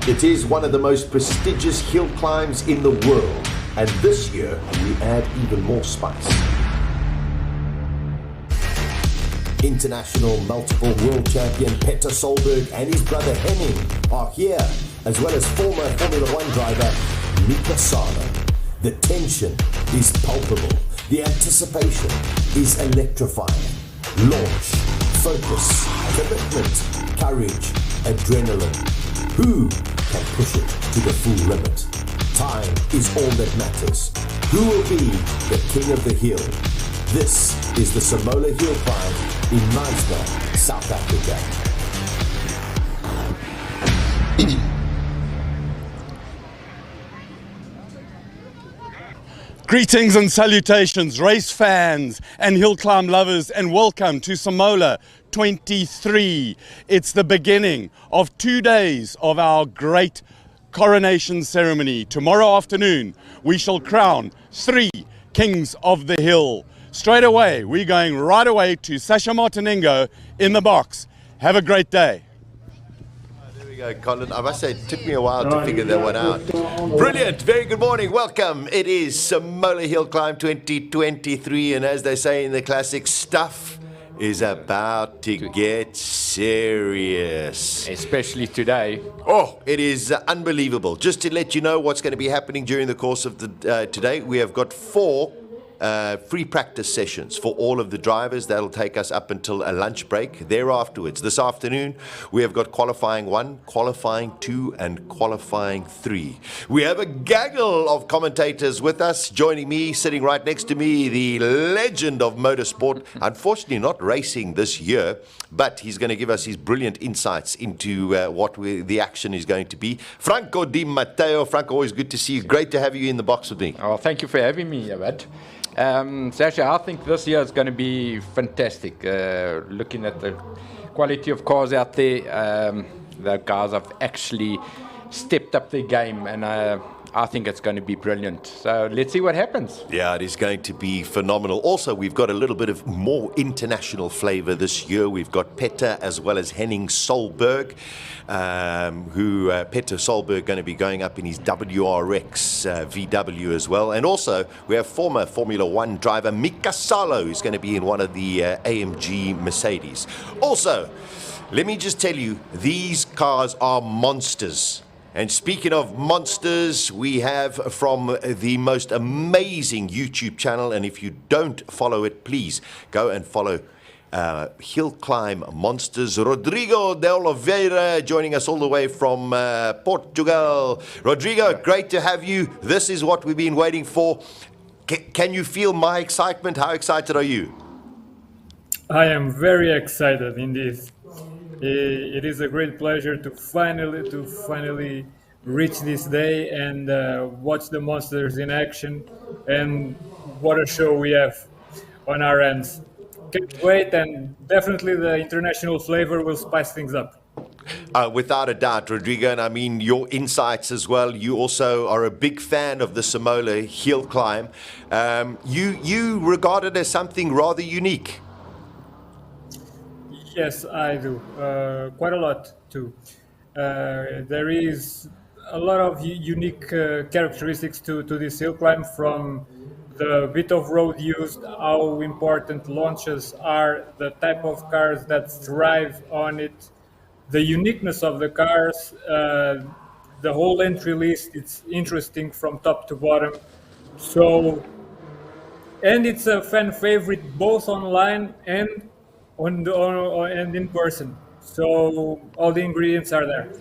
It is one of the most prestigious hill climbs in the world, and this year we add even more spice. International multiple world champion Petter Solberg and his brother Henning are here, as well as former Formula One driver knysna. The tension is palpable. The anticipation is electrifying. Launch, focus, commitment, courage, adrenaline. Who can push it to the full limit? Time is all that matters. Who will be the king of the hill? This is the SIMOLA HillClimb in knysna, South Africa. Greetings and salutations, race fans and hill climb lovers, and welcome to SIMOLA 23. It's the beginning of 2 days of our great coronation ceremony. Tomorrow afternoon, we shall crown 3 kings of the hill. Straight away, we're going right away to Sasha Martinengo in the box. Have a great day. There we go, Colin. I must say, it took me a while to figure that one out. Brilliant. Very good morning. Welcome. It is SIMOLA HillClimb 2023, and as they say in the classic, stuff is about to get serious. Especially today. Oh, it is unbelievable. Just to let you know what's going to be happening during the course of the today, we have got 4 free practice sessions for all of the drivers. That'll take us up until a lunch break. Thereafterwards, this afternoon, we have got qualifying 1, qualifying 2, and qualifying 3. We have a gaggle of commentators with us. Joining me, sitting right next to me, the legend of motorsport. Unfortunately, not racing this year, but he's going to give us his brilliant insights into what the action is going to be. Franco Di Matteo. Franco, always good to see you. Great to have you in the box with me. Oh, thank you for having me, Abad. Sasha, I think this year is going to be fantastic. Looking at the quality of cars out there, the guys have actually stepped up their game, and I think it's going to be brilliant. So let's see what happens. Yeah, it is going to be phenomenal. Also, we've got a little bit of more international flavor this year. We've got Petter as well as Henning Solberg, Petter Solberg going to be going up in his WRX VW as well. And also, we have former Formula One driver Mika Salo, who's going to be in one of the AMG Mercedes. Also, let me just tell you, these cars are monsters. And speaking of monsters, we have from the most amazing YouTube channel, and if you don't follow it, please go and follow HillClimb Monsters. Rodrigo de Oliveira joining us all the way from Portugal. Rodrigo, great to have you. This is what we've been waiting for. Can you feel my excitement? How excited are you? I am very excited indeed. It is a great pleasure to finally reach this day and watch the monsters in action, and what a show we have on our ends. Can't wait, and definitely the international flavor will spice things up. Without a doubt, Rodrigo, and I mean your insights as well. You also are a big fan of the SIMOLA HillClimb. You regard it as something rather unique. Yes, I do. Quite a lot, too. There is a lot of unique characteristics to this hill climb, from the bit of road used, how important launches are, the type of cars that thrive on it, the uniqueness of the cars, the whole entry list. It's interesting from top to bottom. So, and it's a fan favorite both online and and in person. So all the ingredients are there.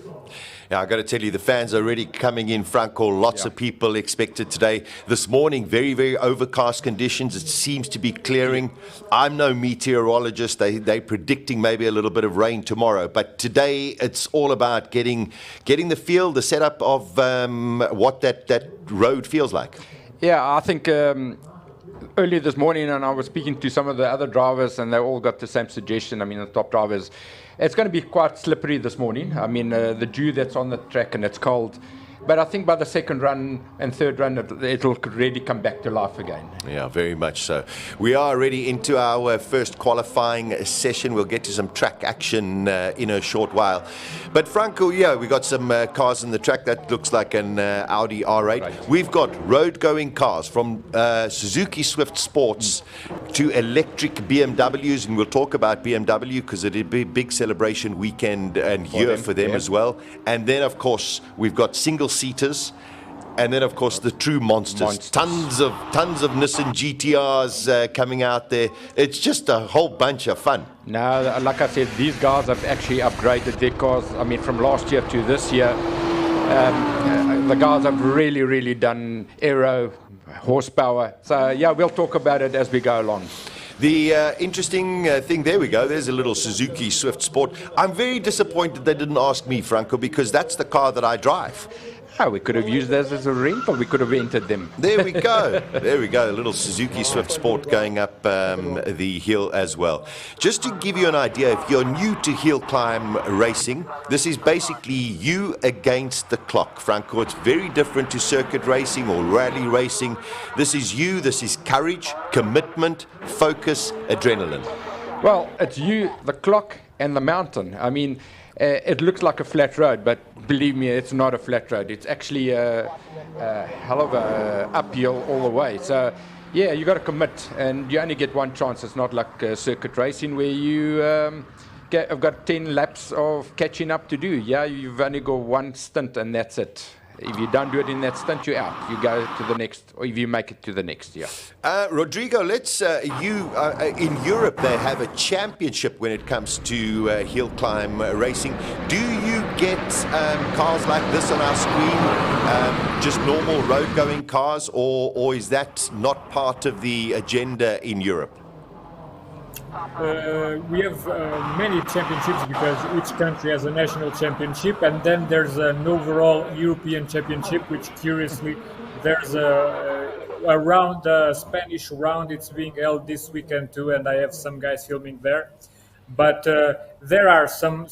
Yeah, I got to tell you, the fans are already coming in, Franco. Lots of people expected today. This morning, very, very overcast conditions. It seems to be clearing. I'm no meteorologist. They're predicting maybe a little bit of rain tomorrow. But today, it's all about getting the feel, the setup of what that road feels like. Yeah, I think earlier this morning, and I was speaking to some of the other drivers, and they all got the same suggestion. I mean, the top drivers, it's going to be quite slippery this morning. I mean, the dew that's on the track, and it's cold. But I think by the second run and third run, it'll really come back to life again. Yeah, very much so. We are already into our first qualifying session. We'll get to some track action in a short while. But Franco, yeah, we got some cars in the track. That looks like an Audi R8. Right. We've got road-going cars from Suzuki Swift Sports to electric BMWs, and we'll talk about BMW because it'll be a big celebration weekend and year for them as well. And then, of course, we've got single-seaters. And then, of course, the true monsters. Tons of Nissan GTRs coming out there. It's just a whole bunch of fun. Now, like I said, these guys have actually upgraded their cars. I mean, from last year to this year, the guys have really done aero, horsepower. So, yeah, we'll talk about it as we go along. The interesting thing, there we go, there's a little Suzuki Swift Sport. I'm very disappointed they didn't ask me, Franco, because that's the car that I drive. Oh, we could have used this as a rental. We could have entered them. There we go. There we go. A little Suzuki Swift Sport going up the hill as well. Just to give you an idea, if you're new to HillClimb racing, this is basically you against the clock, Franco. It's very different to circuit racing or rally racing. This is you. This is courage, commitment, focus, adrenaline. Well, it's you, the clock, and the mountain. I mean, it looks like a flat road, but believe me, it's not a flat road. It's actually a hell of a uphill all the way. So, yeah, you got to commit, and you only get one chance. It's not like circuit racing where you have got 10 laps of catching up to do. Yeah, you've only got one stint, and that's it. If you don't do it in that stint, you're out. You go to the next, or if you make it to the next year. Rodrigo, let's in Europe they have a championship when it comes to HillClimb racing. Do you get cars like this on our screen, just normal road-going cars, or is that not part of the agenda in Europe? We have many championships because each country has a national championship, and then there's an overall European championship, which curiously there's a round, Spanish round. It's being held this weekend too, and I have some guys filming there. But there are some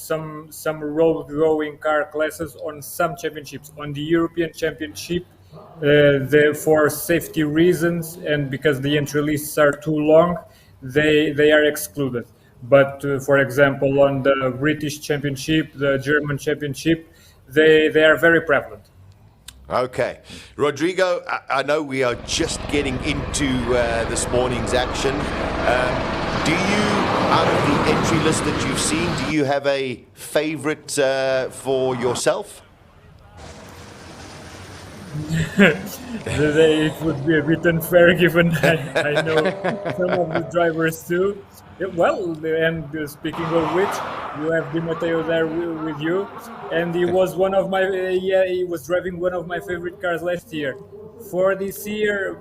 road-going car classes on some championships. On the European Championship, for safety reasons and because the entry lists are too long, they are excluded. But for example, on the British Championship, the German Championship, they are very prevalent. Okay. Rodrigo, I know we are just getting into this morning's action. Do you, out of the entry list that you've seen, do you have a favorite for yourself? It would be a bit unfair given I know some of the drivers too. Well, and speaking of which, you have Di Matteo there with you, and he was one of my he was driving one of my favorite cars last year. For this year,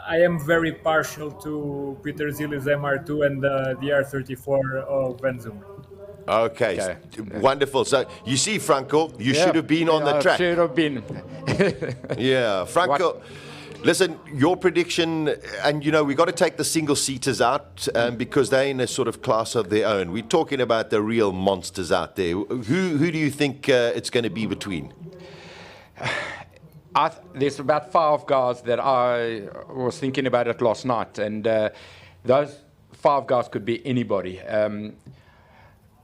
I am very partial to Peter Zille's MR2 and the R34 of Van Zoomer. Okay. Wonderful. So you see, Franco, you should have been on the track. Should have been. Yeah, Franco. Listen, your prediction, and you know, we got to take the single-seaters out because they're in a sort of class of their own. We're talking about the real monsters out there. Who do you think it's going to be between? There's about 5 guys that I was thinking about it last night, and those 5 guys could be anybody.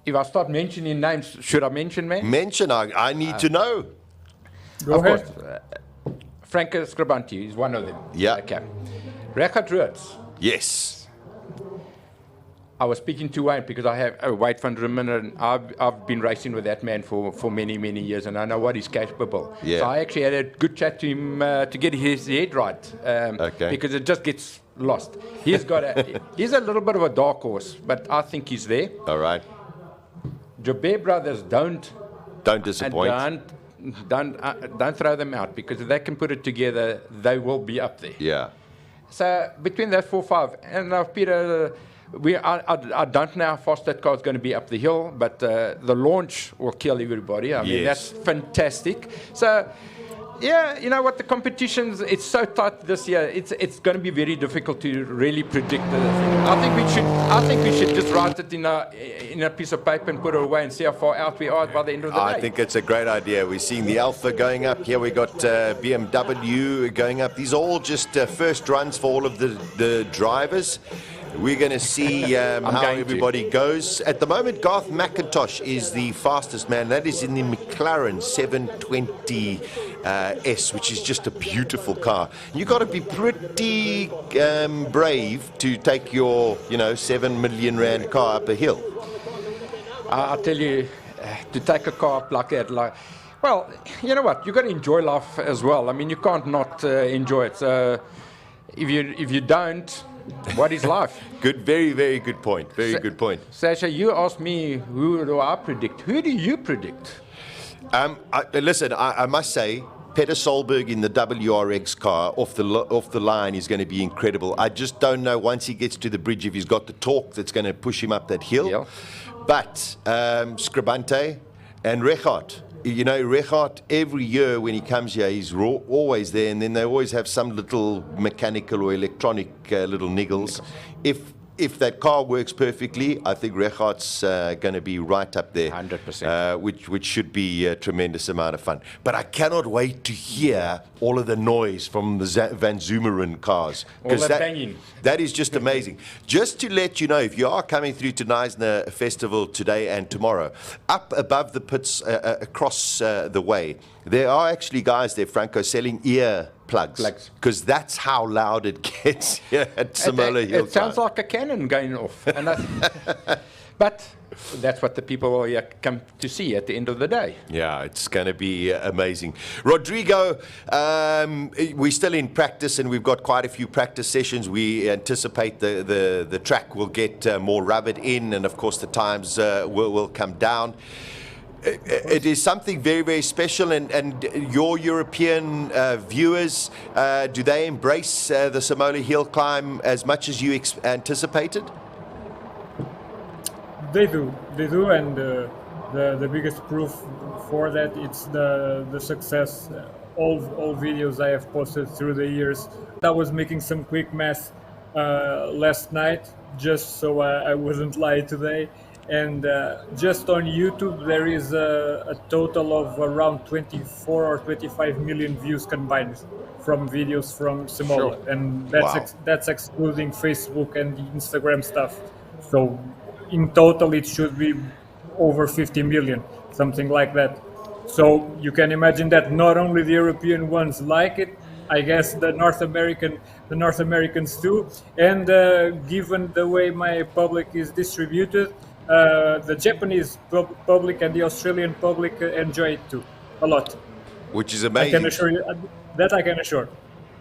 If I start mentioning names, should I mention, man? Mention, I need to know. Go ahead. Course, Franco Scribanti is one of them. Yeah. Okay. Richard Ruetz. Yes. I was speaking to Wayne because I have Wade van Rummelen, and I've been racing with that man for many years, and I know what he's capable. Yeah. So I actually had a good chat to him to get his head right. Because it just gets lost. He's a little bit of a dark horse, but I think he's there. All right. Jobert brothers don't disappoint. Don't throw them out, because if they can put it together, they will be up there. Yeah. So between that 4-5 and now Peter, I don't know how fast that car is going to be up the hill, but the launch will kill everybody. I mean, that's fantastic. So Yeah, you know what, the competitions, it's so tight this year. It's going to be very difficult to really predict the thing. I think we should just write it in a piece of paper and put it away and see how far out we are by the end of the day. I think it's a great idea. We're seeing the Alpha going up. Here we got BMW going up. These are all just first runs for all of the drivers. We're going to see how everybody goes. At the moment, Garth McIntosh is the fastest man. That is in the McLaren 720 S, which is just a beautiful car. You've got to be pretty brave to take your, 7 million rand car up a hill. I'll tell you, to take a car up like that, well, you know what? You've got to enjoy life as well. I mean, you can't not enjoy it. So if you don't, what is life? Good, very, very good point. Very good point. Sasha, you asked me who do I predict. Who do you predict? Listen, I must say, Peter Solberg in the WRX car off the line is going to be incredible. I just don't know once he gets to the bridge if he's got the torque that's going to push him up that hill. Yeah. But Scribante and Reichardt, Reichardt, every year when he comes here, he's always there, and then they always have some little mechanical or electronic little niggles. If that car works perfectly, I think Reichardt's going to be right up there. 100%. Which should be a tremendous amount of fun. But I cannot wait to hear all of the noise from the Van Zoomeren cars. All that banging. That is just amazing. Just to let you know, if you are coming through to knysna Festival today and tomorrow, up above the pits across the way, there are actually guys there, Franco, selling ear plugs, because that's how loud it gets here at SIMOLA HillClimb. It sounds like a cannon going off. And but that's what the people come to see at the end of the day. Yeah, it's going to be amazing. Rodrigo, we're still in practice, and we've got quite a few practice sessions. We anticipate the track will get more rubbered in, and of course the times will come down. It is something very, very special, and your European viewers, do they embrace the SIMOLA HillClimb as much as you anticipated? They do, and the biggest proof for that, it's the success. All videos I have posted through the years. I was making some quick math last night, just so I wouldn't lie today. And just on YouTube, there is a total of around 24 or 25 million views combined from videos from SIMOLA. Sure. And that's excluding Facebook and the Instagram stuff. So in total, it should be over 50 million, something like that. So you can imagine that not only the European ones like it, I guess the North Americans too. And given the way my public is distributed, the Japanese public and the Australian public enjoy it too, a lot. Which is amazing. I can assure you that. I can assure.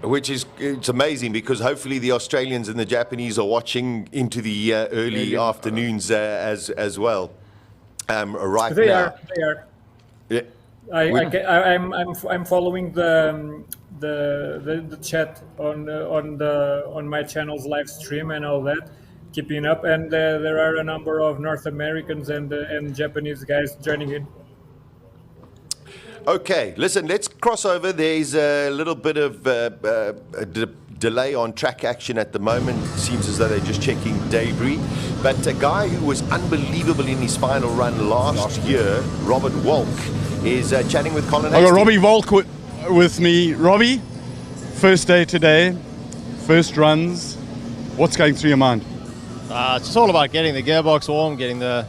It's amazing, because hopefully the Australians and the Japanese are watching into the early afternoons as well. Right they now. They are. Yeah. I'm following the chat on my channel's live stream and all that, keeping up, and there are a number of North Americans and Japanese guys joining in. Okay, listen, let's cross over. There's a little bit of delay on track action at the moment. It seems as though they're just checking debris. But a guy who was unbelievable in his final run last year, Robert Walk, is chatting with Coronation. I got Robbie Walk with me. Robbie, first day today, first runs. What's going through your mind? It's just all about getting the gearbox warm, getting the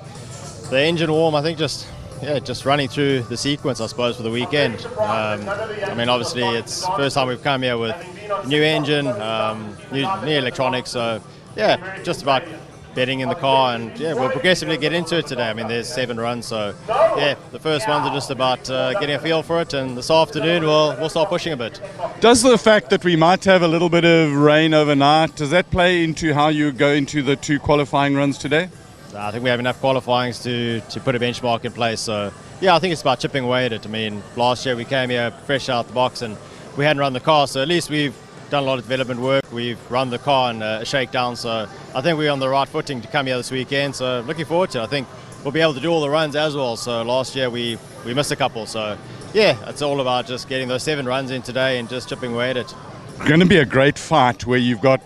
engine warm. I think just running through the sequence, I suppose, for the weekend. I mean, obviously, it's the first time we've come here with a new engine, new electronics. So, yeah, just about bedding in the car, and we'll progressively get into it today. I mean, there's 7 runs, so the first ones are just about getting a feel for it, and this afternoon we'll start pushing a bit. Does the fact that we might have a little bit of rain overnight, does that play into how you go into the 2 qualifying runs today? I think we have enough qualifyings to put a benchmark in place. So, I think it's about chipping away at it. I mean, last year we came here fresh out the box and we hadn't run the car, so at least we've done a lot of development work. We've run the car and a shakedown, so I think we're on the right footing to come here this weekend. So looking forward to it. I think we'll be able to do all the runs as well. So last year we missed a couple, so yeah, it's all about just getting those 7 runs in today and just chipping away at it. Going to be a great fight where you've got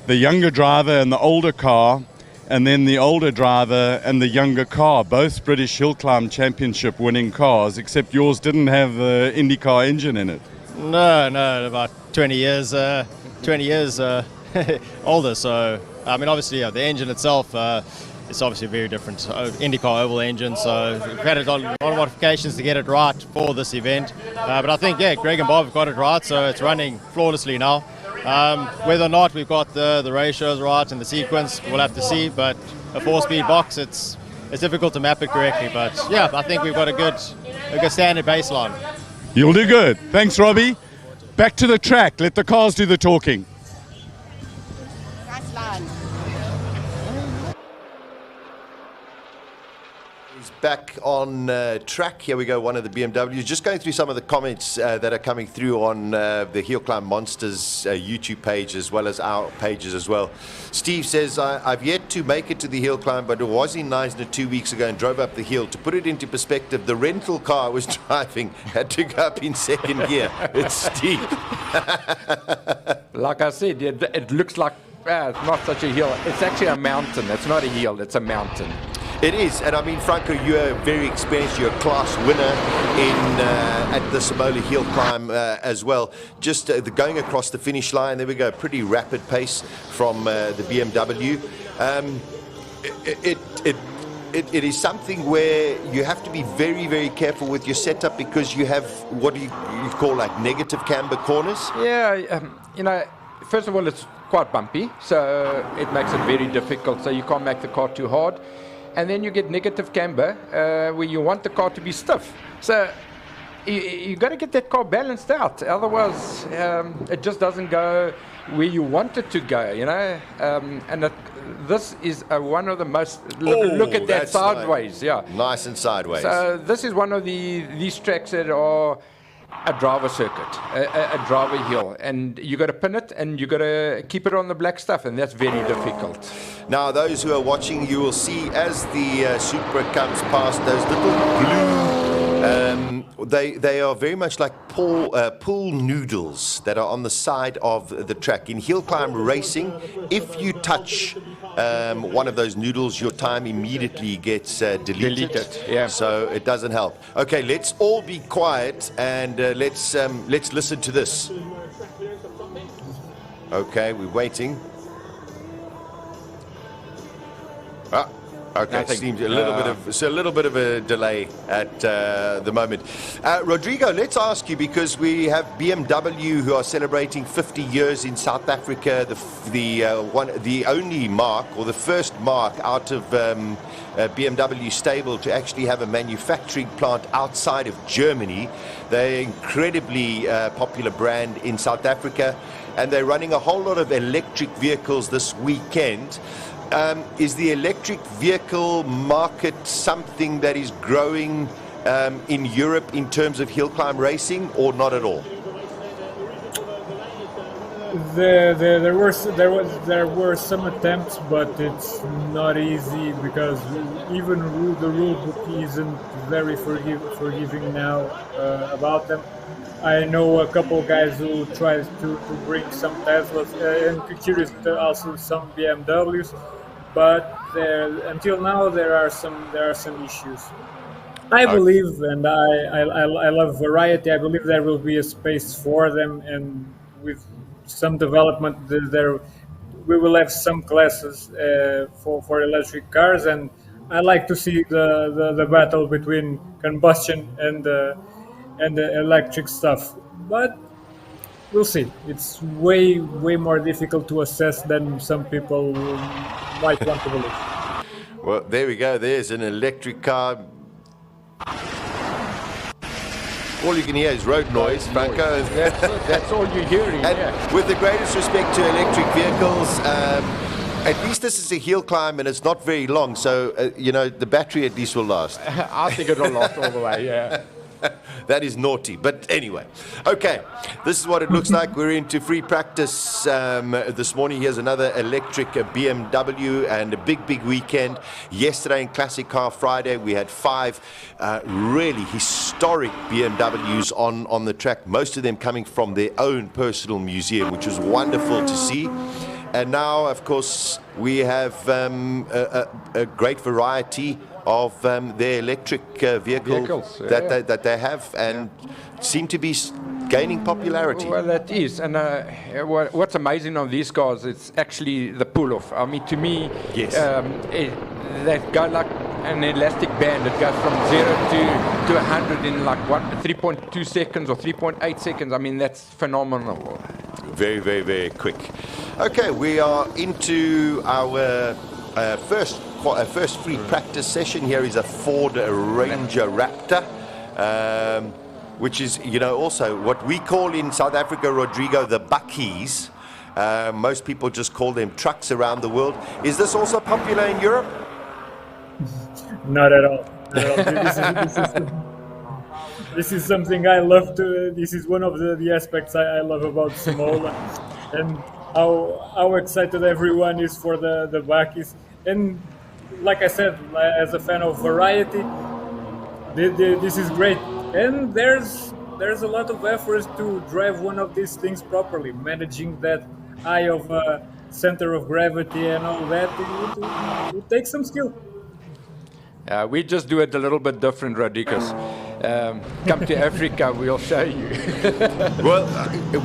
the younger driver and the older car, and then the older driver and the younger car, both British Hill Climb Championship winning cars, except yours didn't have the IndyCar engine in it. No, about 20 years older. So, I mean, obviously, the engine itself, it's obviously very different. IndyCar oval engine, so we've had a lot of modifications to get it right for this event. But I think, yeah, Greg and Bob have got it right, so it's running flawlessly now. Whether or not we've got the ratios right and the sequence, we'll have to see. But a 4-speed box, it's difficult to map it correctly. But yeah, I think we've got a good standard baseline. You'll do good. Thanks, Robbie. Back to the track. Let the cars do the talking. He's back on track. Here we go, one of the BMWs. Just going through some of the comments that are coming through on the HillClimb Monsters YouTube page, as well as our pages as well. Steve says, I've yet to make it to the HillClimb, but I was in Knysna 2 weeks ago and drove up the hill. To put it into perspective, the rental car I was driving had to go up in second gear. It's steep. Like I said, it looks like it's not such a hill. It's actually a mountain. It's not a hill, it's a mountain. It is, and I mean, Franco, you're very experienced. You're a class winner at the SIMOLA Hill Climb as well. Just the going across the finish line, there we go, pretty rapid pace from the BMW. It is something where you have to be very, very careful with your setup, because you have what you call like negative camber corners. Yeah, you know, first of all, it's quite bumpy, so it makes it very difficult, so you can't make the car too hard. And then you get negative camber, where you want the car to be stiff. So you got to get that car balanced out. Otherwise, it just doesn't go where you want it to go, you know. And this is one of the most, look at that sideways. Nice. Yeah. Nice and sideways. So this is one of these tracks that are a driver circuit, a driver hill, and you got to pin it and you got to keep it on the black stuff, and that's very difficult. Now, those who are watching, you will see as the Supra comes past, those little blue, they are very much like pool noodles that are on the side of the track. In hill climb racing, if you touch one of those noodles, your time immediately gets deleted. Yeah. So it doesn't help. Okay, let's all be quiet and let's listen to this. Okay, we're waiting. Okay, Nothing. seems a little bit of a delay at the moment. Rodrigo, let's ask you, because we have BMW who are celebrating 50 years in South Africa, the only mark, or the first mark out of BMW stable to actually have a manufacturing plant outside of Germany. They're an incredibly popular brand in South Africa, and they're running a whole lot of electric vehicles this weekend. Is the electric vehicle market something that is growing in Europe in terms of hill climb racing, or not at all? There were some attempts, but it's not easy, because even the rule book isn't very forgiving now about them. I know a couple of guys who tries to bring some Teslas, and curious also some BMWs, but until now there are some issues. I believe, and I love variety. I believe there will be a space for them, and with some development, we will have some classes for electric cars, and I like to see the battle between combustion and the electric stuff. But we'll see. It's way more difficult to assess than some people might want to believe. Well, there we go. There's an electric car. All you can hear is road noise, Franco. That's all you're hearing. And with the greatest respect to electric vehicles, at least this is a hill climb and it's not very long, so you know, the battery at least will last. I think it'll last all the way. Yeah. That is naughty. But anyway, okay, this is what it looks like. We're into free practice this morning. Here's another electric BMW and a big weekend. Yesterday in Classic Car Friday, we had 5 really historic BMWs on the track, most of them coming from their own personal museum, which was wonderful to see. And now, of course, we have a great variety of their electric vehicles that they have and seem to be gaining popularity. Well, that is. And what's amazing on these cars, it's actually the pull-off. I mean, to me, yes. They go like an elastic band. It goes from 0 to 100 in like 3.2 seconds or 3.8 seconds. I mean, that's phenomenal. Very quick. Okay, we are into our first free practice session. Here is a Ford Ranger Raptor, which is, also what we call in South Africa, Rodrigo, the buckies. Most people just call them trucks around the world. Is this also popular in Europe? Not at all. This is something I love to. This is one of the aspects I love about SIMOLA, and how excited everyone is for the bakkies. And like I said, as a fan of variety, this is great. And there's a lot of efforts to drive one of these things properly, managing that eye of center of gravity and all that. It takes some skill. We just do it a little bit different, Radicus. Come to Africa, we'll show you. Well,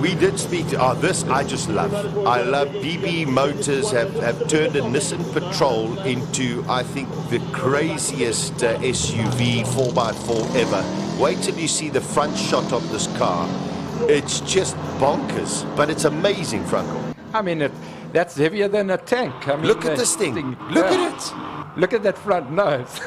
we did speak to this. I just love. I love BB Motors have turned a Nissan Patrol into, I think, the craziest SUV 4x4 ever. Wait till you see the front shot of this car. It's just bonkers, but it's amazing, Franco. I mean, that's heavier than a tank. I mean, look at this thing. Look at it. Look at that front nose.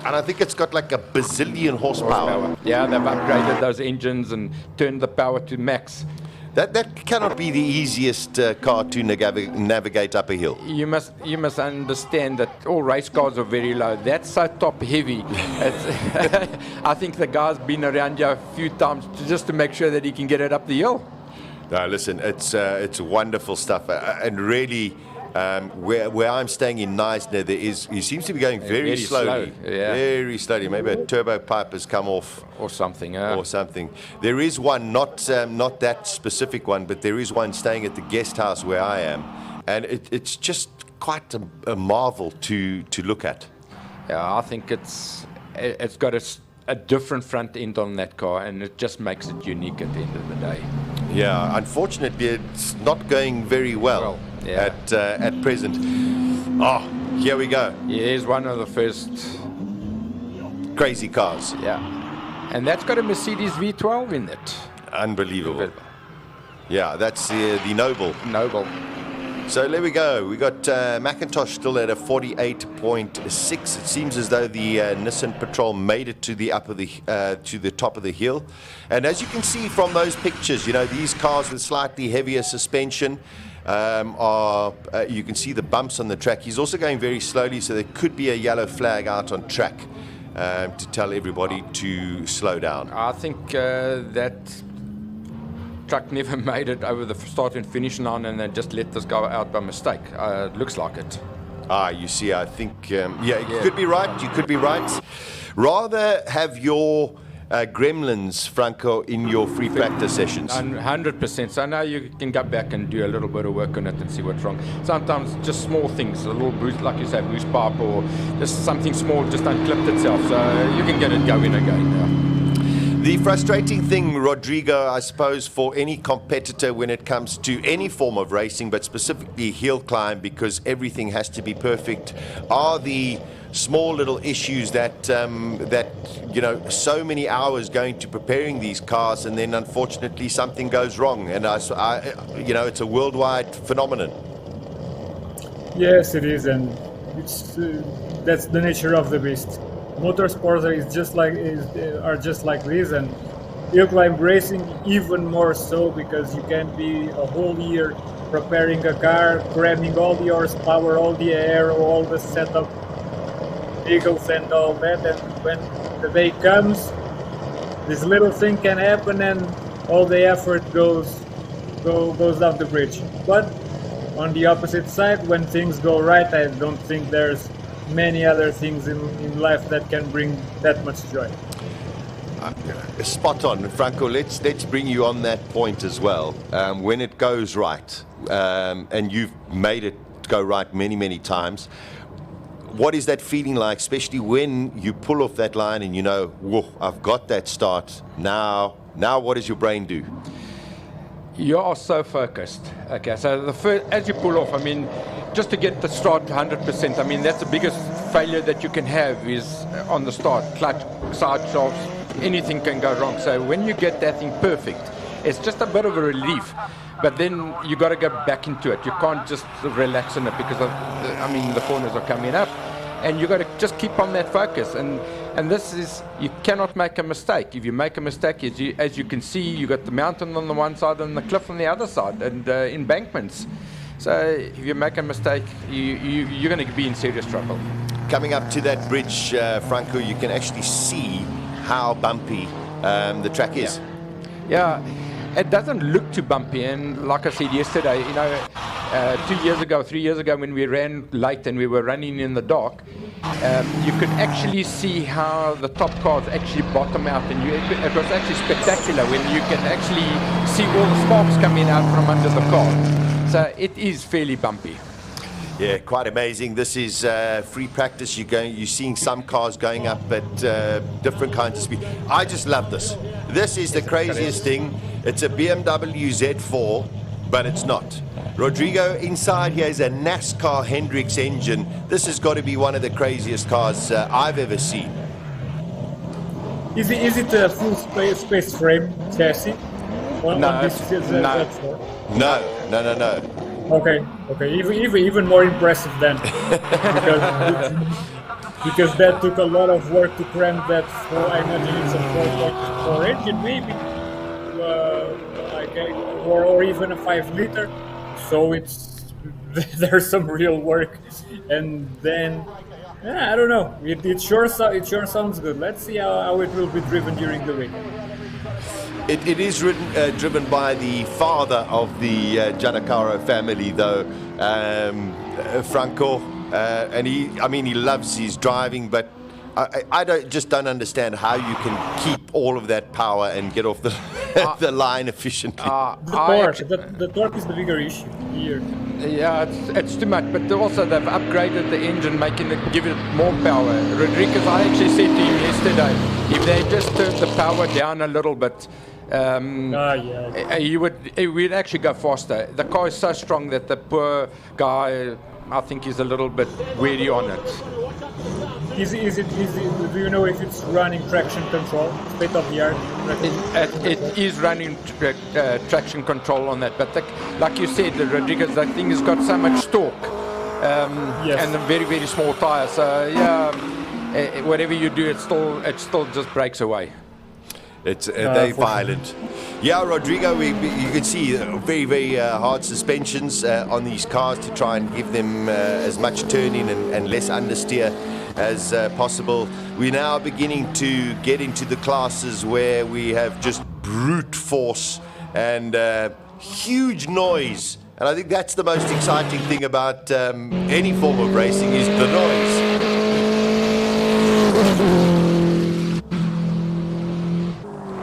And I think it's got like a bazillion horsepower. Yeah, they've upgraded those engines and turned the power to max. That cannot be the easiest car to navigate up a hill. You must understand that all race cars are very low. That's so top heavy. I think the guy's been around here a few times just to make sure that he can get it up the hill. No, listen, it's wonderful stuff, and really. Where I'm staying in knysna, he seems to be going very slowly. Slow. Yeah. Very slowly. Maybe a turbo pipe has come off. Or something. Or something. There is one, not that specific one, but there is one staying at the guest house where I am. And it's just quite a marvel to look at. Yeah, I think it's got a different front end on that car, and it just makes it unique at the end of the day. Yeah, unfortunately, it's not going very well. Yeah. At present. Oh, here we go. Here's one of the first crazy cars. Yeah, and that's got a Mercedes V12 in it. Unbelievable. Yeah, that's the Noble. So there we go. We got Macintosh still at a 48.6. It seems as though the Nissan Patrol made it to the to the top of the hill. And as you can see from those pictures, these cars with slightly heavier suspension you can see the bumps on the track. He's also going very slowly, so there could be a yellow flag out on track to tell everybody to slow down. I think that truck never made it over the start and finish line, and they just let this go out by mistake. It looks like it. You see, I think, you could be right. You could be right. Rather have your gremlins, Franco, in your free practice sessions. 100%. So now you can go back and do a little bit of work on it and see what's wrong. Sometimes just small things, a little boost, like you say, boost pipe, or just something small just unclipped itself. So you can get it going again now. The frustrating thing, Rodrigo, I suppose, for any competitor when it comes to any form of racing, but specifically hill climb, because everything has to be perfect, are the small little issues that so many hours going to preparing these cars, and then unfortunately something goes wrong, and it's a worldwide phenomenon. Yes, it is, and that's the nature of the beast. Motorsports are just like this, and HillClimb racing even more so, because you can be a whole year preparing a car, cramming all the horsepower, all the air, all the setup, vehicles and all that, and when the day comes, this little thing can happen and all the effort goes down the bridge. But on the opposite side, when things go right, I don't think there's many other things in life that can bring that much joy. Spot on, Franco. Let's bring you on that point as well. When it goes right, and you've made it go right many times, what is that feeling like, especially when you pull off that line and you know, whoa, I've got that start. Now what does your brain do? You are so focused. Okay, so as you pull off, I mean, just to get the start 100%, I mean, that's the biggest failure that you can have is on the start. Clutch, side shafts, anything can go wrong. So when you get that thing perfect, it's just a bit of a relief. But then you got to go back into it. You can't just relax in it because the corners are coming up, and you got to just keep on that focus. And this is, you cannot make a mistake. If you make a mistake, as you can see, you got the mountain on the one side and the cliff on the other side, and embankments. So if you make a mistake, you're going to be in serious trouble. Coming up to that bridge, Franco, you can actually see how bumpy the track is. Yeah. It doesn't look too bumpy, and like I said yesterday, 3 years ago when we ran late and we were running in the dark, you could actually see how the top cars actually bottom out, and it was actually spectacular when you can actually see all the sparks coming out from under the car. So it is fairly bumpy. Yeah, quite amazing. This is free practice. You're seeing some cars going up at different kinds of speed. I just love this. This is the craziest thing. It's a BMW Z4, but it's not. Rodrigo, inside here is a NASCAR Hendrix engine. This has got to be one of the craziest cars I've ever seen. Is it a full space frame chassis? No. Okay. Even more impressive then, because that took a lot of work to cram that. I imagine it's a 4.4 engine, maybe, or even a 5-liter. So there's some real work, and then I don't know. It sure sounds good. Let's see how it will be driven during the week. It is driven by the father of the Giancarlo family, though, Franco, and he loves his driving, but I don't understand how you can keep all of that power and get off the line efficiently. The torque is the bigger issue here. Yeah, it's too much, but also they've upgraded the engine, give it more power. Rodriguez, I actually said to him yesterday, if they just turned the power down a little bit, he would actually go faster. The car is so strong that the poor guy, I think, is a little bit weary on it. Do you know if it's running traction control, state of the art? It is running traction control on that, but like you said, the Rodriguez, that thing has got so much torque, and a very, very small tire. So whatever you do, it still just breaks away. It's they're violent. Yeah, Rodrigo, you can see very, very hard suspensions on these cars to try and give them as much turning and less understeer as possible. We're now beginning to get into the classes where we have just brute force and huge noise. And I think that's the most exciting thing about any form of racing is the noise.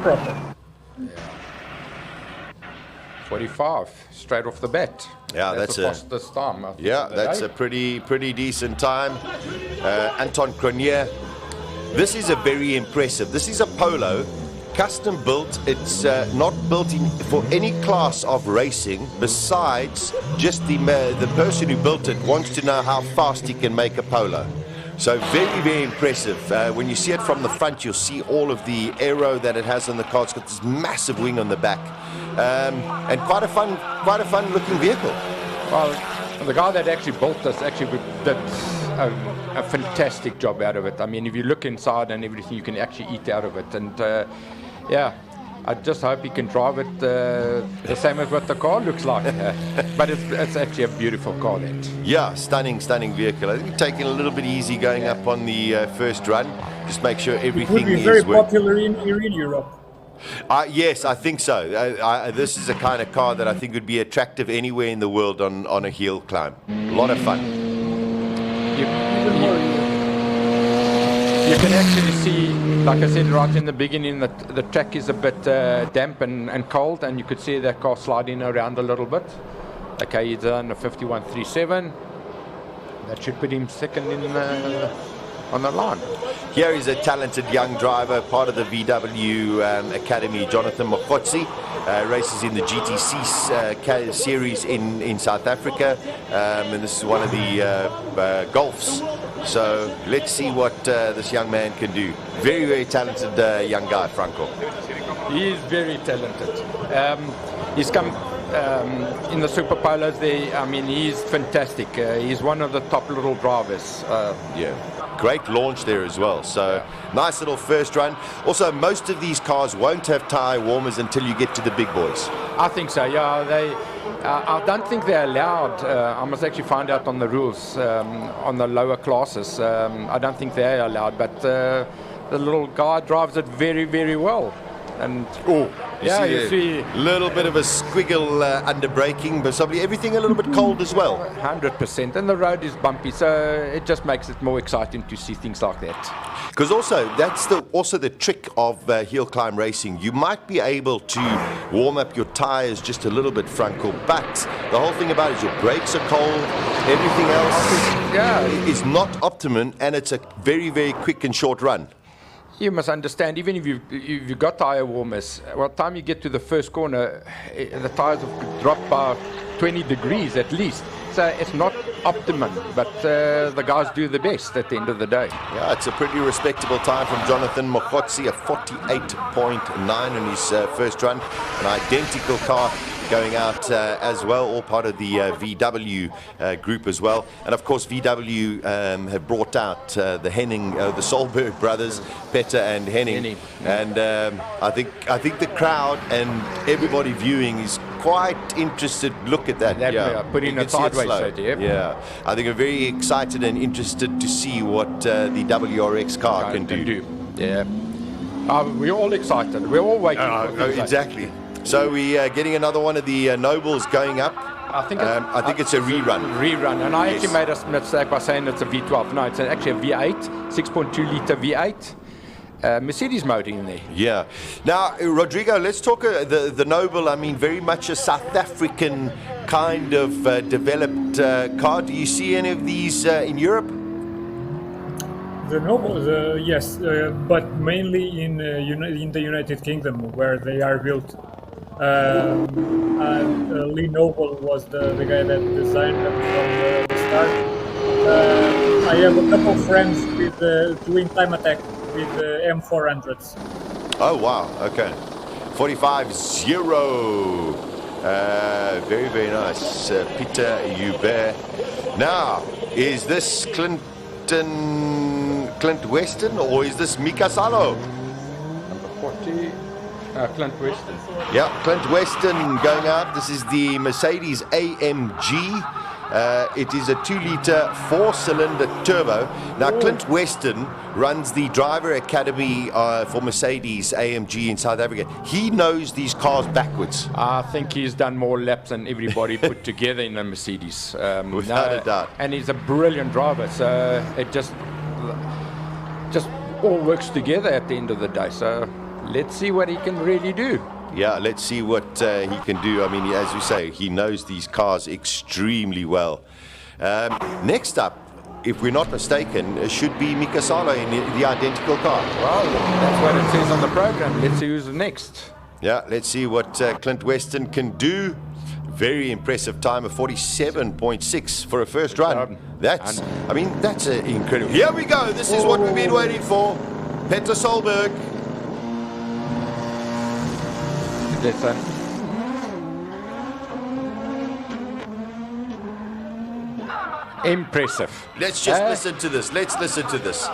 Proper. 45 straight off the bat. Yeah, that's the fastest time. That's a pretty decent time. Anton Cronier. This is a very impressive. This is a Polo, custom built. It's not built for any class of racing. Besides, just the person who built it wants to know how fast he can make a Polo. So very, very impressive. When you see it from the front, you'll see all of the aero that it has on the car. It's got this massive wing on the back, and quite a fun looking vehicle. Well, the guy that actually built this actually did a fantastic job out of it. I mean, if you look inside and everything, you can actually eat out of it. And I just hope he can drive it the same as what the car looks like. But it's actually a beautiful car, that. Yeah, stunning vehicle. I think taking a little bit easy going up on the first run. Just make sure everything It would be very popular here in Europe. Yes, I think so. This is a kind of car that I think would be attractive anywhere in the world on a hill climb. A lot of fun. You can actually see, like I said right in the beginning, that the track is a bit damp and cold, and you could see that car sliding around a little bit. Okay, he's on a 51.37. That should put him second on the line. Here is a talented young driver, part of the VW Academy, Jonathan Mokotsi. Races in the GTC series in South Africa, and this is one of the Golfs. So let's see what this young man can do. Very talented young guy, Franco. He is very talented. He's come in the Super Polos there. I mean, he's fantastic. He's one of the top little drivers. Yeah. Great launch there as well. So nice little first run. Also, most of these cars won't have tire warmers until you get to the big boys. I think so. Yeah, I don't think they're allowed. I must actually find out on the rules on the lower classes. I don't think they're allowed, but the little guy drives it very well. And you see a little bit of a squiggle under braking, but probably everything a little bit cold as well. 100%, and the road is bumpy, so it just makes it more exciting to see things like that. Because also, that's also the trick of hill climb racing. You might be able to warm up your tires just a little bit, Franco, but the whole thing about it is your brakes are cold, everything else is not optimum, and it's a very quick and short run. You must understand, even if you've got tire warmers, by the time you get to the first corner, the tires have dropped by 20 degrees at least. So it's not optimum, but the guys do the best at the end of the day. Yeah, it's a pretty respectable time from Jonathan Mokotsi, a 48.9 in his first run. An identical car going out as well, all part of the VW group as well. And of course, VW have brought out the Henning, the Solberg brothers, Petter and Henning. And I think the crowd and everybody viewing is quite interested. Look at that. Putting it sideways. Yeah, I think I'm very excited and interested to see what the WRX car can do. Yeah, we're all excited. We're all waiting. Exactly. So we are getting another one of the Nobles going up. I think it's a rerun. And I actually made a mistake by saying it's a V12. No, it's actually a V8, 6.2 litre V8. Mercedes motor in there. Yeah. Now, Rodrigo, let's talk the Noble. I mean, very much a South African kind of developed car. Do you see any of these in Europe? The Noble, yes, but mainly in the United Kingdom, where they are built. And Lee Noble was the guy that designed them from the start. I have a couple of friends with doing time attack with M400s. Oh wow, okay. 45-0. Very nice. Peter Hubert. Now, is this Clint Weston or is this Mika Salo? Number 40. Clint Weston. Yeah, Clint Weston going out. This is the Mercedes AMG. It is a 2-litre 4-cylinder turbo. Now, Clint Weston runs the driver academy for Mercedes AMG in South Africa. He knows these cars backwards. I think he's done more laps than everybody put together in a Mercedes. Without a doubt. And he's a brilliant driver, so it just all works together at the end of the day. So let's see what he can really do. Yeah, let's see what he can do. I mean, as you say, he knows these cars extremely well. Next up, if we're not mistaken, should be Mika Salo in the identical car. Well, that's what it says on the program. Let's see who's next. Yeah, let's see what Clint Weston can do. Very impressive time of 47.6 for a first run. That's incredible. Here we go. This is what we've been waiting for. Petter Solberg. Listen. Impressive. Let's just listen to this. Let's listen to this.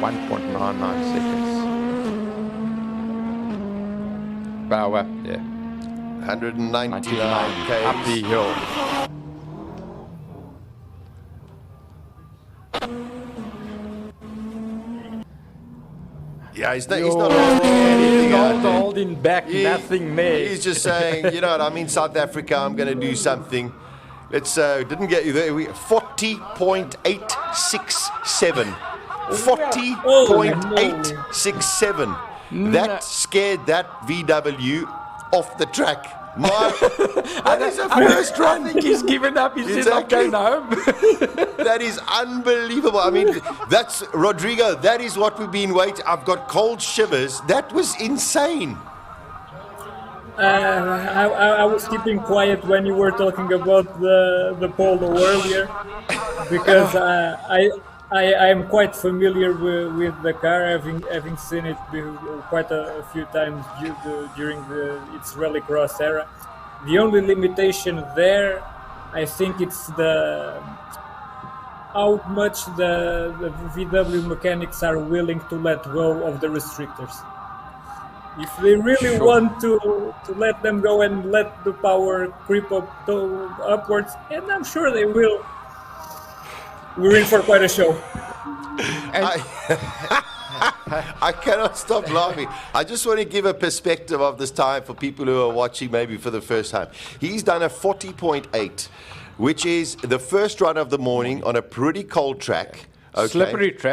1.99 seconds. Power, yeah. 199 k's. Up the hill. Yeah, he's not holding anything out there. Holding back, nothing there. He's just saying, you know what, I'm in South Africa, I'm going to do something. Let's, didn't get you there. 40.867. 40.867. That scared that VW off the track. That is a first run. I think he's given up. He's Exactly. not going home. That is unbelievable. I mean, that's Rodrigo. That is what we've been waiting. I've got cold shivers. That was insane. I was keeping quiet when you were talking about the polo earlier, because I am quite familiar with the car, having seen it quite a few times during its rallycross era. The only limitation there, I think, it's how much the VW mechanics are willing to let go of the restrictors. If they really want to let them go and let the power creep upwards, and I'm sure they will, we're in for quite a show. I cannot stop laughing. I just want to give a perspective of this time for people who are watching maybe for the first time. He's done a 40.8, which is the first run of the morning on a pretty cold track. Okay.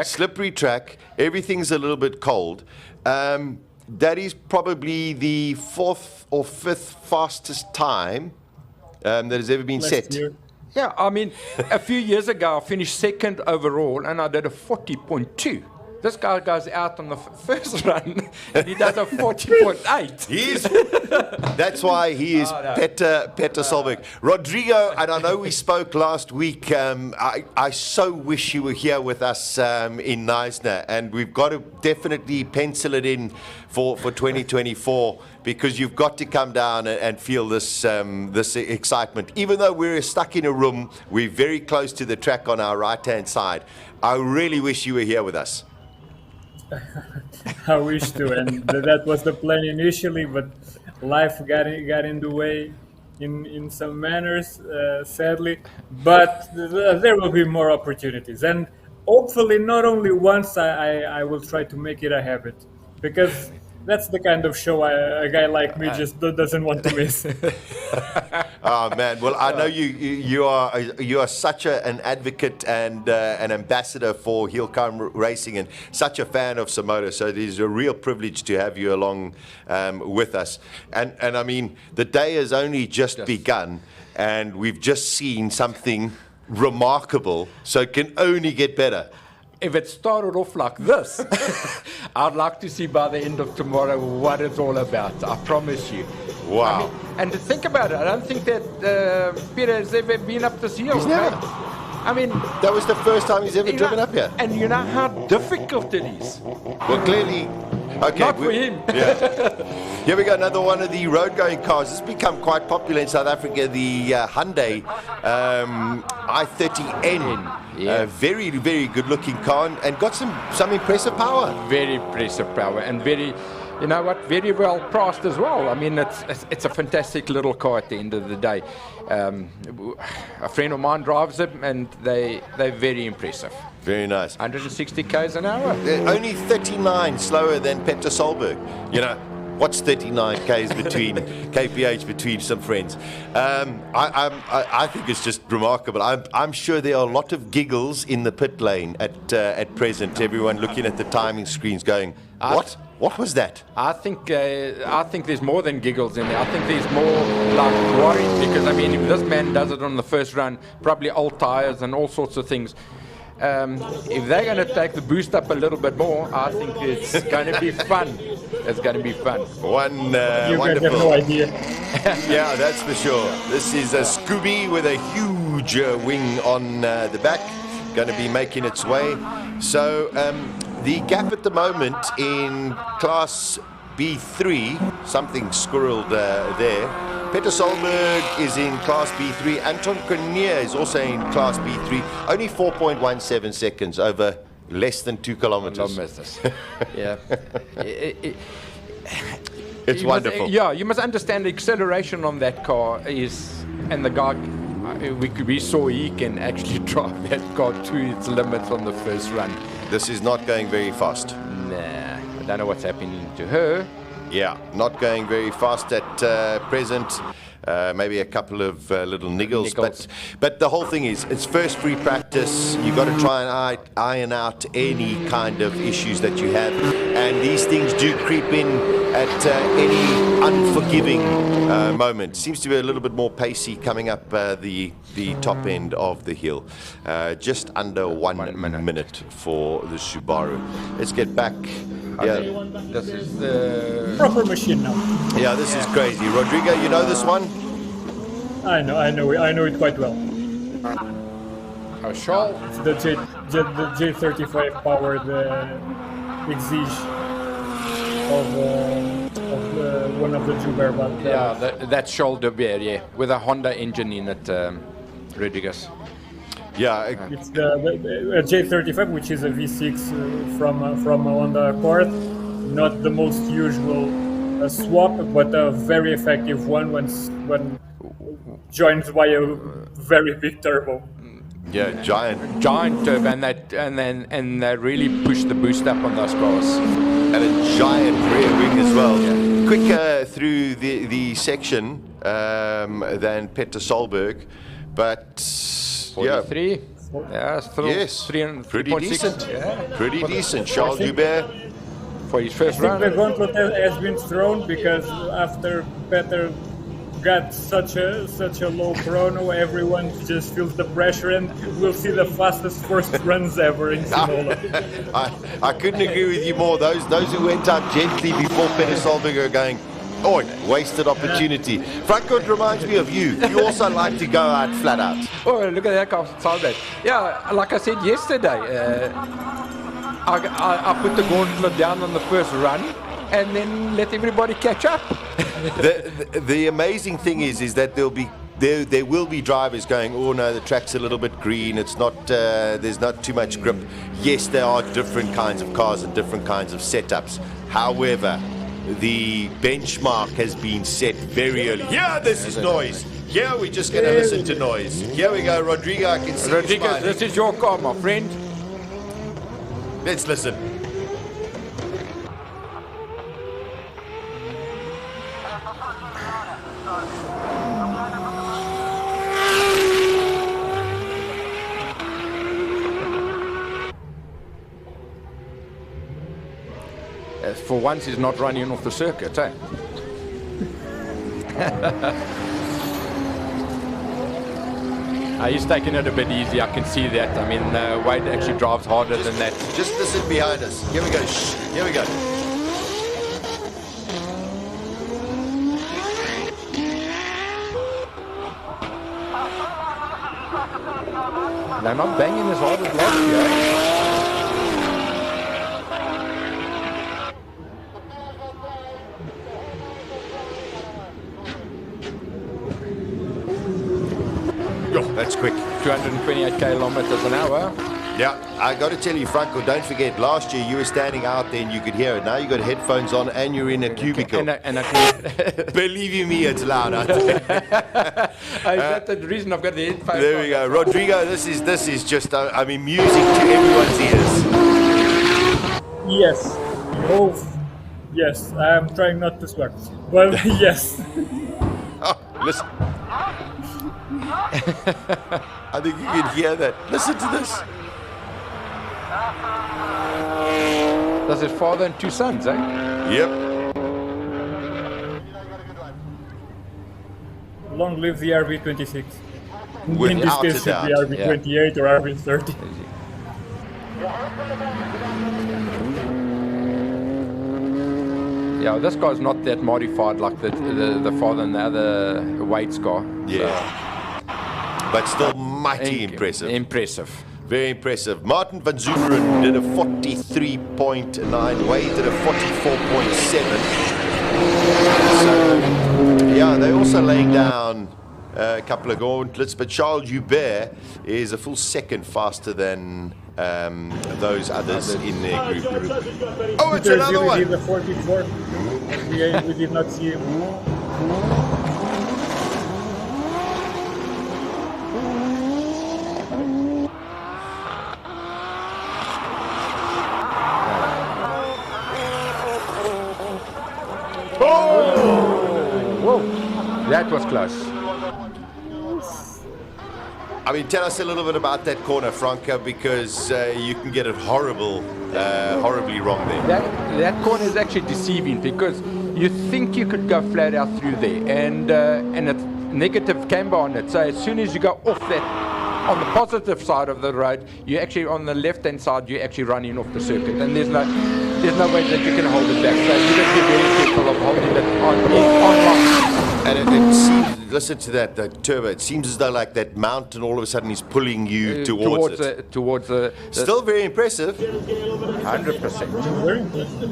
Slippery track. Everything's a little bit cold. That is probably the 4th or 5th fastest time that has ever been set. Yeah, I mean, a few years ago, I finished second overall, and I did a 40.2. This guy goes out on the first run, and he does a 40.8. That's why he is Petter Solberg. Rodrigo, and I know we spoke last week, I so wish you were here with us in knysna, and we've got to definitely pencil it in for 2024, because you've got to come down and feel this excitement. Even though we're stuck in a room, we're very close to the track on our right-hand side. I really wish you were here with us. I wish to, and that was the plan initially, but life got in the way in some manners, sadly. But there will be more opportunities, and hopefully not only once. I will try to make it a habit, because that's the kind of show a guy like me just doesn't want to miss. Oh man! Well, I know you are such an advocate and an ambassador for HillClimb racing, and such a fan of SIMOLA. So it is a real privilege to have you along with us. And I mean, the day has only just begun, and we've just seen something remarkable. So it can only get better. If it started off like this, I'd like to see by the end of tomorrow what it's all about. I promise you. Wow. I mean, and to think about it, I don't think that Peter has ever been up this hill. He's never. I mean, that was the first time he's ever driven up here. And you know how difficult it is. Well, clearly. Okay, not for him. Yeah. Here we go, another one of the road-going cars. It's become quite popular in South Africa, the Hyundai i30N. Yeah. Very, very good-looking car, and got some impressive power. Very impressive power, and very, you know what, very well priced as well. I mean, it's a fantastic little car at the end of the day. A friend of mine drives it, and they're very impressive. Very nice. 160 k's an hour. Only 39 slower than Petter Solberg. You know, what's 39 k's between kph between some friends? I think it's just remarkable. I'm sure there are a lot of giggles in the pit lane at present. Everyone looking at the timing screens, going, "What? What was that?" I think there's more than giggles in there. I think there's more like worry, because I mean, if this man does it on the first run, probably old tires and all sorts of things. If they're going to take the boost up a little bit more, I think it's going to be fun. It's going to be fun. You wonderful. guys have no idea. Yeah, that's for sure. This is a Scooby with a huge wing on the back, going to be making its way. So the gap at the moment in Class B3, something squirreled there. Petter Solberg is in Class B3. Anton Cornier is also in Class B3. Only 4.17 seconds over Less than 2 kilometers. Yeah. It's wonderful. You must understand the acceleration on that car is, and the guy, we saw he can actually drive that car to its limits on the first run. This is not going very fast. Nah, I don't know what's happening to her. Yeah, not going very fast at present. Maybe a couple of little niggles. But the whole thing is, it's first free practice. You got to try and iron out any kind of issues that you have, and these things do creep in at any unforgiving moment. Seems to be a little bit more pacey coming up the top end of the hill. Just under 1 minute for the Subaru. Let's get back. Yeah, this is the Proper machine now. yeah, this is crazy. Rodrigo, you know this one? I know it quite well. Charles. It's the J35 powered Exige of one of the Joubert. But Yeah, that's shoulder bear, yeah, with a Honda engine in it, Rodriguez. Yeah, it's the J35, which is a V6 from Honda Accord. Not the most usual swap, but a very effective one when joined by a very big turbo. yeah, giant Turbo, and they really push the boost up on those cars. and a giant rear wing as well. Yeah. Quicker through the section than Peter Solberg, but 43. Yeah, still yes, 3 and pretty 3.6. decent. Yeah. Pretty decent. Charles Joubert. For his first I think the run. gauntlet has been thrown because after Peter got such a low chrono, everyone just feels the pressure, and we'll see the fastest first runs ever in SIMOLA. I couldn't agree with you more. Those who went out gently before Peter Solberg are going, oi, wasted opportunity. Franco, it reminds me of you. You also like to go out flat out. Oh, look at that car, Solberg. Yeah, like I said yesterday, I put the gauntlet down on the first run and then let everybody catch up. The amazing thing is that there will be drivers going, oh no, the track's a little bit green, it's not there's not too much grip. Yes, there are different kinds of cars and different kinds of setups. However, the benchmark has been set very early. Yeah, this is noise. Yeah, we're just going to listen to noise. Here we go, Rodrigo, I can see you Rodriguez, smiling. this is your car, my friend. Let's listen. For once, he's not running off the circuit, eh? He's taking it a bit easy, I can see that. I mean, Wade actually drives harder than that. Just listen behind us. Here we go. Shh. Here we go. They're not banging as hard as last year. That's quick. 228 kilometers an hour. Yeah, I got to tell you, Franco, don't forget, last year you were standing out there and you could hear it. Now you got headphones on and you're in a cubicle. Believe you me, it's loud out there. That's the reason I've got the headphones There on. we go. Rodrigo, this is just, I mean, music to everyone's ears. Yes. Oh, yes. I'm trying not to swear. Well, yes. Oh, listen. I think you can hear that. Listen to this. That's his father and two sons, eh? Yep. Long live the RB26. In this Without case, a should be doubt. RB28 or RB30. Yeah, this car's not that modified like the father and the other Wade's car. Yeah. But still mighty impressive. Impressive. Very impressive. Martin van Zumeren did a 43.9. Wade did a 44.7. So, yeah, they're also laying down a couple of gauntlets, but Charles Joubert is a full second faster than those others in their group. Oh, it's Peter another Zilli one. did the 44. We did not see him. Whoa, that was close. I mean, tell us a little bit about that corner, Franco, because you can get it horribly wrong there. That corner is actually deceiving because you think you could go flat out through there, and it's negative camber on it. So as soon as you go off that, on the positive side of the road, you actually on the left-hand side, you're actually running off the circuit, and there's no way that you can hold it back. So you got to be very careful of holding it on lock. And it seems, listen to that, the turbo, it seems as though like that mountain all of a sudden is pulling you towards it. Towards the Still very impressive. 100%. Very impressive.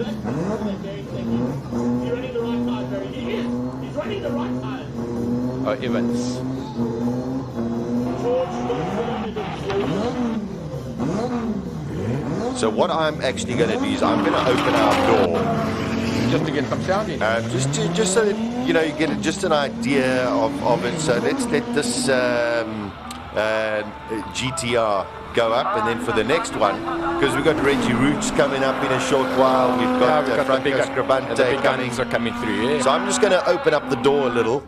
Oh, Evans. So what I'm actually going to do is I'm going to open our door. Just to get some sound in. Just so that you know, you get just an idea of it. So let's let this GTR go up, and then for the next one, because we've got Reggie Roots coming up in a short while, we've got, Franco Scribante coming. Are coming through. Yeah. So I'm just going to open up the door a little.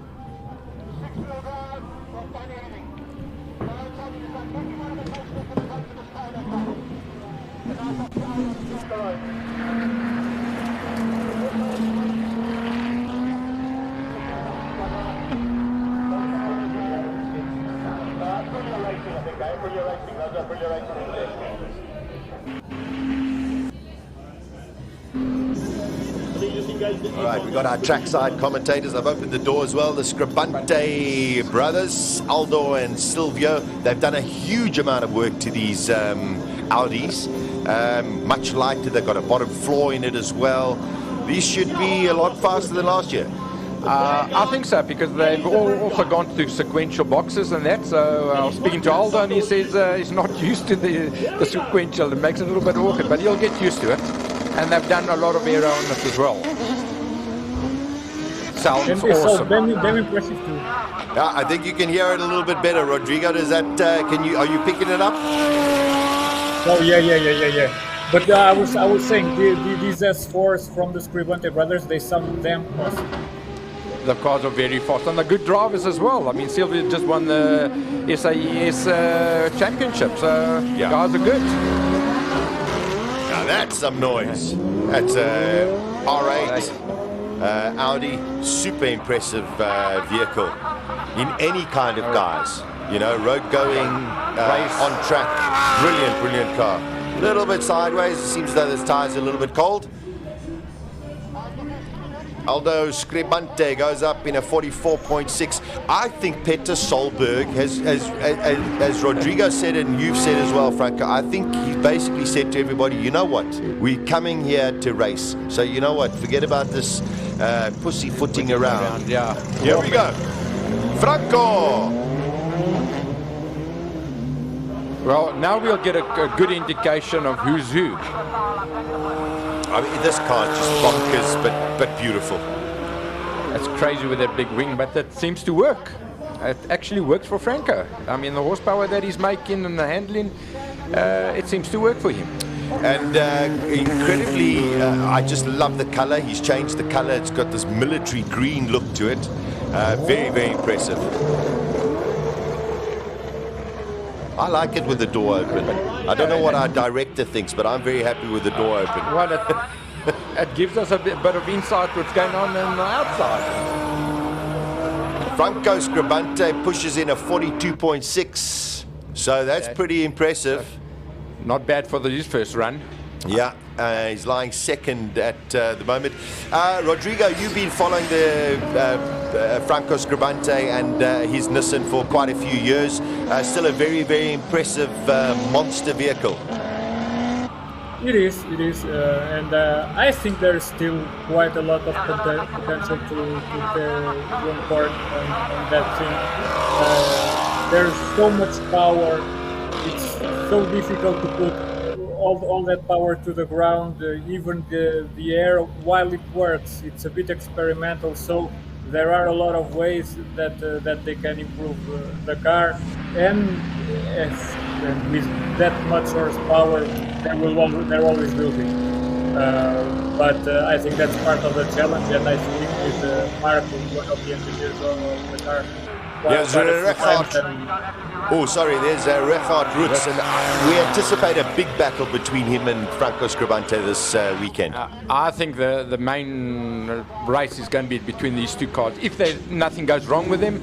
All right, we got our trackside commentators. I've opened the door as well. The Scribante brothers, Aldo and Silvio, they've done a huge amount of work to these Audis. Much lighter, they've got a bottom floor in it as well. These should be a lot faster than last year. I think so, because they've also gone through sequential boxes and that. So I was speaking to Aldo, and he says he's not used to the sequential. It makes it a little bit awkward, but he'll get used to it. And they've done a lot of aero on it as well. Sounds awesome. Damn impressive too. Yeah, I think you can hear it a little bit better, Rodrigo. Does that? Are you picking it up? Oh yeah. But I was saying these S4s from the Scribante brothers, they sound damn awesome. The cars are very fast, and they're good drivers as well. I mean, Sylvia just won the SAES championship, so Yeah. guys are good. Now that's some noise. That's a R8 Audi, super impressive vehicle in any kind of guise. You know, road going, on track, brilliant car. A little bit sideways, it seems as though this tire's a little bit cold. Aldo Scribante goes up in a 44.6. I think Peter Solberg has, as Rodrigo said and you've said as well, Franco, I think he basically said to everybody, you know what, we're coming here to race. So you know what, forget about this pussyfooting around. Yeah. Here we go. Franco! Well, now we'll get a good indication of who's who. I mean, this car is just bonkers, but beautiful. That's crazy with that big wing, but that seems to work. It actually works for Franco. I mean, the horsepower that he's making and the handling, it seems to work for him. And incredibly, I just love the color. He's changed the color. It's got this military green look to it. Very impressive. I like it with the door open. I don't know what our director thinks, but I'm very happy with the door open. Well, it gives us a bit of insight what's going on the outside. Franco Scribante pushes in a 42.6, so that's pretty impressive. Not bad for his first run. Yeah, he's lying second at the moment. Rodrigo, you've been following the Franco Scribante and his Nissan for quite a few years. Still a very impressive monster vehicle. It is, and I think there's still quite a lot of potential to one part on that thing. There's so much power. It's so difficult to put all that power to the ground, even the air, while it works. It's a bit experimental, so there are a lot of ways that they can improve the car, and with that much horsepower, there always will be. But I think that's part of the challenge, and I think with Mark, one of the engineers of the car. There's Richard Roots, and we anticipate a big battle between him and Franco Scribante this weekend. I think the main race is going to be between these two cars. If nothing goes wrong with them,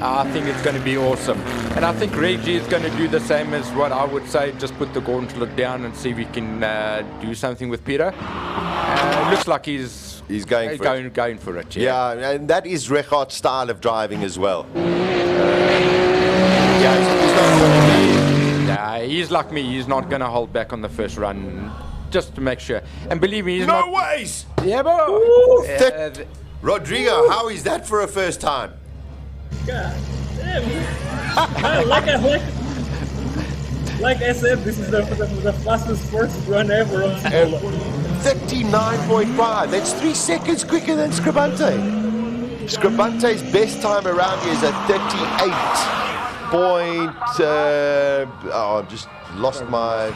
I think it's going to be awesome. And I think Reggie is going to do the same as what I would say, just put the gauntlet down and see if we can do something with Peter. It looks like he's going for it. Yeah, and that is Richard's style of driving as well. He's like me. He's not going to hold back on the first run, just to make sure. And believe me, he's no ways. Yeah, bro. Rodrigo, how is that for a first time? God damn. Like I said, this is the fastest first run ever on SIMOLA. 39.5. That's 3 seconds quicker than Scribante. Scribante's best time around here is a 38. I've just lost my.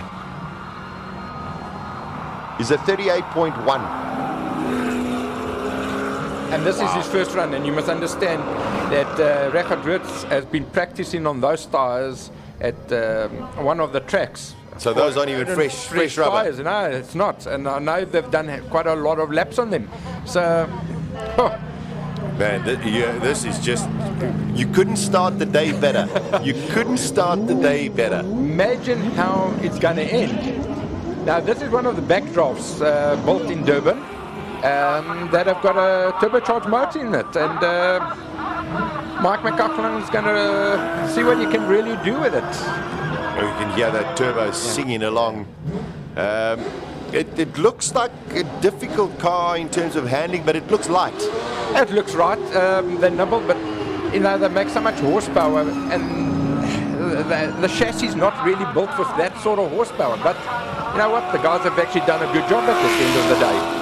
Is a 38.1. And this is his first run, and you must understand that Richard Roots has been practicing on those tires at one of the tracks. So those aren't even fresh rubber? Tires, no, it's not. And I know they've done quite a lot of laps on them. So, man, this is just, you couldn't start the day better. You couldn't start the day better. Imagine how it's going to end. Now, this is one of the backdrafts built in Durban that have got a turbocharged motor in it. And Mike McLaughlin is going to see what he can really do with it. You can hear that turbo singing along. It looks like a difficult car in terms of handling, but it looks light. It looks right. They're nimble, but you know they make so much horsepower, and the chassis is not really built for that sort of horsepower. But you know what? The guys have actually done a good job at this end of the day.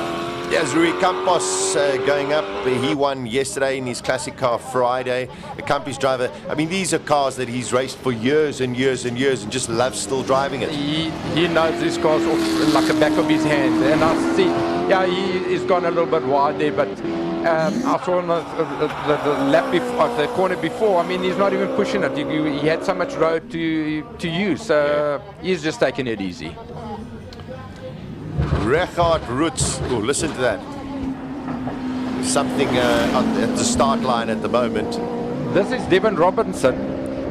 Yes, Rui Campos going up. He won yesterday in his classic car Friday. The Campos driver. I mean, these are cars that he's raced for years and years and years and just loves still driving it. He knows these cars off like the back of his hand. And I see, yeah, he's gone a little bit wide there, but I saw on the lap of the corner before. I mean, he's not even pushing it. He had so much road to use, so he's just taking it easy. Richard Roots. Oh, listen to that. Something at the start line at the moment. This is Devin Robinson.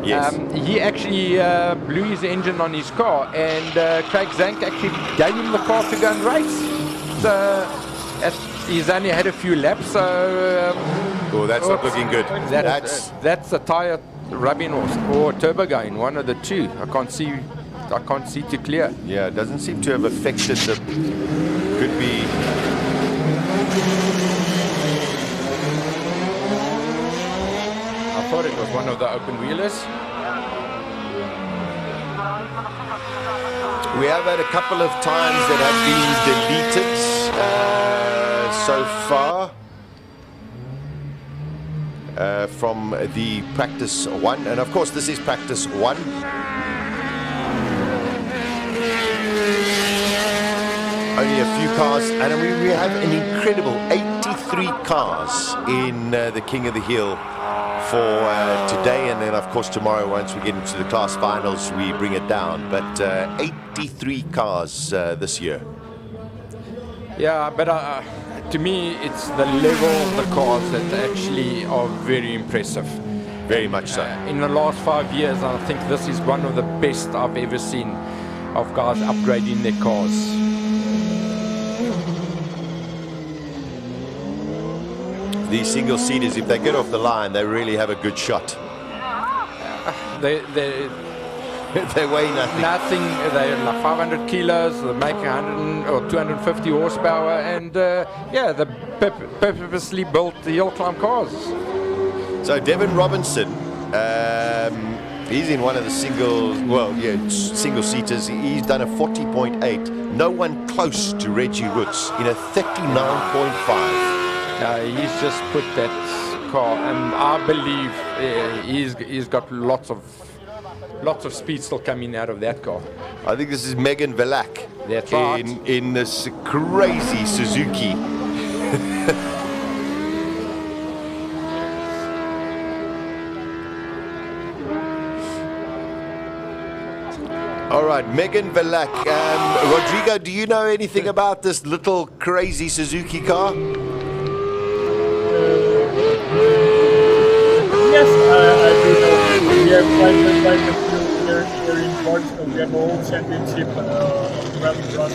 Yes. He actually blew his engine on his car, and Craig Zank actually gave him the car to go and race. So he's only had a few laps, so... oh, that's not looking good. That's a tire rubbing or turbo going, one of the two. I can't see too clear. Yeah, it doesn't seem to have affected the... Could be... I thought it was one of the open wheelers. We have had a couple of times that have been deleted so far from the practice one. And of course, this is practice one. Only a few cars, and I mean, we have an incredible 83 cars in the King of the Hill for today, and then of course tomorrow, once we get into the class finals, we bring it down. But 83 cars this year. Yeah, but to me, it's the level of the cars that actually are very impressive. Very much so. In the last 5 years, I think this is one of the best I've ever seen of guys upgrading their cars. These single-seaters, if they get off the line, they really have a good shot. They weigh nothing. Nothing. They're like 500 kilos. They make 100 or 250 horsepower, and yeah, they purposely built the HillClimb cars. So Devin Robinson He's in one of the single-seaters. He's done a 40.8. No one close to Reggie Roots in a 39.5. He's just put that car, and I believe he's got lots of speed still coming out of that car. I think this is Megan Velak. That's right. In this crazy Suzuki. All right, Megan Velak. Rodrigo, do you know anything about this little crazy Suzuki car? Yes, I do know. We have quite a few here in Portugal. We have a whole championship rallycross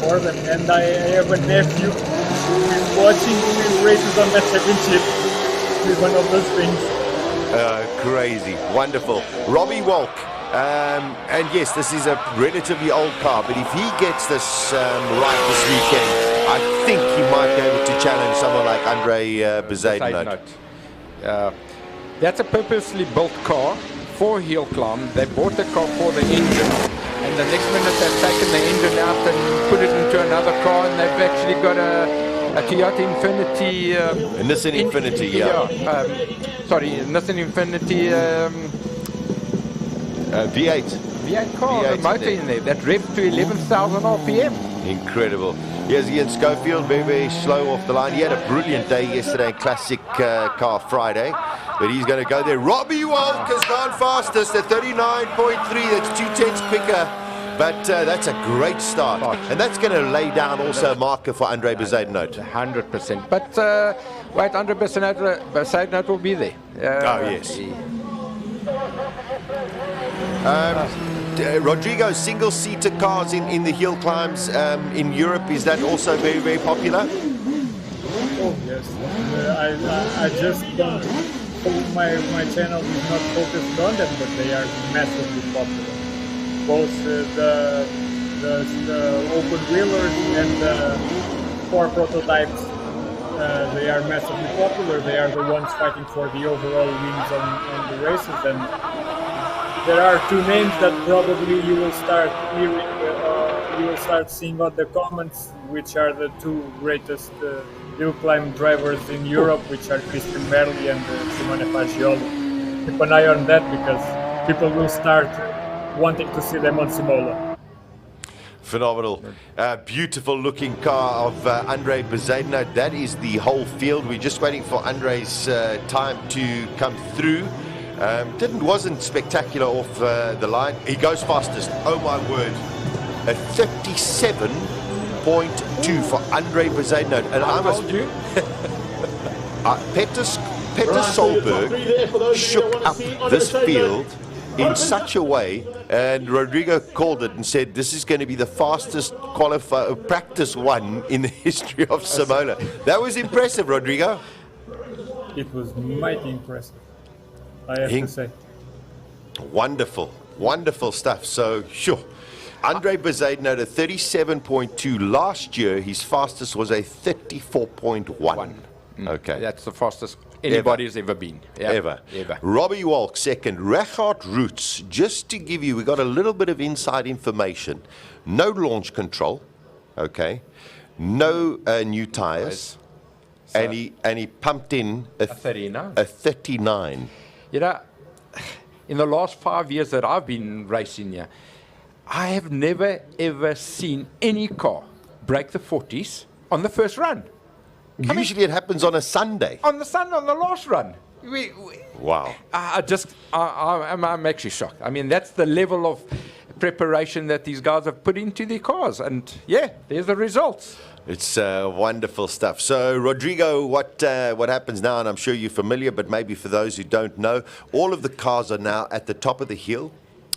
for them, and I have a nephew who is watching races on that championship. It's one of those things. Crazy, wonderful. Robbie Walk. And yes, this is a relatively old car, but if he gets this right this weekend, I think he might be able to challenge someone like Andre Bezuidenhout. That's a purposely built car for HillClimb. They bought the car for the engine, and the next minute they've taken the engine out and put it into another car, and they've actually got a Toyota Infinity. A Nissan Infinity, Nissan Infinity. V8. V8 car, V8 the motor in there, that revs to 11,000 RPM. Incredible. Here's Ian Schofield, very, very slow off the line. He had a brilliant day yesterday in Classic Car Friday, but he's going to go there. Robbie Walk has gone fastest at 39.3. That's 2/10 quicker, but that's a great start. And that's going to lay down also a marker for Andre Bezuidenhout. 100%. But wait, Andre Bezuidenhout will be there. Yes. Rodrigo, single-seater cars in the hill climbs in Europe, is that also very, very popular? Oh yes, I just don't. My channel is not focused on them, but they are massively popular. Both the open wheelers and the 4 prototypes, they are massively popular. They are the ones fighting for the overall wins on the races, and there are 2 names that probably you will start hearing, you will start seeing on the comments, which are the 2 greatest HillClimb drivers in Europe, which are Christian Merli and Simone Fagioli. Keep an eye on that, because people will start wanting to see them on SIMOLA. Phenomenal. Beautiful looking car of Andre Bezuidenhout. That is the whole field. We're just waiting for Andre's time to come through. Wasn't spectacular off the line. He goes fastest. Oh my word. A 37.2 for Andre Bezuidenhout. And I must told you. Peter Solberg shook up this field in such a way, and Rodrigo called it and said this is going to be the fastest practice one in the history of SIMOLA. That was impressive, Rodrigo. It was mighty impressive, I have to say. Wonderful, wonderful stuff. So, sure. Andre Bezuidenhout at 37.2. Last year, his fastest was a 34.1. Okay. That's the fastest anybody's ever been. Yeah. Ever. Robbie Walk second. Richard Roots, just to give you, we got a little bit of inside information. No launch control, okay. No new tires. So and he pumped in a 39. A 39. You know, in the last 5 years that I've been racing here, I have never ever seen any car break the 40s on the first run. Usually it happens on a Sunday. On the last run. Wow. I'm actually shocked. I mean, that's the level of preparation that these guys have put into their cars. And yeah, there's the results. It's wonderful stuff. So, Rodrigo, what happens now, and I'm sure you're familiar, but maybe for those who don't know, all of the cars are now at the top of the hill.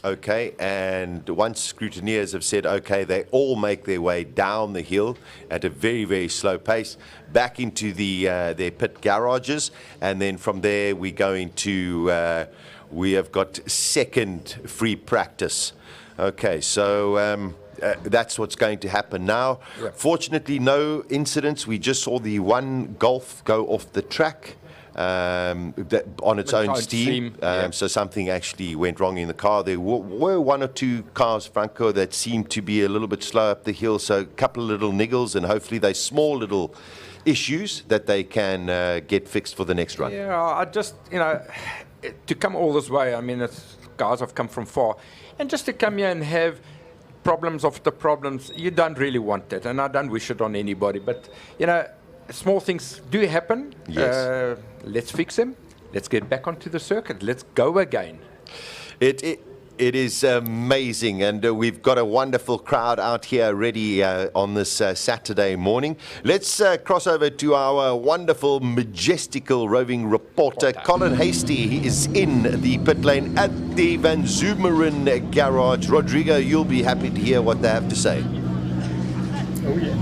Okay, and once scrutineers have said, okay, they all make their way down the hill at a very, very slow pace, back into their pit garages, and then from there we go into, we have got second free practice. Okay, so that's what's going to happen now. Yeah. Fortunately, no incidents. We just saw the one Golf go off the track. on its own steam. So something actually went wrong in the car. There were one or two cars, Franco, that seemed to be a little bit slow up the hill. So a couple of little niggles, and hopefully they're small little issues that they can get fixed for the next run. Yeah, I just, to come all this way, I mean, guys have come from far. And just to come here and have problems after problems, you don't really want that. And I don't wish it on anybody. But, small things do happen. Yes. Let's fix them. Let's get back onto the circuit. Let's go again. It is amazing, and we've got a wonderful crowd out here ready on this Saturday morning. Let's cross over to our wonderful, majestical roving reporter, Colin Hastie. He is in the pit lane at the Van Zumeren garage. Rodrigo, you'll be happy to hear what they have to say. Oh, yeah.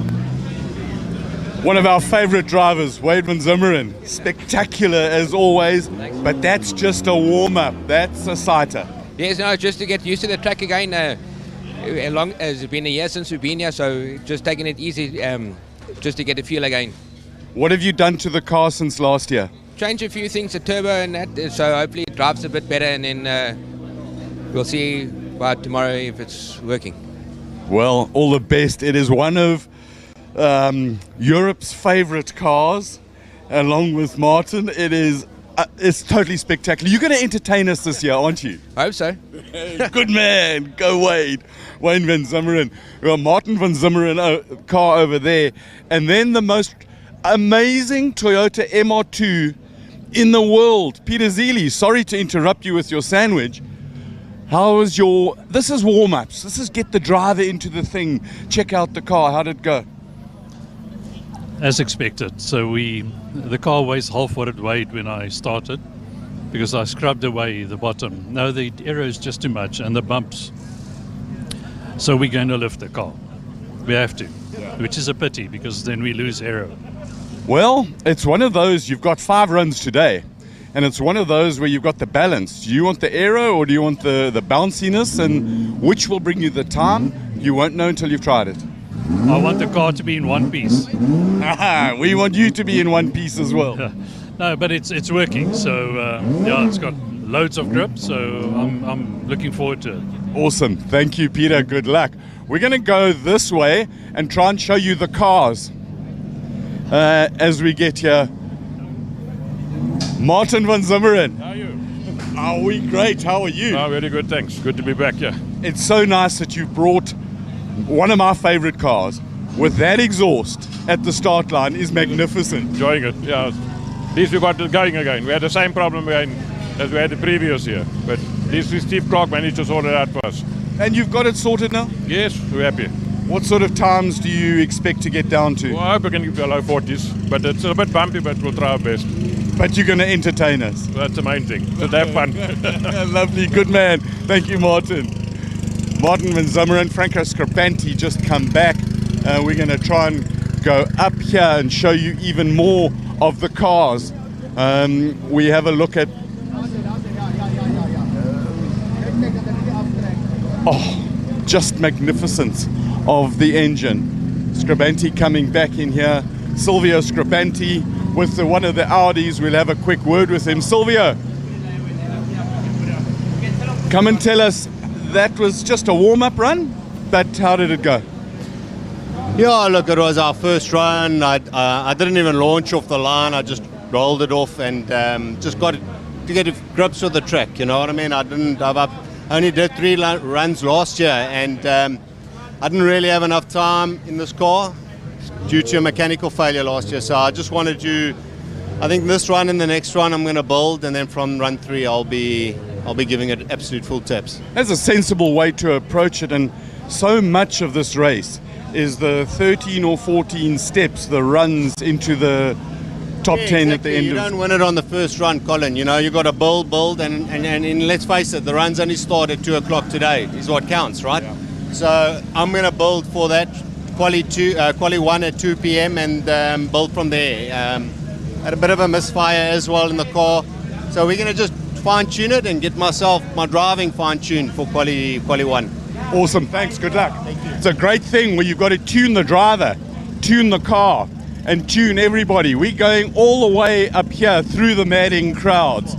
One of our favorite drivers, Wade Van Zumeren. Spectacular as always, but that's just a warm-up. That's a sighter. Yes, no, just to get used to the track again. It's been a year since we've been here, so just taking it easy, just to get a feel again. What have you done to the car since last year? Change a few things, the turbo and that, so hopefully it drives a bit better, and then we'll see by tomorrow if it's working. Well, all the best. It is one of Europe's favorite cars, along with Martin. It's totally spectacular. You're going to entertain us this year, aren't you? I hope so. Good man. Go Wade. Wayne Van Zumeren. Well, Martin Van Zumeren car over there. And then the most amazing Toyota MR2 in the world. Peter Zeely, sorry to interrupt you with your sandwich. This is warm-ups. This is get the driver into the thing. Check out the car. How did it go? As expected. So the car weighs half what it weighed when I started, because I scrubbed away the bottom. No, the aero is just too much, and the bumps. So we're going to lift the car. We have to, which is a pity, because then we lose aero. Well, it's one of those, you've got 5 runs today, and it's one of those where you've got the balance. Do you want the aero or do you want the bounciness, and which will bring you the time? You won't know until you've tried it. I want the car to be in one piece. We want you to be in one piece as well. No, but it's working. So it's got loads of grip. So I'm looking forward to it. Awesome. Thank you, Peter. Good luck. We're going to go this way and try and show you the cars as we get here. Martin Van Zumeren. How are you? Are we great? How are you? Oh, very good, thanks. Good to be back here. It's so nice that you brought one of my favorite cars with that exhaust at the start line. Is magnificent. Enjoying it, yeah. At least we got it going again. We had the same problem again as we had the previous year, but at least Steve Clark managed to sort it out for us. And you've got it sorted now? Yes, we're happy. What sort of times do you expect to get down to? Well, I hope we can get to the low 40s, but it's a bit bumpy, but we'll try our best. But you're going to entertain us. That's the main thing, so have fun. Lovely, good man. Thank you, Martin. Martin Van Zumeren, Franco Scarpanti just come back. We're going to try and go up here and show you even more of the cars. We have a look at... just magnificence of the engine. Scarpanti coming back in here. Silvio Scarpanti with one of the Audis. We'll have a quick word with him. Silvio, come and tell us, that was just a warm-up run, but how did it go? Yeah, look, it was our first run. I didn't even launch off the line. I just rolled it off and just got to get grips with the track. You know what I mean? I only did 3 runs last year, and I didn't really have enough time in this car due to a mechanical failure last year. So I just wanted to, I think this run and the next run I'm going to build, and then from run 3 I'll be giving it absolute full taps. That's a sensible way to approach it, and so much of this race is the 13 or 14 steps, the runs into the top 10 exactly. at the end. You don't win it on the first run, Colin. You know, you got to build, and let's face it, the runs only start at 2 o'clock today, is what counts, right? Yeah. So I'm going to build for that quali 1 at 2 p.m. and build from there. Had a bit of a misfire as well in the car, so we're going to just fine-tune it and get my driving fine-tuned for quali 1. Awesome, thanks, good luck. It's a great thing where you've got to tune the driver, tune the car, and tune everybody. We're going all the way up here through the madding crowds,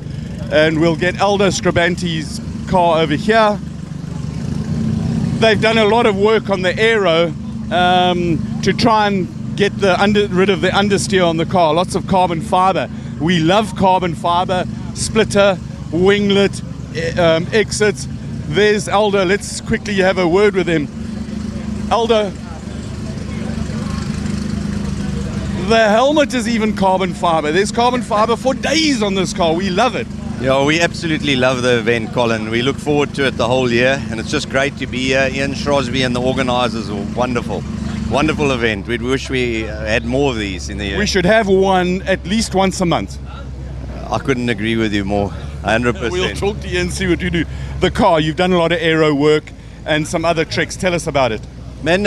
and we'll get Aldo Scribanti's car over here. They've done a lot of work on the aero to try and get rid of the understeer on the car. Lots of carbon fiber. We love carbon fiber, splitter, winglet, exits. There's Aldo. Let's quickly have a word with him. Aldo, the helmet is even carbon fiber. There's carbon fiber for days on this car. We love it. Yeah, we absolutely love the event, Colin. We look forward to it the whole year, and it's just great to be here. Ian Shrosby and the organisers are wonderful. Wonderful event. We wish we had more of these in the year. We should have one at least once a month. I couldn't agree with you more. 100%. We'll talk to you and see what you do. The car, you've done a lot of aero work and some other tricks. Tell us about it. Man,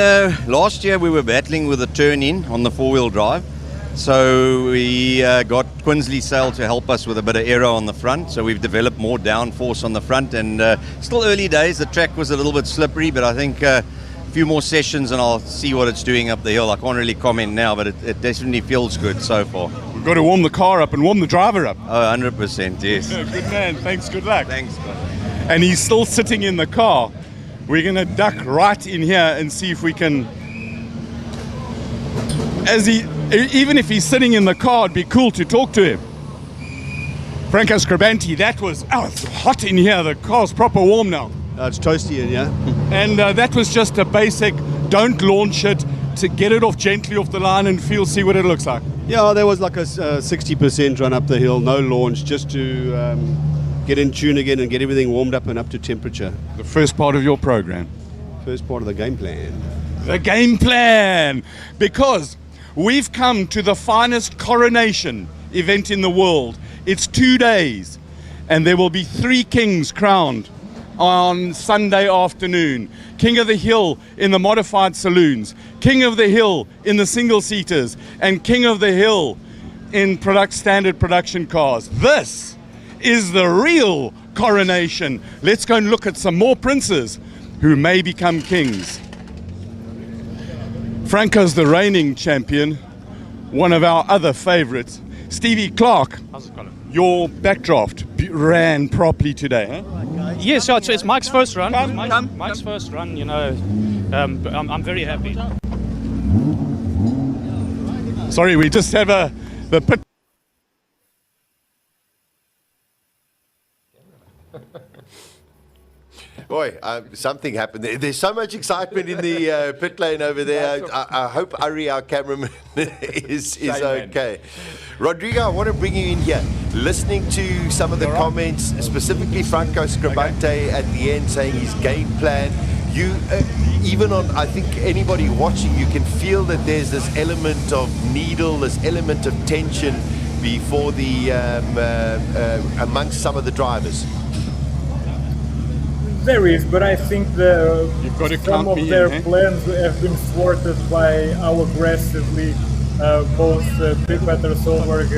last year we were battling with a turn-in on the four-wheel drive. So we got Quinsley Sail to help us with a bit of aero on the front. So we've developed more downforce on the front, and still early days. The track was a little bit slippery, but I think a few more sessions and I'll see what it's doing up the hill. I can't really comment now, but it definitely feels good so far. We've got to warm the car up and warm the driver up. Oh, 100%, yes. Good man, thanks, good luck. Thanks, God. And he's still sitting in the car. We're going to duck right in here and see if we can, even if he's sitting in the car, it'd be cool to talk to him. Franco Scribanti, it's hot in here. The car's proper warm now. It's toasty in here. And that was just a basic, don't launch it, to get it off gently off the line and see what it looks like. Yeah, there was like a 60% run up the hill, no launch, just to get in tune again and get everything warmed up and up to temperature. The first part of your program. First part of the game plan. The game plan! Because we've come to the finest coronation event in the world. It's 2 days, and there will be 3 kings crowned on Sunday afternoon. King of the Hill in the modified saloons, King of the Hill in the single-seaters, and King of the Hill in standard production cars. This is the real coronation. Let's go and look at some more princes who may become kings. Franco's the reigning champion, one of our other favorites. Stevie Clark, how's it going? Your backdraft ran properly today, huh? Yes, yeah, it's Mike's first run. Mike's first run, you know. I'm very happy. Sorry, we just have the pit. Boy, something happened there. There's so much excitement in the pit lane over there. I hope Ari, our cameraman, is okay. Rodrigo, I want to bring you in here. Listening to some of the comments, specifically Franco Scribante at the end saying his game plan. You, even on, I think anybody watching, you can feel that there's this element of needle, this element of tension before amongst some of the drivers. There is, but I think some of their plans have been thwarted by how aggressively both Peter Solberg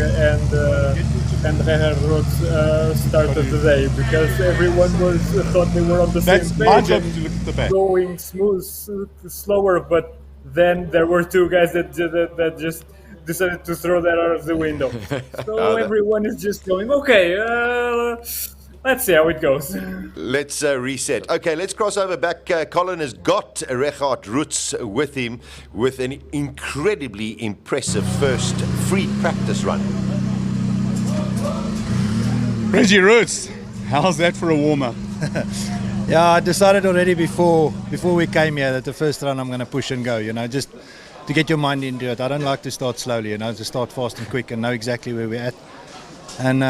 and Gerhard Roth started today, because everyone thought they were on the same page and going slower, but then there were 2 guys that just decided to throw that out of the window. So everyone is just going, okay, let's see how it goes. Let's reset. Okay, let's cross over back. Colin has got Gerhard Roots with him with an incredibly impressive first free practice run. Reggie Roots, how's that for a warm-up? Yeah, I decided already before we came here that the first run I'm going to push and go, you know, just to get your mind into it. I don't like to start slowly, you know, to start fast and quick and know exactly where we're at. And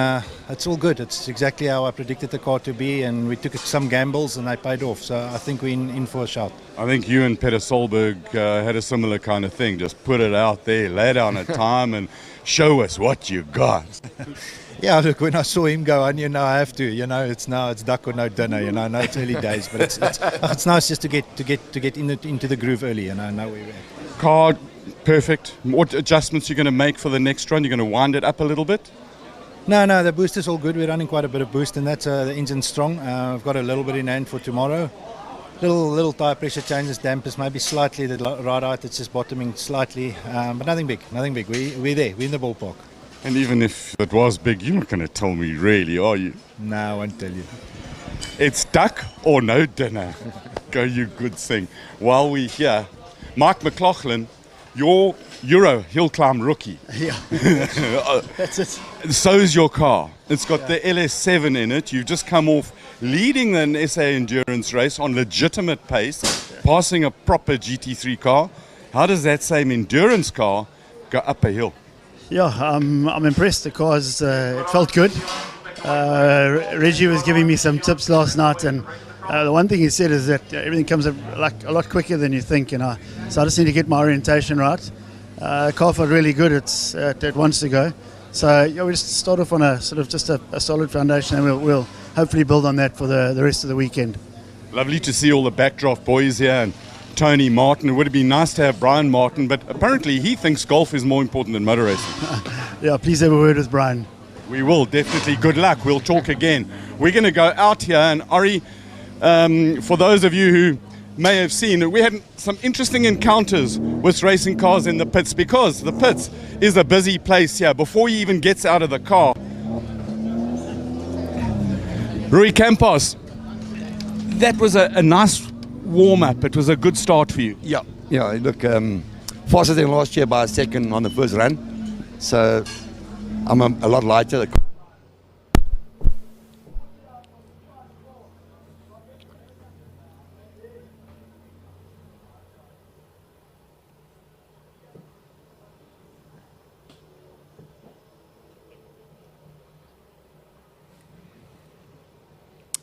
it's all good. It's exactly how I predicted the car to be, and we took some gambles and they paid off. So I think we're in for a shot. I think you and Peter Solberg had a similar kind of thing. Just put it out there, lay down a time and show us what you got. Yeah, look, when I saw him go, I knew, I have to. You know, it's duck or no dinner. You know, I know it's early days, but it's nice just to get into the groove early. And I know where we're at. Car perfect. What adjustments you're going to make for the next run? You're going to wind it up a little bit? No, the booster's all good. We're running quite a bit of boost, and that's the engine's strong. I've got a little bit in hand for tomorrow. little tire pressure changes, dampers, maybe slightly the right height. It's just bottoming slightly, but nothing big. We're there. We're in the ballpark. And even if it was big, you're not going to tell me, really, are you? No, I won't tell you. It's duck or no dinner. Go, you good thing. While we're here, Mike McLaughlin, you're a HillClimb rookie. Yeah, that's it. So's your car. It's got the LS7 in it. You've just come off leading an SA endurance race on legitimate pace, passing a proper GT3 car. How does that same endurance car go up a hill? Yeah, I'm impressed. The car it felt good. Reggie was giving me some tips last night, and the one thing he said is that everything comes up like a lot quicker than you think. So I just need to get my orientation right. The car felt really good. It wants to go. So yeah, we just start off on a sort of just a solid foundation, and we'll hopefully build on that for the rest of the weekend. Lovely to see all the backdraft boys here, and Tony Martin. It would have been nice to have Brian Martin, but apparently he thinks golf is more important than motor racing. Yeah, please have a word with Brian. We will, definitely. Good luck. We'll talk again. We're going to go out here, and Ari, for those of you who may have seen, we had some interesting encounters with racing cars in the pits, because the pits is a busy place here. Before he even gets out of the car, Rui Campos, that was a nice warm-up. It was a good start for you. Yeah, look, faster than last year by a second on the first run, so I'm a lot lighter.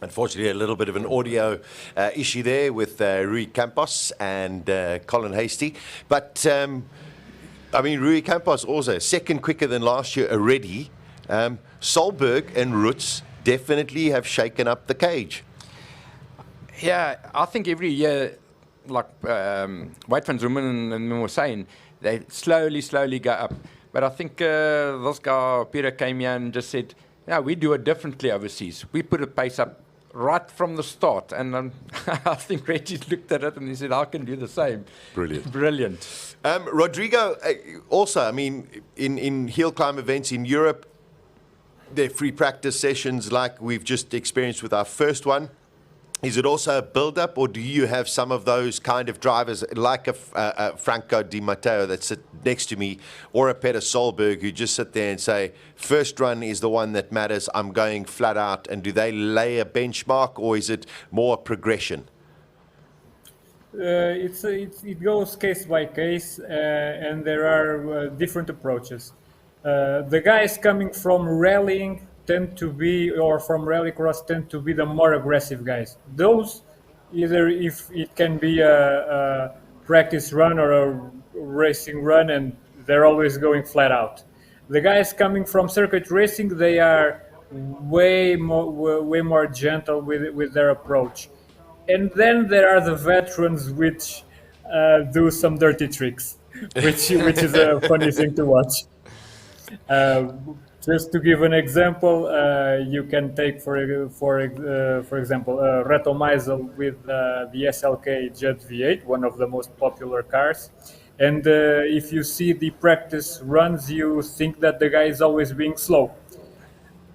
Unfortunately, a little bit of an audio issue there with Rui Campos and Colin Hasty. But, I mean, Rui Campos also second quicker than last year already. Solberg and Roots definitely have shaken up the cage. Yeah, I think every year, like White van Zoomen and we were saying, they slowly go up. But I think this guy, Peter, came here and just said, yeah, we do it differently overseas. We put a pace up right from the start. And I think Reggie looked at it and he said, I can do the same. Brilliant. Rodrigo, also, I mean, in HillClimb events in Europe, they're free practice sessions like we've just experienced with our first one. Is it also a build-up, or do you have some of those kind of drivers like a Franco Di Matteo that sit next to me, or a Peter Solberg who just sit there and say, first run is the one that matters, I'm going flat out, and do they lay a benchmark, or is it more progression? It goes case by case, and there are different approaches. The guys coming from rallying tend to be, or from rallycross tend to be the more aggressive guys. Those, either if it can be a practice run or a racing run, and they're always going flat out. The guys coming from circuit racing, they are way more gentle with their approach. And then there are the veterans which do some dirty tricks, which is a funny thing to watch. Just to give an example, you can take for example Reto Meisel with the SLK Jet V8, one of the most popular cars. And if you see the practice runs, you think that the guy is always being slow.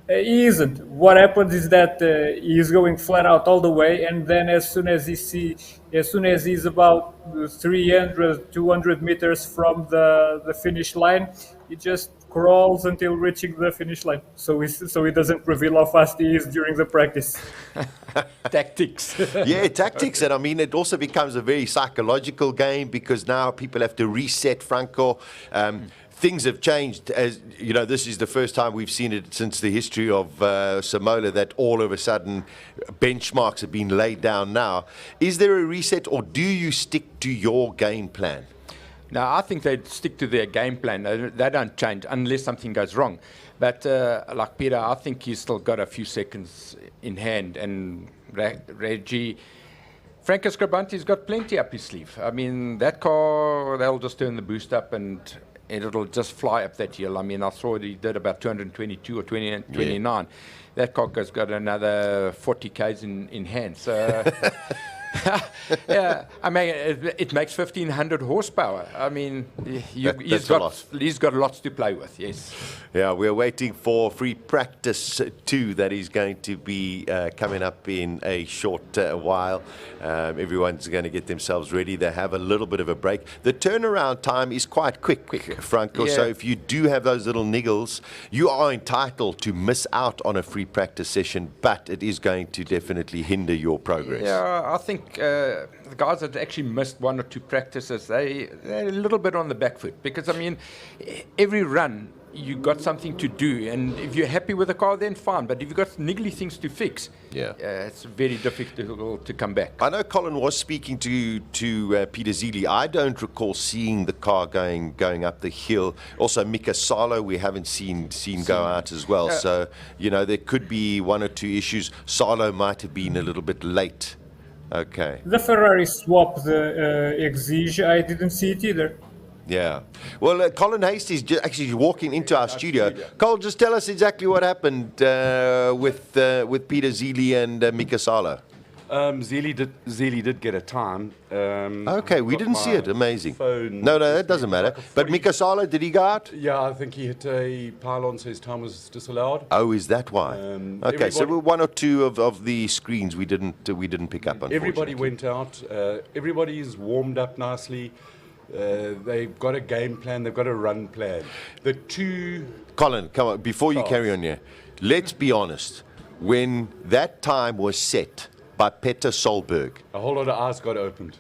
He isn't. What happens is that he is going flat out all the way, and then as soon as he's about 300, 200 meters from the finish line, he just crawls until reaching the finish line. So he doesn't reveal how fast he is during the practice. Tactics. Yeah, tactics. And I mean, it also becomes a very psychological game, because now people have to reset Franco. Things have changed. As you know, this is the first time we've seen it since the history of SIMOLA that all of a sudden benchmarks have been laid down now. Is there a reset, or do you stick to your game plan? No, I think they stick to their game plan. They don't change unless something goes wrong. But like Peter, I think he's still got a few seconds in hand. And Reggie, Franco Scribanti's got plenty up his sleeve. I mean, that car, they'll just turn the boost up and it'll just fly up that hill. I mean, I saw he did about 222 or 29. Yeah. That car's got another 40 Ks in hand. So Yeah, I mean, it makes 1,500 horsepower. I mean, he's got lots to play with, yes. Yeah, we're waiting for free practice 2 that is going to be coming up in a short while. Everyone's going to get themselves ready. They have a little bit of a break. The turnaround time is quite quick. Franco. Yeah. So if you do have those little niggles, you are entitled to miss out on a free practice session, but it is going to definitely hinder your progress. Yeah, I think the guys that actually missed 1 or 2 practices, they're a little bit on the back foot, because I mean, every run you got something to do, and if you're happy with the car, then fine. But if you've got niggly things to fix, it's very difficult to come back. I know Colin was speaking to Peter Zealy. I don't recall seeing the car going up the hill. Also, Mika Salo we haven't seen go out as well. So there could be 1 or 2 issues. Salo might have been a little bit late. Okay. The Ferrari swapped the Exige. I didn't see it either. Yeah. Well, Colin Hasty is actually walking into our studio. Cole, just tell us exactly what happened with Peter Zealy and Mika Salo. Zealy did get a time. Okay, we didn't see it. Amazing. Phone No, that doesn't matter. But Mika Salo, did he go out? Yeah, I think he hit a pylon, so his time was disallowed. Oh, is that why? Okay, so 1 or 2 of the screens we didn't pick up. Unfortunately, everybody went out. Everybody's warmed up nicely. They've got a game plan. They've got a run plan. The 2. Colin, come on. Before you carry on here, let's be honest. When that time was set by Peter Solberg, a whole lot of eyes got opened.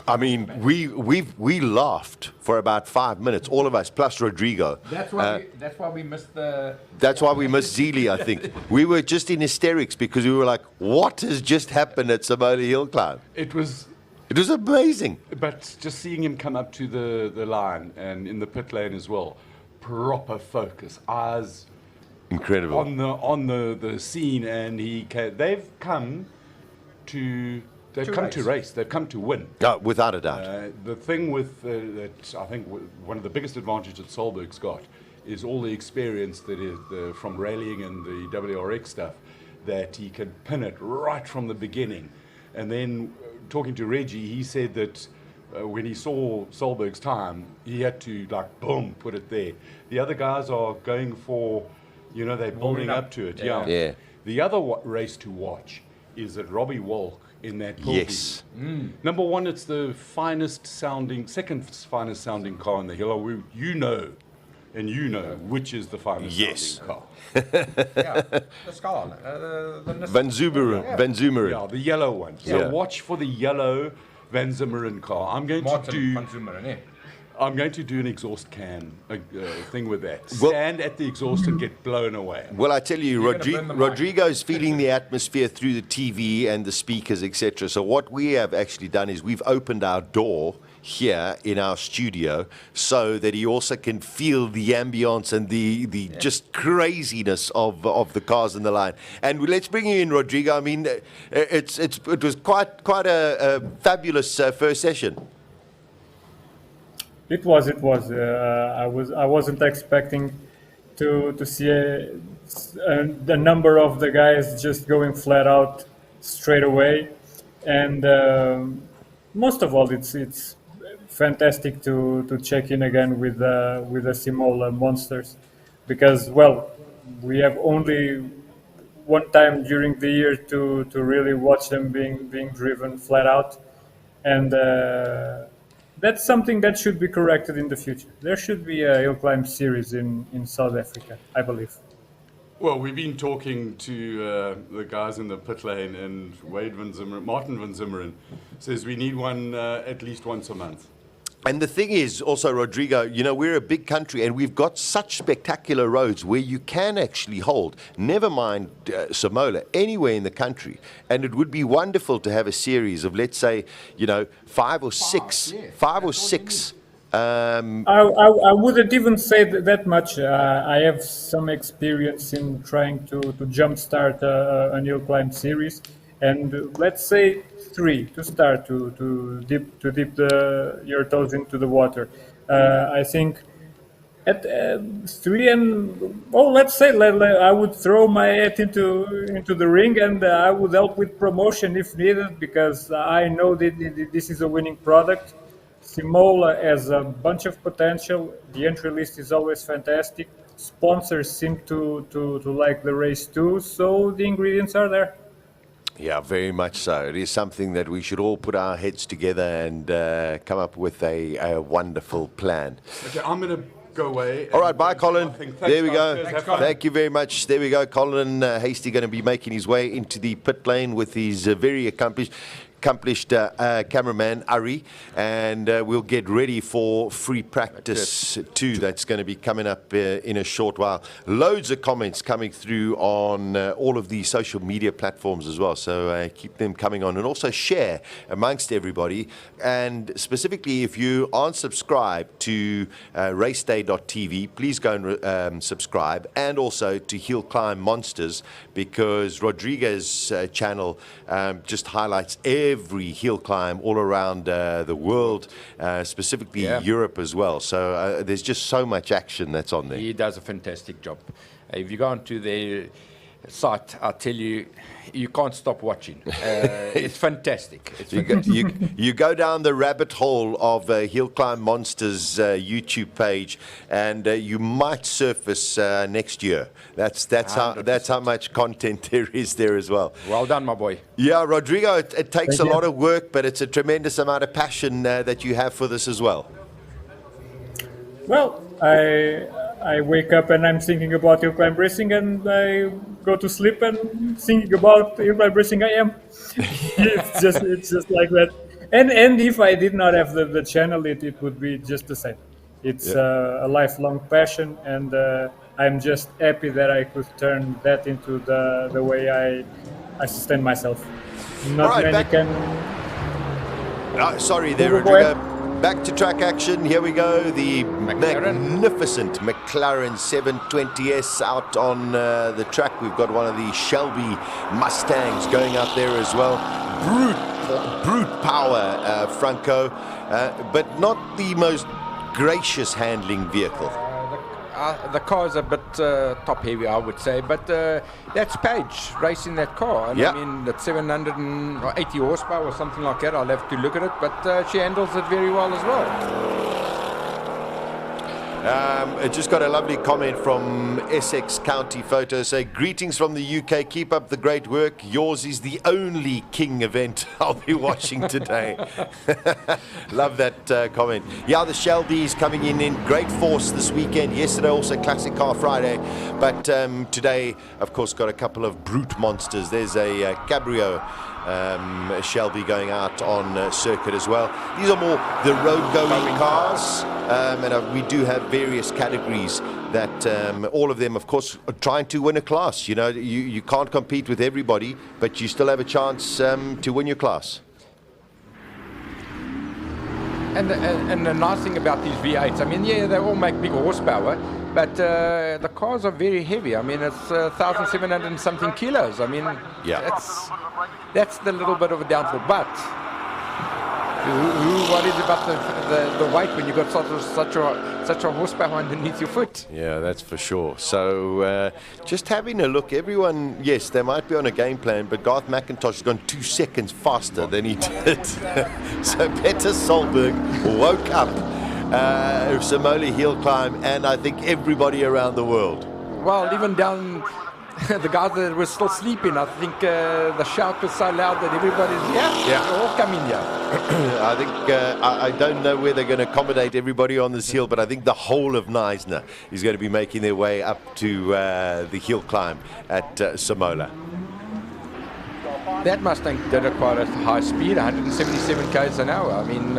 I mean, we laughed for about 5 minutes, all of us, plus Rodrigo. That's why we missed the. That's why we missed Zealy, I think. We were just in hysterics because we were like, what has just happened at SIMOLA HillClimb? It was amazing. But just seeing him come up to the line and in the pit lane as well, proper focus, eyes incredible on the scene, and they've come to race. They've come to win. Without a doubt. The thing with that, I think one of the biggest advantages that Solberg's got is all the experience that is from rallying and the WRX stuff, that he can pin it right from the beginning. And then talking to Reggie, he said that when he saw Solberg's time, he had to boom, put it there. The other guys are going for, they're building up to it. Yeah. The other race to watch is at Robbie Walk in that Pilby. Yes. Number 1, it's the second finest sounding car on the hill. You know which is the finest sounding car. The Scarlet. Van Zumeren. Yeah, the yellow one. So watch for the yellow Van Zumeren car. I'm going to do an exhaust can thing with that. Stand at the exhaust and get blown away. Well, I tell you, Rodrigo's feeling the atmosphere through the TV and the speakers, etc. So what we have actually done is we've opened our door here in our studio so that he also can feel the ambience and the just craziness of the cars in the line. And let's bring you in, Rodrigo. I mean, it was quite a fabulous first session. It was. I wasn't expecting to see the number of the guys just going flat out straight away, and most of all, it's fantastic to check in again with the SIMOLA monsters, because we have only one time during the year to really watch them being driven flat out, and that's something that should be corrected in the future. There should be a HillClimb series in South Africa, I believe. Well, we've been talking to the guys in the pit lane, and Martin Van Zimeren says we need one at least once a month. And the thing is also, Rodrigo, we're a big country and we've got such spectacular roads where you can actually hold, never mind SIMOLA, anywhere in the country. And it would be wonderful to have a series of, let's say, 5 or 6. I wouldn't even say that much. I have some experience in trying to jumpstart a HillClimb series, and let's say 3 to start to dip your toes into the water. I think at 3 and let's say I would throw my hat into the ring, and I would help with promotion if needed, because I know that this is a winning product. SIMOLA has a bunch of potential. The entry list is always fantastic. Sponsors seem to like the race too, so the ingredients are there. Yeah, very much so. It is something that we should all put our heads together and come up with a wonderful plan. Okay, I'm going to go away. All right, bye, Colin. There we go. Thanks, Thank you very much. There we go. Colin Hasty going to be making his way into the pit lane with his very accomplished cameraman Ari, and we'll get ready for free practice 2 that's going to be coming up in a short while. Loads of comments coming through on all of the social media platforms as well, so keep them coming on, and also share amongst everybody. And specifically, if you aren't subscribed to raceday.tv, please go and subscribe, and also to HillClimb Monsters, because Rodriguez's channel just highlights every hill climb all around the world, specifically Europe as well. So there's just so much action that's on there. He does a fantastic job. If you go onto their site, I'll tell you, you can't stop watching. It's fantastic. It's fantastic. You go down the rabbit hole of HillClimb Monsters YouTube page, and you might surface next year. That's how much content there is there as well. Well done, my boy. Yeah, Rodrigo, it takes a lot of work, but it's a tremendous amount of passion that you have for this as well. Well, I wake up and I'm thinking about HillClimb racing, and I go to sleep and thinking about HillClimb racing. I am. it's just like that. And if I did not have the channel, it would be just the same. It's a lifelong passion, and I'm just happy that I could turn that into the way I sustain myself. Not many can. Sorry there, Rodrigo. Back to track action. Here we go. The magnificent McLaren 720S out on the track. We've got one of the Shelby Mustangs going out there as well. Brute power, Franco, but not the most gracious handling vehicle. The car is a bit top heavy, I would say, but that's Paige racing that car. And I mean, that's 780 horsepower or something like that. I'll have to look at it, but she handles it very well as well. I just got a lovely comment from Essex County Photos. Say, greetings from the UK. Keep up the great work. Yours is the only King event I'll be watching today. Love that comment. Yeah, the Shelby's coming in great force this weekend. Yesterday also Classic Car Friday. But today, of course, got a couple of brute monsters. There's a Cabrio Shelby going out on circuit as well. These are more the road-going cars, and we do have various categories that all of them, of course, are trying to win a class. You know, you can't compete with everybody, but you still have a chance to win your class. And the nice thing about these V8s, I mean, yeah, they all make big horsepower, but the cars are very heavy. I mean, it's 1,700 and something kilos. I mean, that's the little bit of a downfall. But who worries about the weight when you've got such a horsepower underneath your foot? Yeah, that's for sure. So just having a look, everyone, yes, they might be on a game plan, but Garth McIntosh has gone 2 seconds faster than he did. So Peter Solberg woke up SIMOLA HillClimb, and I think everybody around the world. Well, even down the guys that were still sleeping, I think the shout was so loud that everybody's they're all coming here. I think I don't know where they're going to accommodate everybody on this hill, but I think the whole of knysna is going to be making their way up to the hill climb at SIMOLA. That Mustang did it quite at high speed, 177 k's an hour. I mean,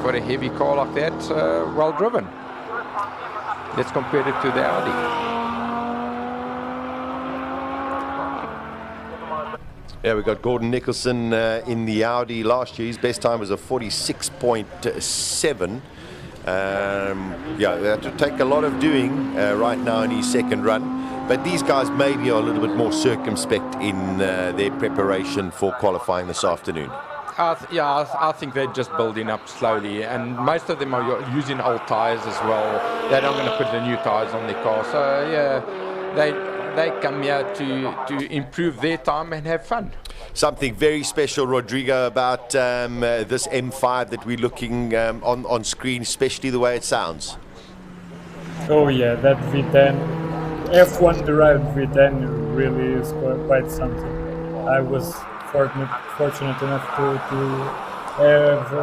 for a heavy car like that, well driven. Let's compare it to the Audi. Yeah, we got Gordon Nicholson in the Audi last year. His best time was a 46.7. Yeah, they have to take a lot of doing right now in his second run. But these guys maybe are a little bit more circumspect in their preparation for qualifying this afternoon. I think they're just building up slowly, and most of them are using old tyres as well. They're not going to put the new tyres on their car, so yeah, they come here to improve their time and have fun. Something very special, Rodrigo, about this M5 that we're looking on screen, especially the way it sounds. Oh yeah, that V10, F1 derived V10 really is quite something. I was fortunate enough to have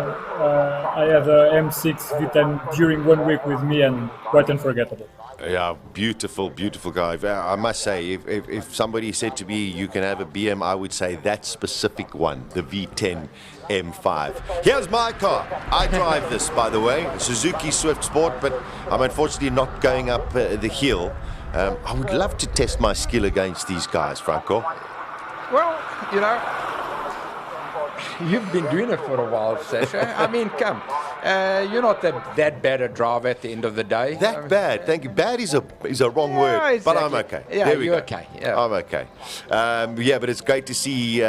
I had a M6 V10 during 1 week with me, and quite unforgettable. Yeah, beautiful, beautiful guy. I must say, if somebody said to me, you can have a BM, I would say that specific one, the V10 M5. Here's my car. I drive this, by the way, Suzuki Swift Sport, but I'm unfortunately not going up the hill. I would love to test my skill against these guys, Franco. Well, you know, you've been doing it for a while, Sasha. I mean, come. You're not that bad a driver at the end of the day. Bad, thank you. Bad is a wrong word, exactly. But I'm okay. Yeah, there we you're go. okay. Yeah. I'm okay. Yeah, but it's great to see.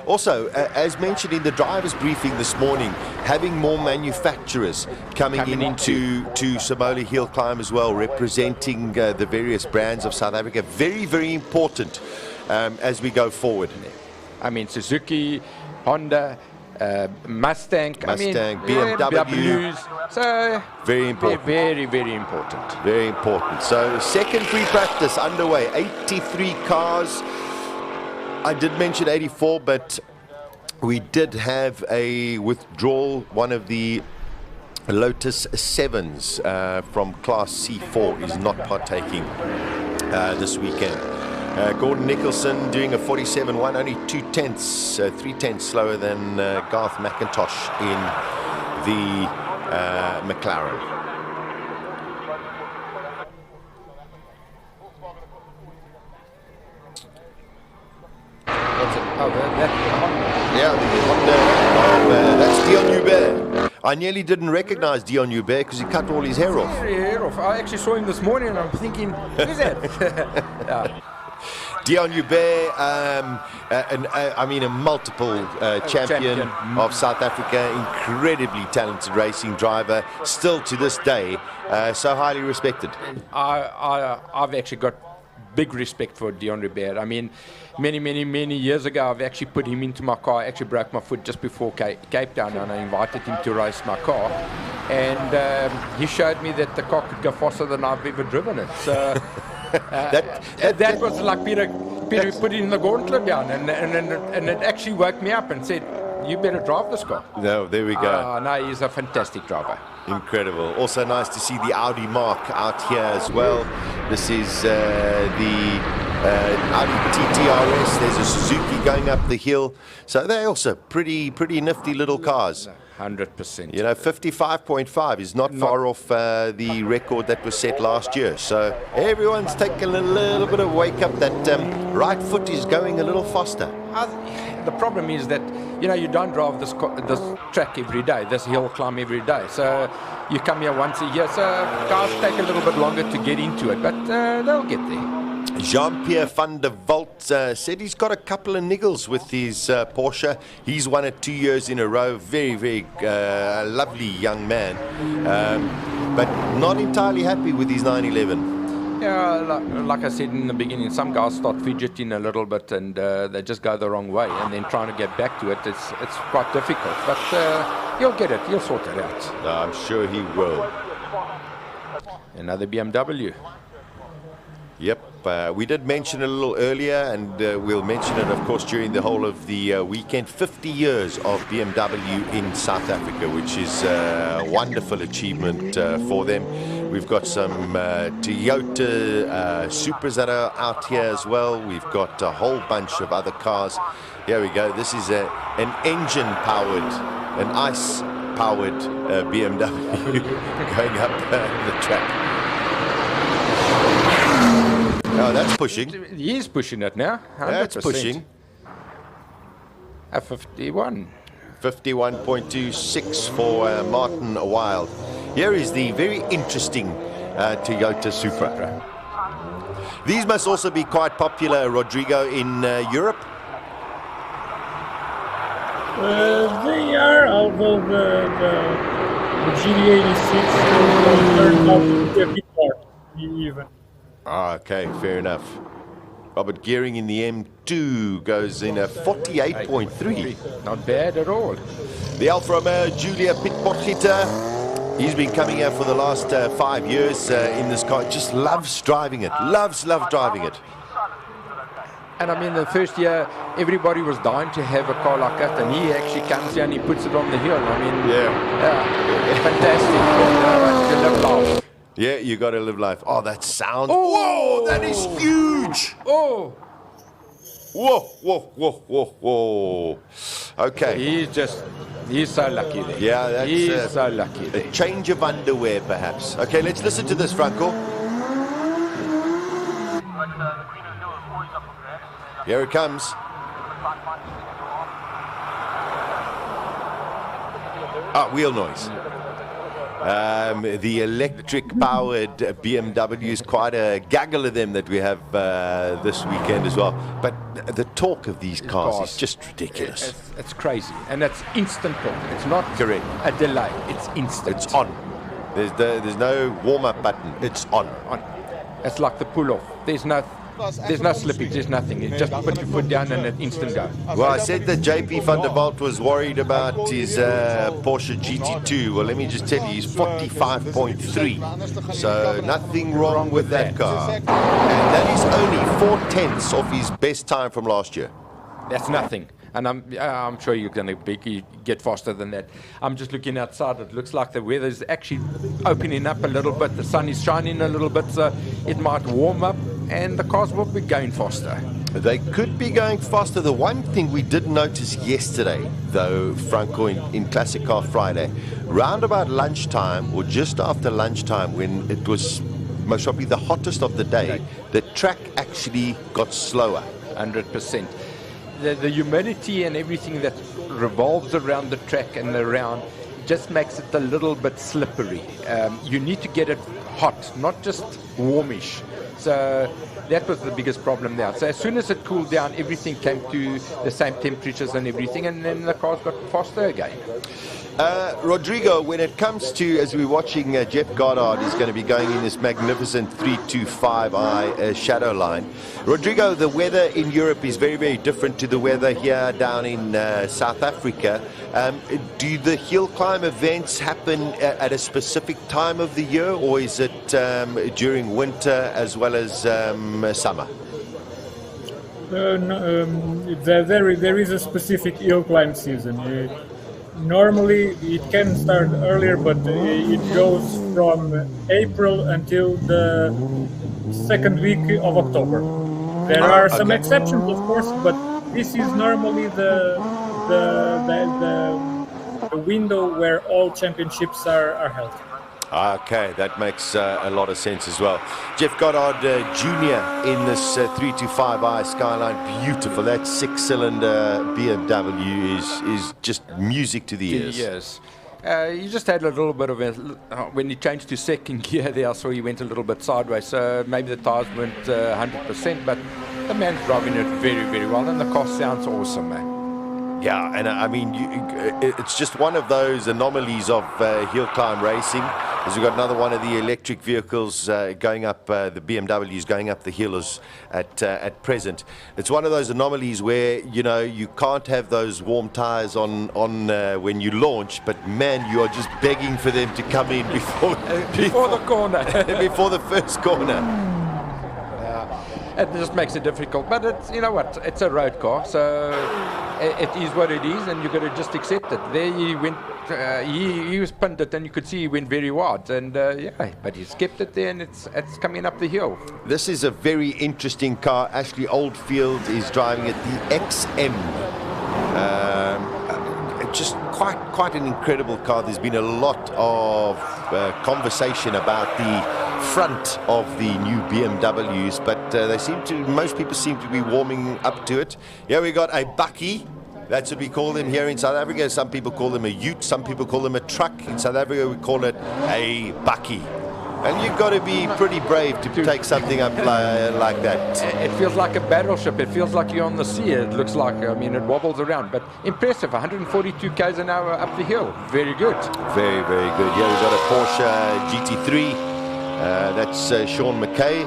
Also, as mentioned in the driver's briefing this morning, having more manufacturers coming into SIMOLA HillClimb as well, representing the various brands of South Africa. Very, very important as we go forward. I mean, Suzuki, Honda, Mustang, BMW. So very important. Very, very important. Very important. So second free practice underway. 83 cars. I did mention 84, but we did have a withdrawal. One of the Lotus 7s from Class C4 is not partaking this weekend. Gordon Nicholson doing a 47.1, only 3/10 slower than Garth McIntosh in the McLaren. That's Dion Hubert. I nearly didn't recognize Dion Hubert because he cut all his hair off. I actually saw him this morning and I'm thinking, who's that? Yeah. Dion Hubert, I mean, a multiple champion of South Africa, incredibly talented racing driver, still to this day, so highly respected. I've actually got big respect for Dion Hubert. I mean, many years ago, I've actually put him into my car. I actually broke my foot just before Cape Town, and I invited him to race my car. And he showed me that the car could go faster than I've ever driven it. So that was like Peter put in the gauntlet down, and it actually woke me up and said, you better drive this car. No, there we go. No, he's a fantastic driver. Incredible. Also nice to see the Audi mark out here as well. This is the Audi TTRS. There's a Suzuki going up the hill. So they're also pretty nifty little cars. 100%. You know, 55.5 is not far off the record that was set last year. So everyone's taking a little bit of wake up. That right foot is going a little faster. The problem is that, you know, you don't drive this track every day, this hill climb every day. So you come here once a year. So cars take a little bit longer to get into it, but they'll get there. Jean-Pierre van der Walt said he's got a couple of niggles with his Porsche. He's won it 2 years in a row. Very lovely young man, but not entirely happy with his 911. Yeah, like I said in the beginning, some guys start fidgeting a little bit and they just go the wrong way, and then trying to get back to it, it's quite difficult. But he'll get it, he'll sort it out. I'm sure he will. Another BMW. Yep, we did mention it a little earlier, and we'll mention it, of course, during the whole of the weekend. 50 years of BMW in South Africa, which is a wonderful achievement for them. We've got some Toyota Supras that are out here as well. We've got a whole bunch of other cars. Here we go. This is an engine-powered, an ICE-powered BMW going up the track. Oh, that's pushing. He is pushing it now. 100%. That's pushing. A 51. 51.26 for Martin Wild. Here is the very interesting Toyota Supra. These must also be quite popular, Rodrigo, in Europe. They are, although the GD86 turned out to be a bit more, even. Okay, fair enough. Robert Gearing in the M2 goes in a 48.3. Not bad at all. The Alfa Romeo Giulia Pitpochita, he's been coming out for the last 5 years in this car. Just loves driving it. Loves driving it. And I mean, the first year, everybody was dying to have a car like that, and he actually comes here and he puts it on the hill. I mean, fantastic. You live life. Yeah, you got to live life. Oh, that sound. Whoa, that is huge. Oh. Whoa. Okay. He's so lucky there. Yeah, that's he's so lucky there. A change of underwear, perhaps. Okay, let's listen to this, Franco. Here it comes. Wheel noise. The electric-powered BMWs, quite a gaggle of them that we have this weekend as well. But the torque of these cars is just ridiculous. It's crazy, and it's instant torque. It's not correct. A delay. It's instant. It's on. There's no warm-up button. It's on. It's like the pull-off. There's no slippage, there's nothing. You just put your foot down and an instant go. Well, I said that JP van der Walt was worried about his Porsche GT2. Well, let me just tell you, he's 45.3. So nothing wrong with that car. And that is only 4/10 of his best time from last year. That's nothing. And I'm sure you're going to get faster than that. I'm just looking outside. It looks like the weather's actually opening up a little bit. The sun is shining a little bit, so it might warm up, and the cars will be going faster. They could be going faster. The one thing we did notice yesterday, though, Franco, in Classic Car Friday, round about lunchtime or just after lunchtime, when it was most probably the hottest of the day, the track actually got slower. 100%. The humidity and everything that revolves around the track and around just makes it a little bit slippery. You need to get it hot, not just warmish. So that was the biggest problem there. So as soon as it cooled down, everything came to the same temperatures and everything, and then the cars got faster again. Rodrigo, when it comes to, as we're watching, Jeff Goddard is going to be going in this magnificent 325i shadow line. Rodrigo, the weather in Europe is very, very different to the weather here down in South Africa. Do the hill climb events happen at a specific time of the year, or is it during winter as well as summer? There is a specific hill climb season. Normally it can start earlier, but it goes from April until the second week of October. There are some exceptions, of course, but this is normally the window where all championships are held. Okay, that makes a lot of sense as well. Jeff Goddard Jr. in this 325i Skyline, beautiful. That 6-cylinder BMW is just music to the ears. Yes. You just had a little bit of when he changed to second gear there, I saw he went a little bit sideways, so maybe the tires weren't 100%, but the man's driving it very, very well, and the car sounds awesome, man. Yeah, and I mean, it's just one of those anomalies of hill climb racing. As we've got another one of the electric vehicles going up, the BMWs going up the hills at present. It's one of those anomalies where, you know, you can't have those warm tires on when you launch, but man, you are just begging for them to come in before the corner, before the first corner. It just makes it difficult, but it's, you know what, it's a road car, so it is what it is, and you've got to just accept it. There he went, he was pinned it, and you could see he went very wide, and yeah, but he's kept it there, and it's coming up the hill. This is a very interesting car. Ashley Oldfield is driving it, the XM. Just quite an incredible car. There's been a lot of conversation about the front of the new BMWs, but most people seem to be warming up to it. Here we got a bakkie. That's what we call them here in South Africa. Some people call them a ute, some people call them a truck. In South Africa we call it a bakkie. And you've got to be pretty brave to take something up like that. It feels like a battleship. It feels like you're on the sea. It looks like, I mean, it wobbles around. But impressive, 142 k's an hour up the hill. Very good. Very, very good. Yeah, we've got a Porsche GT3. That's Sean McKay.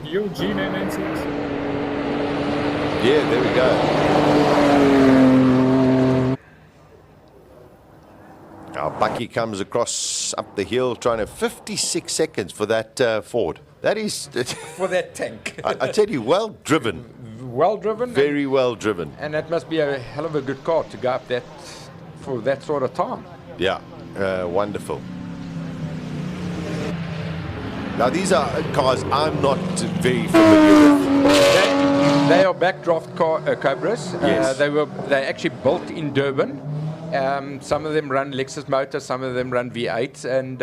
UG996. Yeah, there we go. Our Bucky comes across up the hill, trying to 56 seconds for that Ford. That is... For that tank. I tell you, well driven. Well driven. Very well driven. And that must be a hell of a good car to go up that for that sort of time. Yeah, wonderful. Now, these are cars I'm not very familiar with. They are backdraft Cobras. Yes. They actually built in Durban. Some of them run Lexus motors, some of them run V8s, and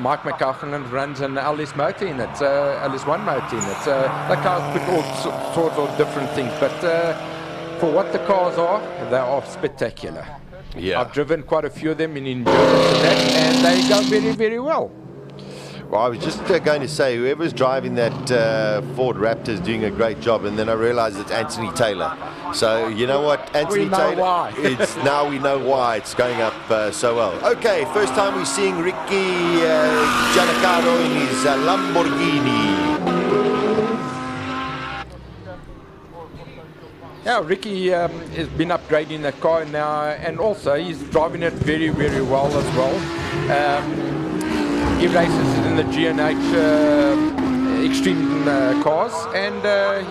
Mike McCaughan runs an LS motor in it, LS1 motor in it. The cars put all sorts of different things, but for what the cars are, they are spectacular. Yeah. I've driven quite a few of them in endurance and that, and they go very, very well. Well, I was just going to say, whoever's driving that Ford Raptor is doing a great job, and then I realized it's Anthony Taylor. So, you know what, Anthony Taylor, why. now we know why it's going up so well. Okay, first time we're seeing Ricky Gianacaro in his Lamborghini. Yeah, Ricky has been upgrading that car now, and also he's driving it very, very well as well. He races in the G&H Extreme cars, and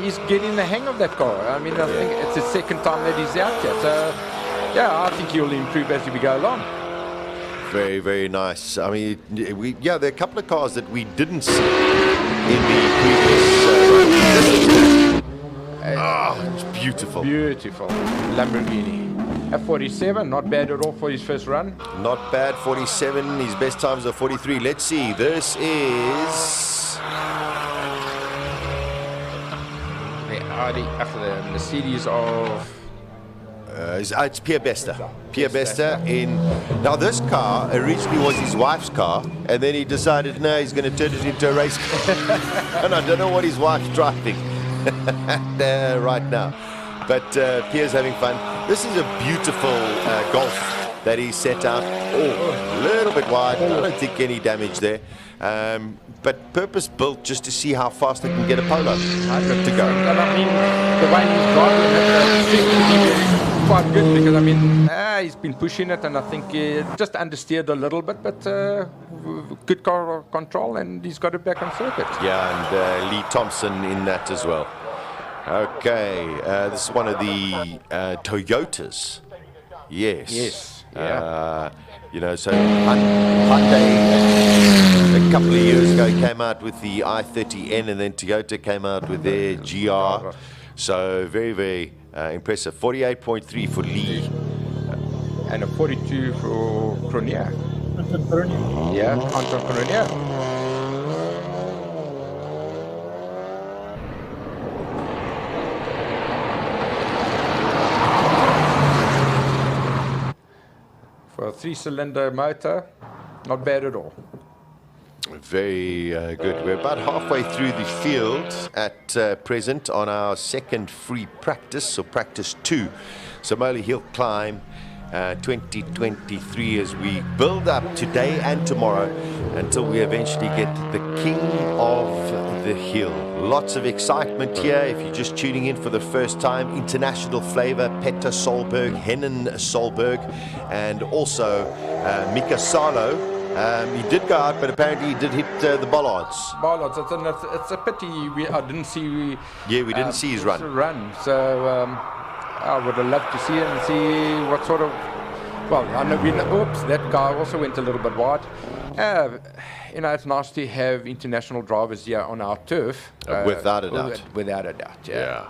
he's getting the hang of that car. I mean, I think it's the second time that he's out there. So, yeah, I think he'll improve as we go along. Very, very nice. I mean, there are a couple of cars that we didn't see in the previous. It's beautiful. Beautiful Lamborghini. At 47, not bad at all for his first run. Not bad, 47. His best times are 43. Let's see. This is the Audi after the Mercedes of. It's Pierre Bester. Pierre Bester in. Now, this car originally was his wife's car, and then he decided, no, he's going to turn it into a race car. And I don't know what his wife's driving right now. But Pierre's having fun. This is a beautiful Golf that he set out. Oh, a little bit wide. I don't think any damage there. But purpose built just to see how fast they can get a Polo to go. And I mean, the way he's driving it seems to be quite good, because I mean, he's been pushing it, and I think just understeered a little bit, but good car control, and he's got it back on circuit. Yeah, and Lee Thompson in that as well. Okay, this is one of the Toyotas. Yes. Yes. Yeah. So Hyundai a couple of years ago came out with the i30N, and then Toyota came out with their GR. So very, very impressive. 48.3 for Lee. And a 42 for Cronier. Anton Cronier. Yeah, Anton Cronier. For a 3-cylinder motor, not bad at all. Very good. We're about halfway through the field at present on our second free practice, or practice 2. SIMOLA HillClimb 2023, as we build up today and tomorrow until we eventually get the king of the hill. Lots of excitement here. If you're just tuning in for the first time, international flavor, Petter Solberg, Hennen Solberg, and also Mika Salo. He did go out, but apparently he did hit the bollards. Bollards. It's a pity I didn't see. Yeah, we didn't see his run. So I would have loved to see it and see what sort of. Well, I know. Oops, that guy also went a little bit wide. It's nice to have international drivers here on our turf. Without a doubt. Without a doubt. Yeah.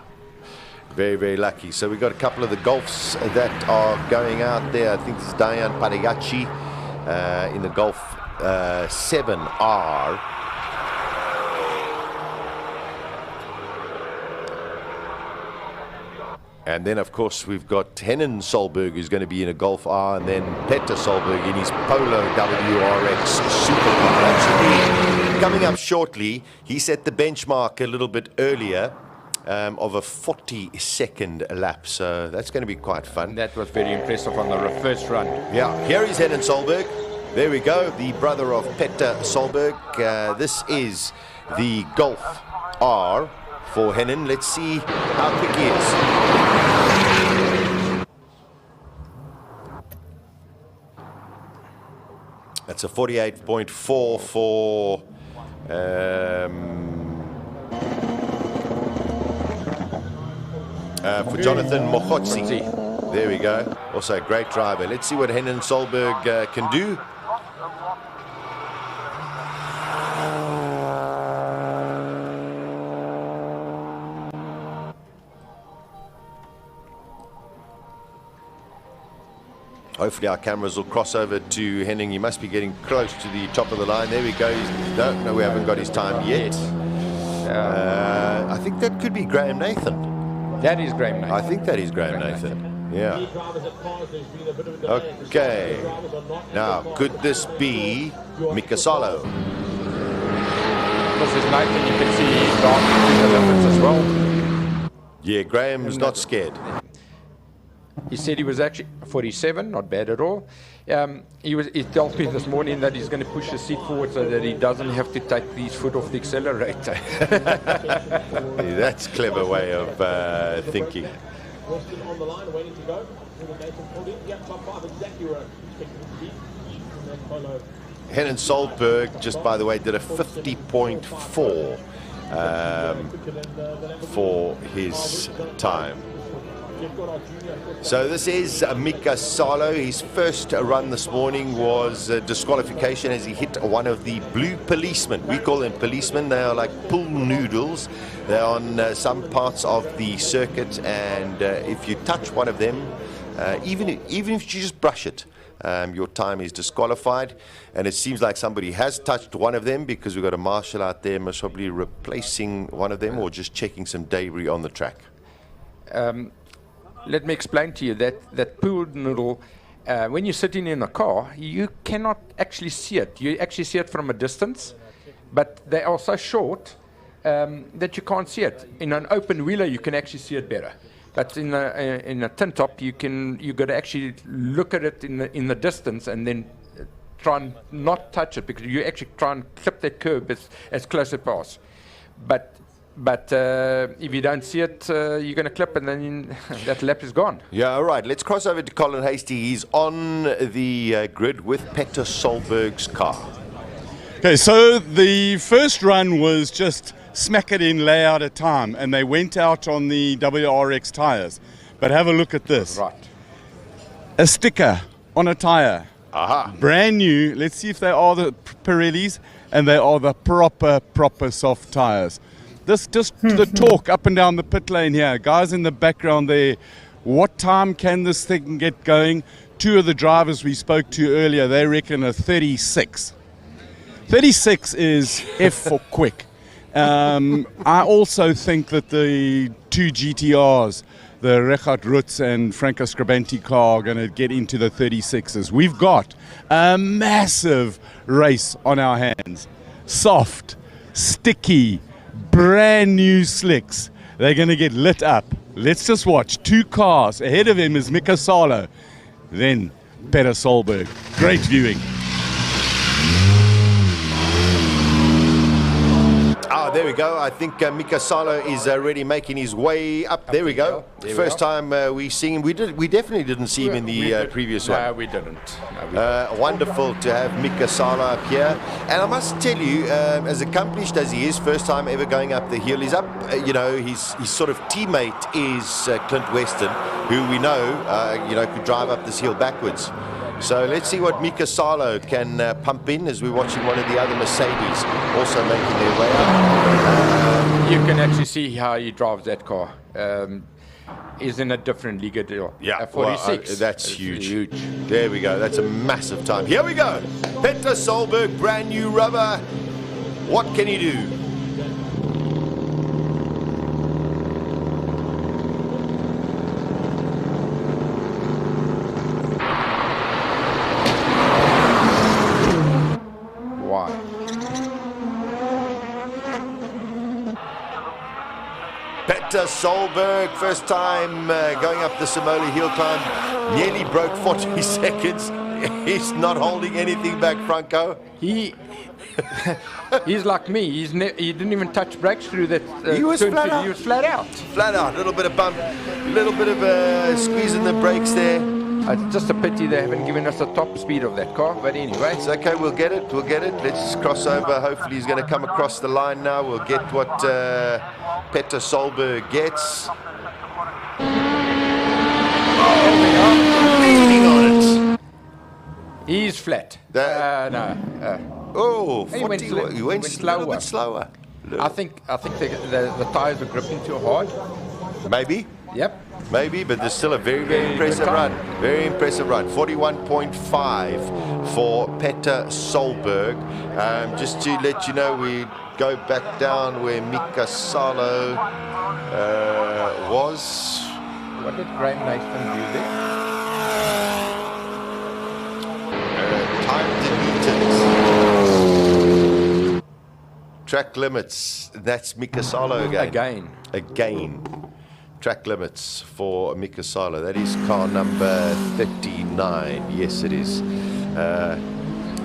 Very, very lucky. So we've got a couple of the Golfs that are going out there. I think this is Diane Paragachi in the Golf 7R. And then, of course, we've got Henning Solberg, who's going to be in a Golf R, and then Petter Solberg in his Polo WRX Supercar. That should be coming up shortly. He set the benchmark a little bit earlier of a 40-second lap, so that's going to be quite fun. That was very impressive on the first run. Yeah, here is Henning Solberg. There we go, the brother of Petter Solberg. This is the Golf R for Henning. Let's see how quick he is. That's a 48.4 for Jonathan Mokhotsi. There we go. Also a great driver. Let's see what Henning Solberg can do. Hopefully our cameras will cross over to Henning. He must be getting close to the top of the line. There we go. No, we haven't got his time yet. I think that could be Graham Nathan. That is Graham Nathan. I think that is Graham Nathan. Yeah. Okay. Now, could this be Mika Salo? This is Nathan. You can see he's dancing to the limits as well. Yeah, Graham's not scared. He said he was actually 47, not bad at all. He told me this morning that he's going to push the seat forward so that he doesn't have to take his foot off the accelerator. Yeah, that's a clever way of thinking. On the line, waiting to go. Top 5 exactly where Henning Solberg, just by the way, did a 50.4 for his time. So this is Mika Salo. His first run this morning was disqualification as he hit one of the blue policemen. We call them policemen. They are like pool noodles. They're on some parts of the circuit, and if you touch one of them, even if you just brush it, your time is disqualified. And it seems like somebody has touched one of them, because we've got a marshal out there most probably replacing one of them or just checking some debris on the track. Let me explain to you that pool noodle, when you're sitting in a car, you cannot actually see it. You actually see it from a distance, but they are so short that you can't see it. In an open wheeler, you can actually see it better. But in a tin top, you got to actually look at it in the distance and then try and not touch it, because you actually try and clip that curb as close as possible. But if you don't see it, you're going to clip, and then that lap is gone. Yeah, all right. Let's cross over to Colin Hastie. He's on the grid with Petter Solberg's car. Okay, so the first run was just smack it in, lay out a time, and they went out on the WRX tyres. But have a look at this. Right. A sticker on a tyre. Aha. Brand new. Let's see if they are the Pirellis, and they are the proper soft tyres. This just the talk up and down the pit lane here. Guys in the background there, what time can this thing get going? Two of the drivers we spoke to earlier, they reckon a 36. 36 is F for quick. I also think that the two GTRs, the Richard Rutz and Franco Scribanti car, are going to get into the 36s. We've got a massive race on our hands. Soft, sticky, brand new slicks. They're going to get lit up. Let's just watch. Two cars. Ahead of him is Mika Salo. Then Petter Solberg. Great viewing. There we go. I think Mika Salo is already making his way up. There we go. First time we see him. We definitely didn't see him in the previous one. No, we didn't. Wonderful to have Mika Salo up here. And I must tell you, as accomplished as he is, first time ever going up the hill, he's up, his sort of teammate is Clint Weston, who we know, could drive up this hill backwards. So let's see what Mika Salo can pump in as we're watching one of the other Mercedes also making their way up. You can actually see how he drives that car. He's in a different league deal. Yeah, 46. Well, that's huge. There we go. That's a massive time. Here we go. Petter Solberg, brand new rubber. What can he do? Peter Solberg, first time going up the SIMOLA HillClimb, nearly broke 40 seconds. He's not holding anything back, Franco. He's like me. He didn't even touch brakes through that. He was flat out. He was flat out. Flat out. A little bit of bump, a little bit of squeeze in the brakes there. It's just a pity they haven't given us the top speed of that car. But anyway, it's okay. We'll get it. We'll get it. Let's just cross over. Hopefully, he's going to come across the line now. We'll get what Peter Solberg gets. Leaning on it. He's flat. Oh, he went 40, he went a little bit slower. I think the tires were gripping too hard. Maybe. Yep. Maybe, but there's still a very, very impressive run. Very impressive run. 41.5 for Peter Solberg. Just to let you know, we go back down where Mika Salo was. What did Graham Nathan do there? Time deleted. Track limits. That's Mika Salo again. Again. Track limits for Mika Salo. That is car number 39. Yes, it is.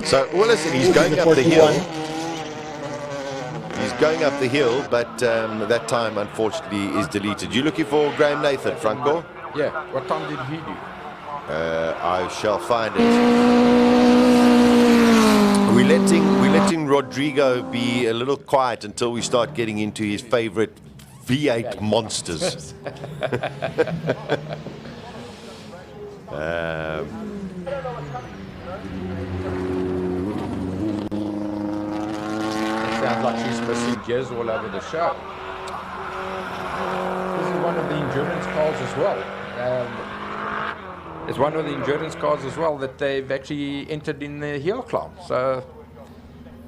So, well, listen, he's going up the hill. He's going up the hill, but that time, unfortunately, is deleted. You looking for Graham Nathan, Franco? Yeah. What time did he do? I shall find it. We're letting Rodrigo be a little quiet until we start getting into his favorite V8 monsters. Sounds like she's missing gears all over the show. This is one of the endurance cars as well. It's one of the endurance cars as well that they've actually entered in the HillClimb. So,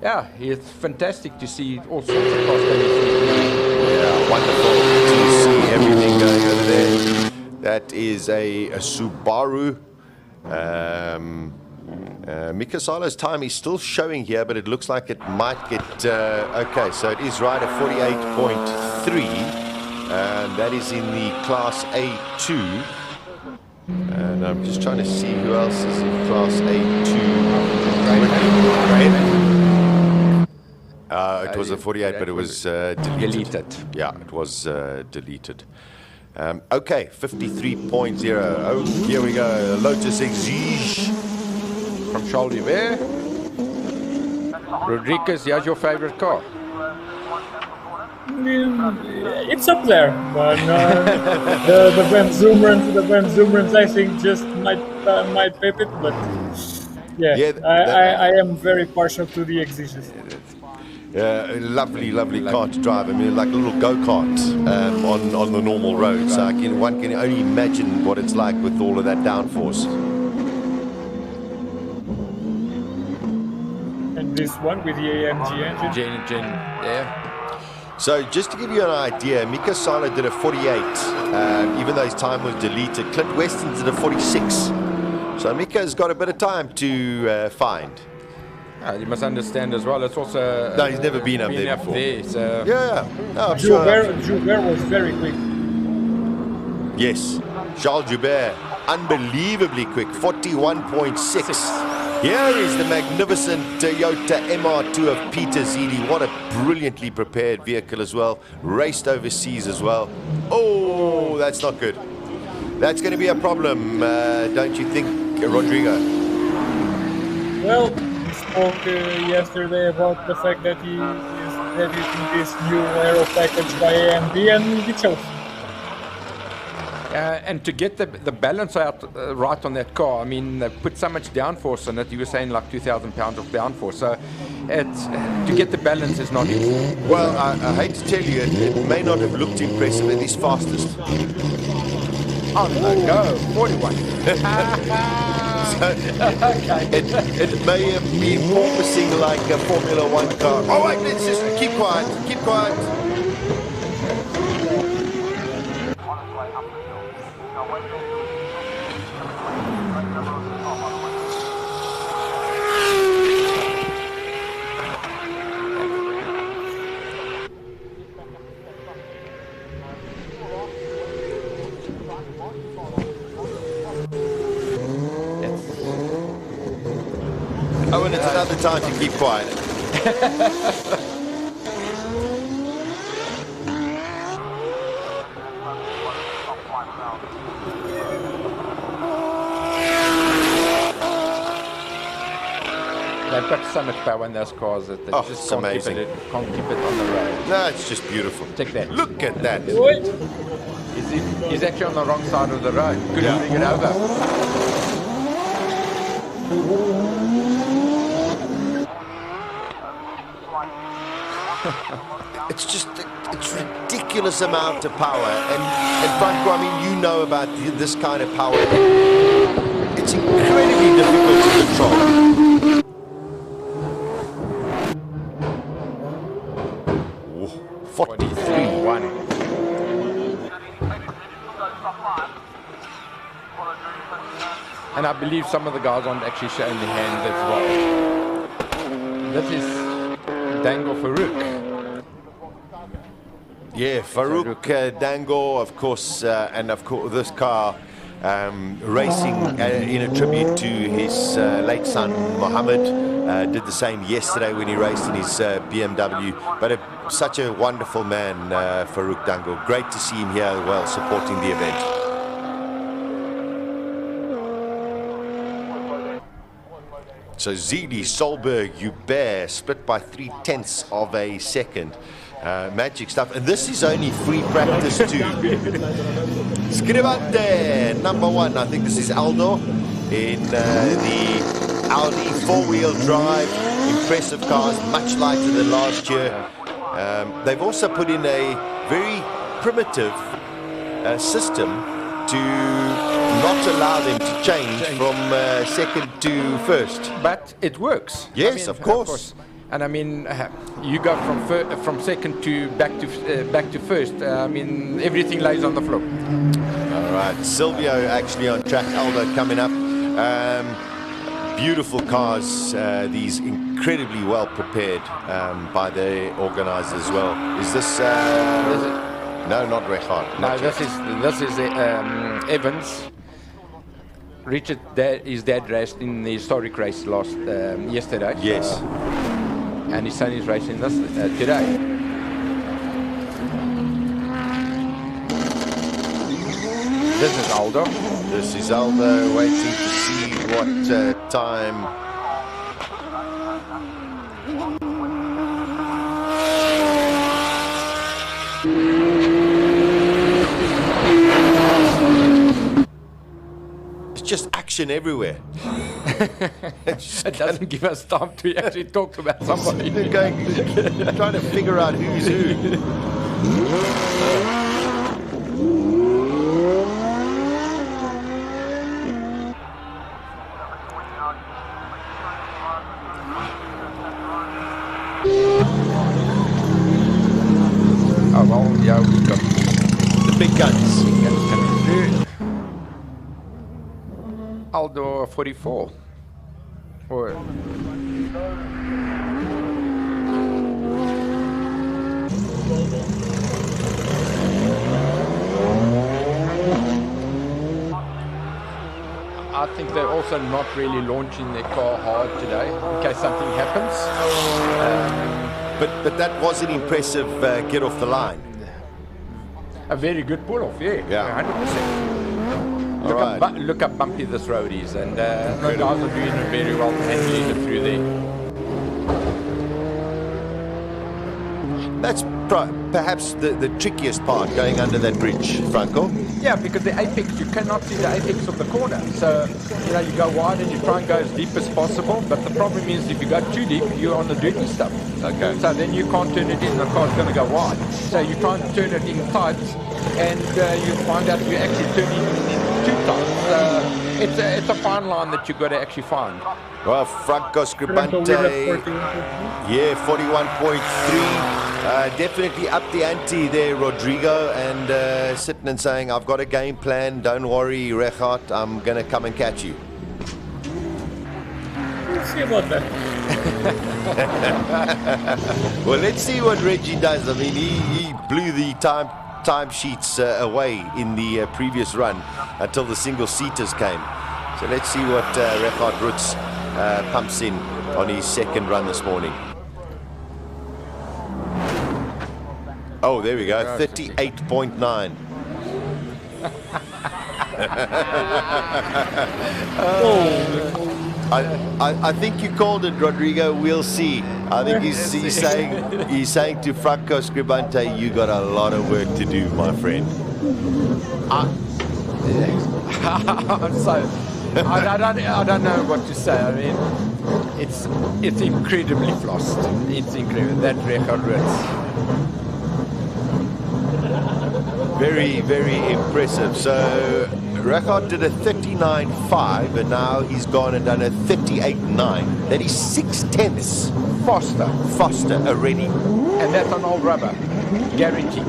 yeah, it's fantastic to see all sorts of cars going. Yeah, wonderful to see everything going over there. That is a Subaru. Mika Salo's time is still showing here, but it looks like it might get... okay, so it is right at 48.3. And that is in the Class A2. And I'm just trying to see who else is in Class A2. It was a 48, but it was deleted. Yeah, it was deleted. Okay, 53.0. Oh, here we go. Lotus Exige from Charles Hubert. Rodriguez, here's your favorite car? It's up there, but the Van Zoomerans, I think, just might pip it. But yeah, I am very partial to the Exiges. Lovely car to drive. I mean, like a little go-kart on the normal road. So one can only imagine what it's like with all of that downforce. And this one with the AMG engine. Yeah. So just to give you an idea, Mika Salo did a 48, even though his time was deleted. Clint Weston did a 46. So Mika's got a bit of time to find. You must understand as well, it's also... no, he's never been up there before. So. Yeah. No, I'm Joubert was very quick. Yes, Charles Joubert, unbelievably quick, 41.6. Here is the magnificent Toyota MR2 of Peter Zili. What a brilliantly prepared vehicle as well. Raced overseas as well. Oh, that's not good. That's going to be a problem, don't you think, Rodrigo? Well, we spoke yesterday about the fact that he is editing this new aero package by AMD, and he chose. And to get the balance out right on that car, I mean, they put so much downforce on it. You were saying like 2,000 pounds of downforce. So to get the balance is not easy. Well, I hate to tell you, it may not have looked impressive at his fastest. On the go, 41. So it may have been porpoising like a Formula 1 car. Oh wait, let's just keep quiet. Oh, and it's another time to keep quiet. They've got so much power in those cars that they just it's can't amazing. can't keep it on the road. No, it's just beautiful. Take that. Look at that. He's actually on the wrong side of the road. Couldn't bring it over. It's ridiculous amount of power. And Franco, I mean, you know about this kind of power. It's incredibly difficult to control. 43-1. And I believe some of the guys aren't actually showing their hands as well. This is Dango Farouk. Yeah, Farouk Dango, of course, and of course this car racing in a tribute to his late son Mohammed. Did the same yesterday when he raced in his BMW. But such a wonderful man, Farouk Dango. Great to see him here as well, supporting the event. So Zili, Solberg, Hubert split by 0.3 of a second. Magic stuff. And this is only free practice too. Scrivante, number 1. I think this is Aldo in the Audi four-wheel drive. Impressive cars, much lighter than last year. They've also put in a very primitive system to not allow them to change from second to first. But it works. Yes, I mean, of course. And I mean, you go from second to back to first. I mean, everything lays on the floor. All right, Silvio actually on track. Aldo coming up. Beautiful cars. These incredibly well prepared by the organisers as well. Is this? No, not Rechard. No, this is Evans. Richard, his dad raced in the historic race yesterday. Yes. And his son is racing this today. This is Aldo. This is Aldo waiting to see what time. It's just action everywhere. It doesn't give us time to actually talk about somebody. Trying to figure out who's who. Oh well, yeah, we've got the big guns. Coming through. Aldo 44. Or I think they're also not really launching their car hard today in case something happens. But that was an impressive get off the line. A very good pull-off, yeah. 100%. Look how bumpy this road is, and the guys are doing it very well, handling it through there. That's perhaps the trickiest part, going under that bridge, Franco. Yeah, because the apex, you cannot see the apex of the corner. So, you go wide and you try and go as deep as possible, but the problem is if you go too deep, you're on the dirty stuff. Okay. So then you can't turn it in, the car's going to go wide. So you try and turn it in tight, and you find out you're actually turning in too tight. It's a fine line that you've got to actually find. Well, Franco Scribante, yeah, 41.3. Definitely up the ante there, Rodrigo, and sitting and saying, I've got a game plan, don't worry, Rechard, I'm going to come and catch you. We'll see about that. Well, let's see what Reggie does. I mean, he blew the time sheets away in the previous run until the single-seaters came. So let's see what Rechard Rutz pumps in on his second run this morning. Oh, there we go, 38.9. I think you called it, Rodrigo. We'll see. I think he's saying to Franco Scribante, you got a lot of work to do, my friend. I'm so I don't know what to say. I mean, it's incredibly flossed. It's incredible. That record Roots. Very, very impressive. So Record did a 39.5 and now he's gone and done a 38.9. That is 6/10 faster already. And that's on old rubber, guaranteed.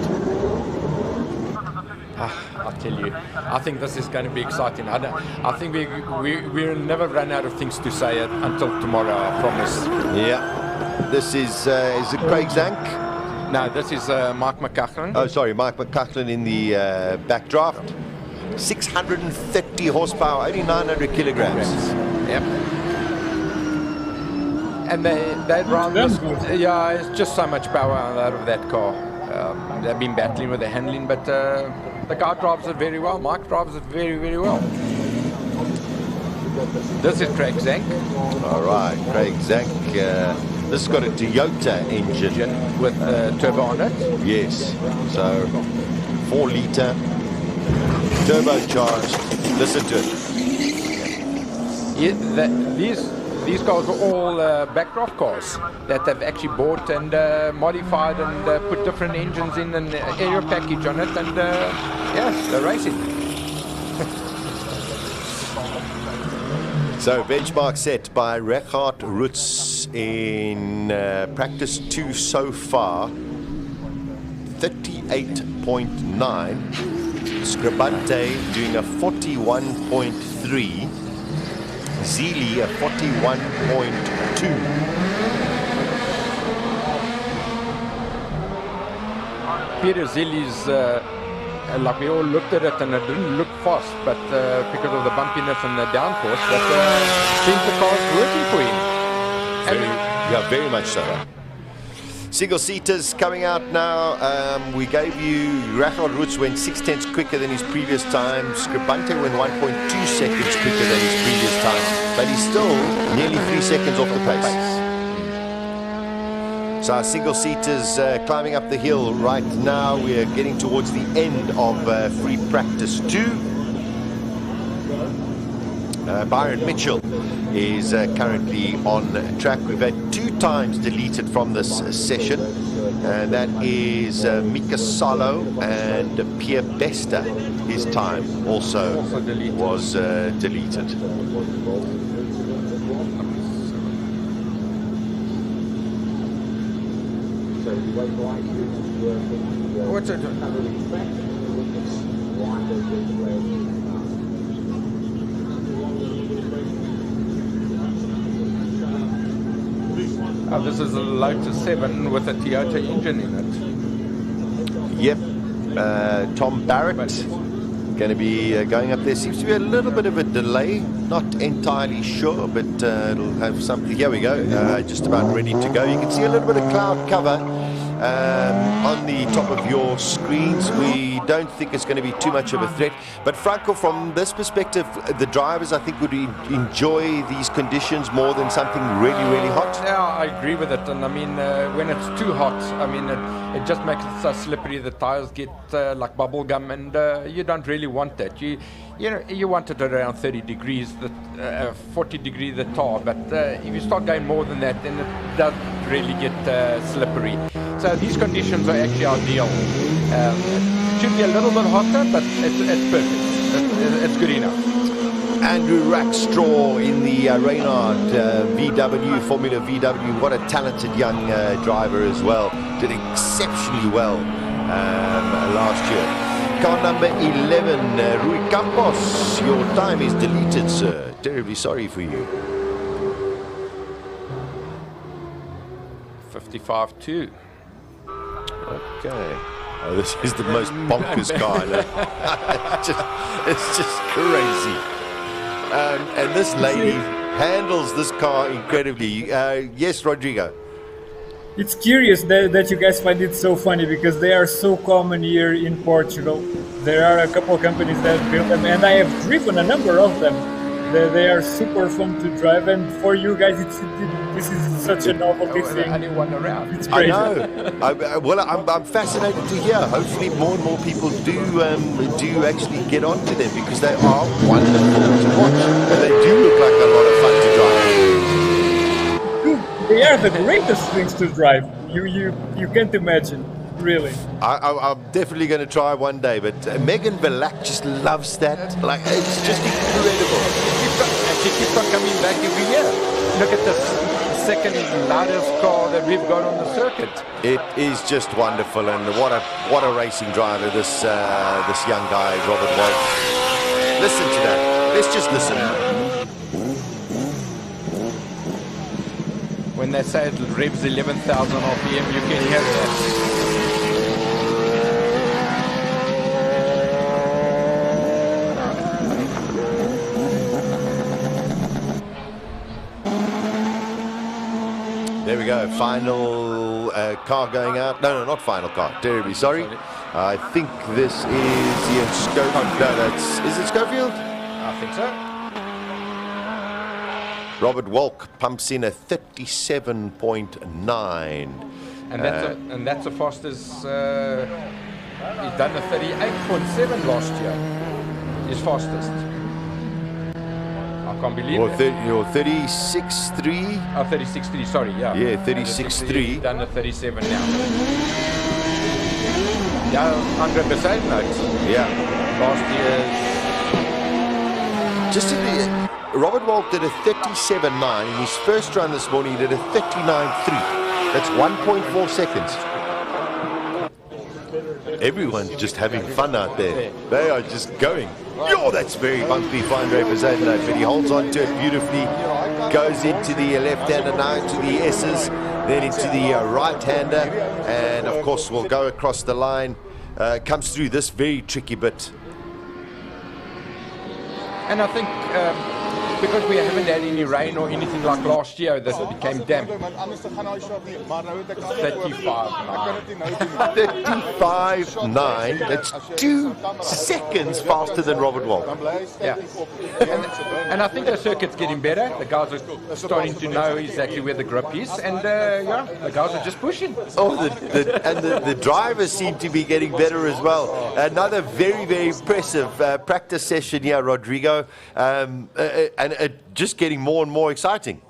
I'll tell you, I think this is going to be exciting. I think we'll never run out of things to say until tomorrow, I promise. Yeah. This is it Craig Zank? No, this is Mark McCaughlin. Oh, sorry, Mark McCaughlin in the backdraft. 630 horsepower, only 900 kilograms. Yep. And they run this, yeah, it's just so much power out of that car. They've been battling with the handling, but the guy drives it very well. Mike drives it very, very well. This is Craig Zank. All right, Craig Zank. This has got a Toyota engine with turbo on it. Yes, so 4-litre turbocharged. Listen to it. These cars are all backdraft cars that they've actually bought and modified and put different engines in and aero package on it, and yes, they're racing. So benchmark set by Regat Roots in practice 2 so far, 38.9. Scribante doing a 41.3. Zili a 41.2. Peter Zili's, like we all looked at it and it didn't look fast, but because of the bumpiness and the downforce, but seems the car's working for him. Yeah, very much so. Single seaters coming out now. We gave you Regat Roots went 6/10 quicker than his previous time. Scribante went 1.2 seconds quicker than his previous time, but he's still nearly 3 seconds off the pace. So our single seaters climbing up the hill right now. We are getting towards the end of free practice 2. Byron Mitchell is currently on track. We've had 2 times deleted from this session, and that is Mika Salo and Pierre Bester. His time also was deleted. What's it? This is a Lotus 7 with a Toyota engine in it. Yep. Tom Barrett going to be going up there. Seems to be a little bit of a delay. Not entirely sure, but it'll have something. Here we go. Just about ready to go. You can see a little bit of cloud cover on the top of your screens. We don't think it's going to be too much of a threat. But Franco, from this perspective, the drivers, I think, would enjoy these conditions more than something really, really hot. Yeah, I agree with it. And I mean, when it's too hot, I mean, it just makes it so slippery. The tires get like bubble gum, and you don't really want that. You want it around 30 degrees, 40 degrees the tar. But if you start going more than that, then it doesn't really get slippery. So these conditions are actually ideal. It should be a little bit hotter, but it's perfect. It's good enough. Andrew Rackstraw in the Reynard VW, Formula VW. What a talented young driver as well. Did exceptionally well last year. Car number 11, Rui Campos. Your time is deleted, sir. Terribly sorry for you. 55.2. Okay. Oh, this is the most bonkers car. it's just crazy. And this lady handles this car incredibly. Yes, Rodrigo. It's curious that you guys find it so funny because they are so common here in Portugal. There are a couple of companies that build them, and I have driven a number of them. They are super fun to drive, and for you guys, this is such a novelty thing. Anyone around? It's I crazy. know. I'm fascinated to hear. Hopefully, more and more people do actually get onto them because they are wonderful to watch, and they do look like a lot of fun to drive. They are the greatest things to drive. You can't imagine, really. I'm definitely going to try one day, but Megan Black just loves that. Like, it's just incredible. She keeps on coming back every year. Look at this second loudest car that we've got on the circuit. It is just wonderful, and what a racing driver this young guy, Robert Walsh. Listen to that. Let's just listen. When they say it revs 11,000 RPM, you can hear that. There we go. Final car going out. No, not final car. Terribly sorry. I think this is Ian Schofield. No, is it Schofield? I think so. Robert Walk pumps in a 37.9. And that's the fastest. He's done a 38.7 last year. His fastest. I can't believe it. Your 36.3? Oh, 36.3, sorry, yeah. Yeah, 36.3. Done a 37 now. Yeah, 100% notes. Yeah. Last year. Just in the... Robert Walk did a 37.9. In his first run this morning, he did a 39.3. That's 1.4 seconds. Everyone's just having fun out there. They are just going. Yo, that's very bumpy, fine represented, but he holds on to it beautifully. Goes into the left-hander, now into the S's, then into the right-hander, and of course will go across the line. Comes through this very tricky bit. And I think because we haven't had any rain or anything like last year that became damp. 35.9. That's 2 seconds faster than Robert Walk. Yeah. And I think the circuit's getting better. The guys are starting to know exactly where the grip is, and yeah, the guys are just pushing. Oh, the drivers seem to be getting better as well. Another very, very impressive practice session here, Rodrigo, and just getting more and more exciting.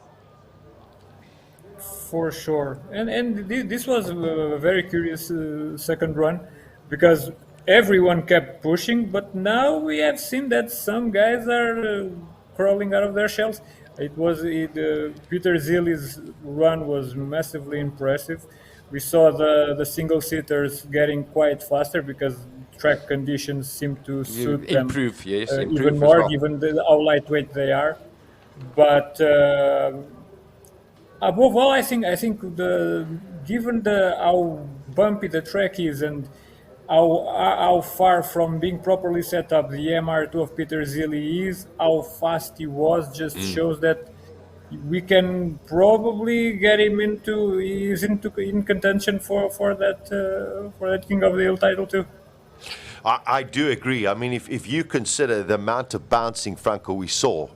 For sure. And this was a very curious second run because everyone kept pushing, but now we have seen that some guys are crawling out of their shells. Peter Zilli's run was massively impressive. We saw the single-seaters getting quite faster because track conditions seem to suit them improve even more, well. given how lightweight they are. But above all, I think given how bumpy the track is and how far from being properly set up the MR2 of Peter Zilli is, how fast he was just shows that we can probably get him in contention for that King of the Hill title too. I do agree. I mean, if you consider the amount of bouncing, Franco, we saw,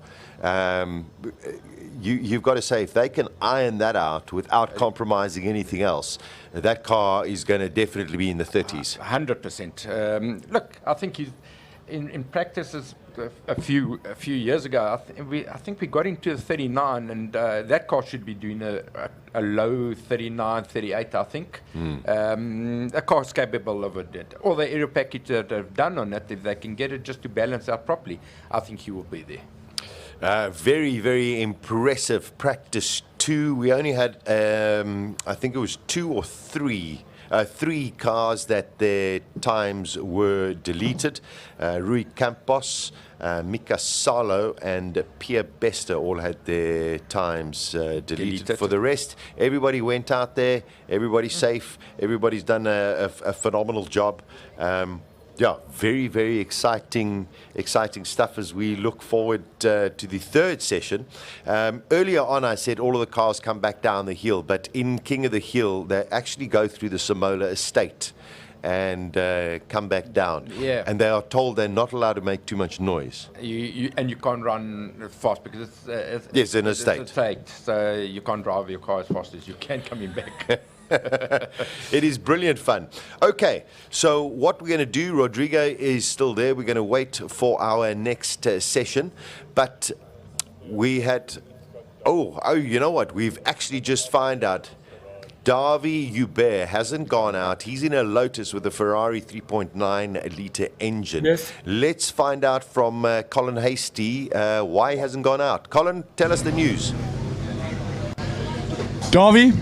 you've got to say, if they can iron that out without compromising anything else, that car is going to definitely be in the 30s. 100%. Look, I think in practices a few years ago, I think we got into the 39, and that car should be doing a low 39, 38, I think. A car's capable of it. All the aero package that they've done on it, if they can get it just to balance out properly, I think he will be there. Very, very impressive practice too. We only had, I think it was 2 or 3 cars that their times were deleted. Rui Campos, Mika Salo, and Pierre Bester all had their times deleted. For the rest, everybody went out there, everybody's safe, everybody's done a phenomenal job. Yeah, very, very exciting stuff as we look forward to the third session. Earlier on, I said all of the cars come back down the hill, but in King of the Hill, they actually go through the SIMOLA estate and come back down. Yeah. And they are told they're not allowed to make too much noise. You can't run fast because it's Yes, an estate. It's a estate, so you can't drive your car as fast as you can coming back. It is brilliant fun. Okay, so what we're going to do, Rodrigo is still there. We're going to wait for our next session. But we had, you know what? We've actually just found out Davy Hubert hasn't gone out. He's in a Lotus with a Ferrari 3.9 litre engine. Yes. Let's find out from Colin Hasty why he hasn't gone out. Colin, tell us the news. Davy,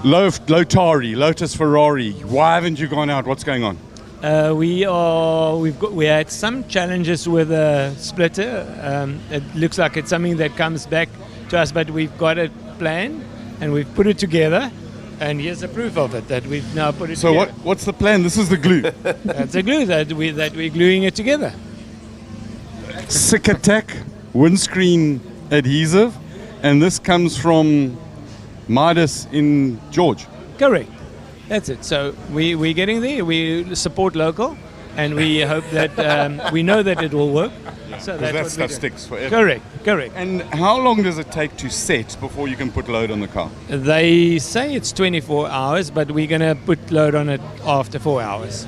Lotari, Lotus Ferrari, why haven't you gone out? What's going on? We had some challenges with a splitter. It looks like it's something that comes back to us, but we've got a plan and we've put it together. And here's the proof of it that we've now put it together. So what's the plan? This is the glue. That's the glue that we're gluing it together. Sick Attack windscreen adhesive, and this comes from Midas in George. Correct. That's it. So we're getting there. We support local, and we hope that we know that it will work. So Because that's that what stuff sticks forever. Correct. And how long does it take to set before you can put load on the car? They say it's 24 hours, but we're going to put load on it after 4 hours.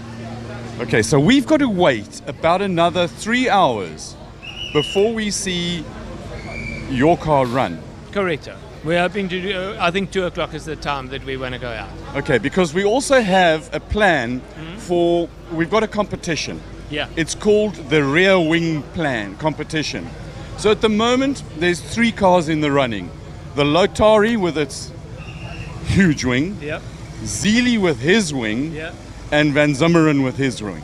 Okay, so we've got to wait about another 3 hours before we see your car run. Correct. We're hoping to do, I think 2 o'clock is the time that we want to go out. Okay, because we also have a plan for, we've got a competition. Yeah. It's called the Rear Wing Plan competition. So at the moment, there's 3 cars in the running. The Lotari with its huge wing, Yep. Zeely with his wing, Yep. and Van Zimmeren with his wing.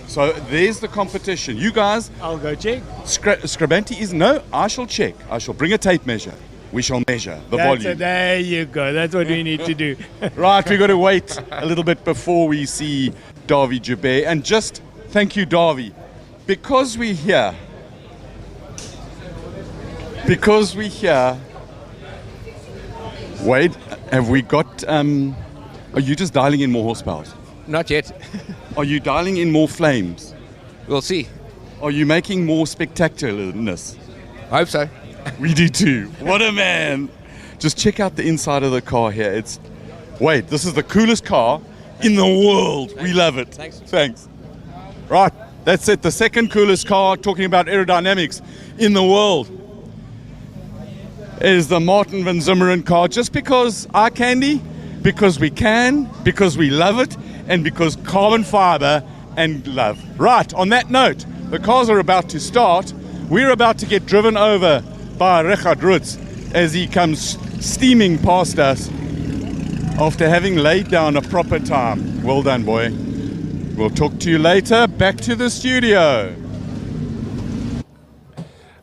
So there's the competition. You guys... I'll go check. Skrabanti is... No, I shall check. I shall bring a tape measure. We shall measure the volume. There you go. That's what we need to do. Right, we've got to wait a little bit before we see Davy Hubert. And just thank you, Davy. Because we're here, Wade, have we got, are you just dialing in more horsepower? Not yet. Are you dialing in more flames? We'll see. Are you making more spectacularness? I hope so. We do too. What a man. Just check out the inside of the car here. Wait, this is the coolest car in the world. We love it. Thanks. Right, that's it. The second coolest car, talking about aerodynamics in the world, is the Martin Van Zimmeren car. Just because eye candy, because we can, because we love it, and because carbon fiber and love. Right, on that note, the cars are about to start. We're about to get driven over by Richard Rutz as he comes steaming past us after having laid down a proper time. Well done, boy. We'll talk to you later. Back to the studio.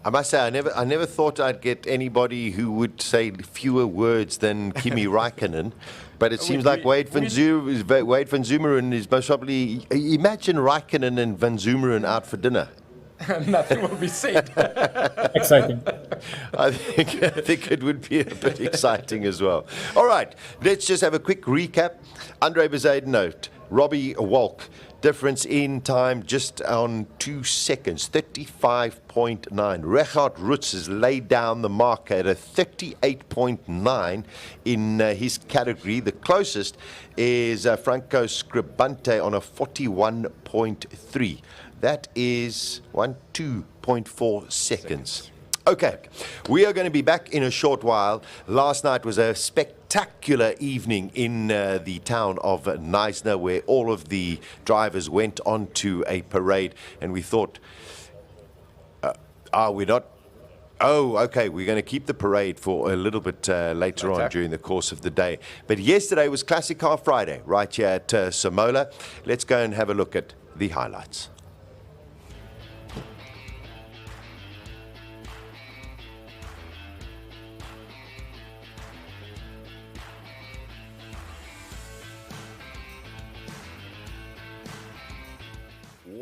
I must say, I never thought I'd get anybody who would say fewer words than Kimi Räikkönen, but it seems like Wade van Zumeren is most probably... Imagine Räikkönen and Van Zumeren out for dinner. Nothing will be said. Exciting. I think it would be a bit exciting as well. All right, let's just have a quick recap. Andre Bezuidenhout, Robbie Walk, difference in time just on 2 seconds, 35.9. Richard Rutz has laid down the marker at a 38.9 in his category. The closest is Franco Scribante on a 41.3. That is 2.4 seconds. Okay, we are going to be back in a short while. Last night was a spectacular evening in the town of knysna, where all of the drivers went onto a parade, and we thought, we're not... Oh, okay, we're going to keep the parade for a little bit later on during the course of the day. But yesterday was Classic Car Friday, right here at SIMOLA. Let's go and have a look at the highlights.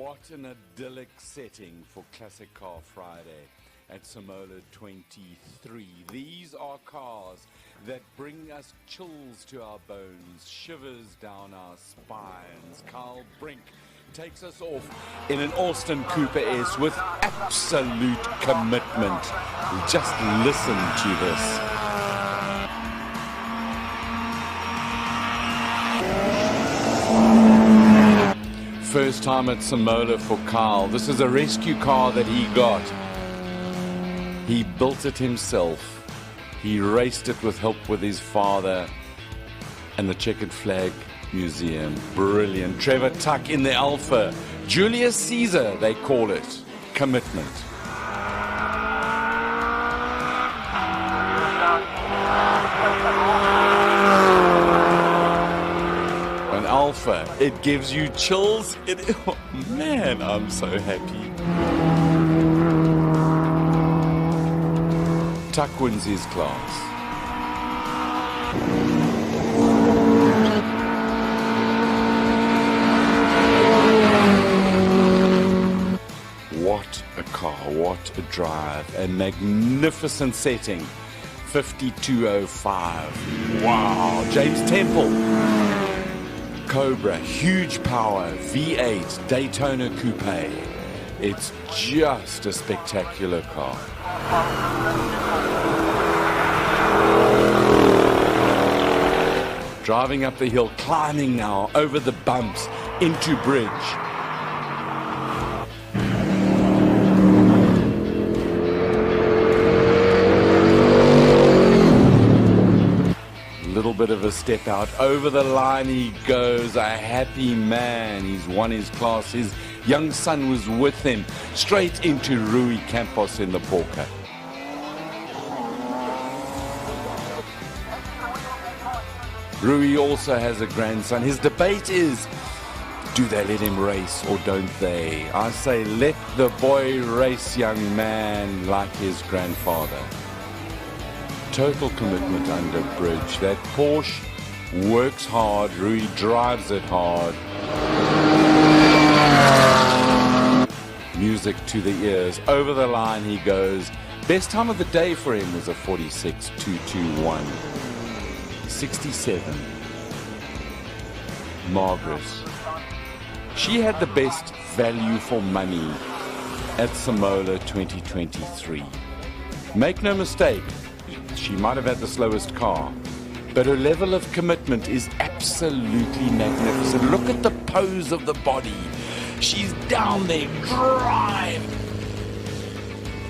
What an idyllic setting for Classic Car Friday at SIMOLA 23. These are cars that bring us chills to our bones, shivers down our spines. Carl Brink takes us off in an Austin Cooper S with absolute commitment. Just listen to this. First time at SIMOLA for Carl. This is a rescue car that he got. He built it himself. He raced it with help with his father and the Checkered Flag Museum. Brilliant. Trevor Tuck in the Alpha. Julius Caesar, they call it. Commitment. An Alpha, it gives you chills. Oh, man, I'm so happy. Tuck wins his class. What a car, what a drive, a magnificent setting. 5205. Wow, James Temple. Cobra, huge power, V8, Daytona Coupe. It's just a spectacular car. Driving up the hill, climbing now, over the bumps, into bridge. Little bit of a step out, over the line he goes, a happy man. He's won his class, his young son was with him, straight into Rui Campos in the Porker. Rui also has a grandson. His debate is, do they let him race or don't they? I say, let the boy race, young man, like his grandfather. Total commitment under bridge. That Porsche works hard. Rui drives it hard. Music to the ears. Over the line he goes. Best time of the day for him was a 46.221. 67. Margaret. She had the best value for money at SIMOLA 2023. Make no mistake, she might have had the slowest car, but her level of commitment is absolutely magnificent. Look at the pose of the body. She's down there, drive.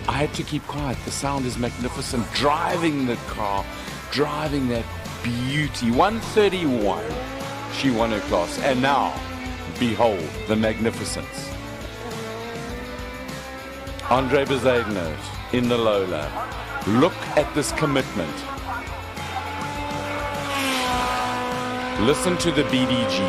I had to keep quiet. The sound is magnificent. Driving the car, driving that beauty. 131. She won her class. And now, behold the magnificence. Andre Bezuidenhout in the Lola. Look at this commitment. Listen to the BDG.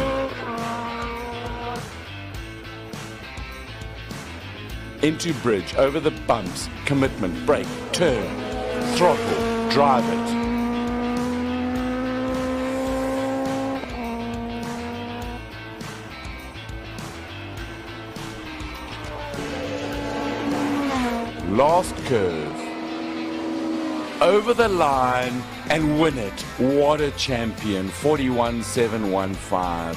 Into bridge, over the bumps, commitment, brake, turn, throttle, drive it. Last curve. Over the line and win it. What a champion. 41.715.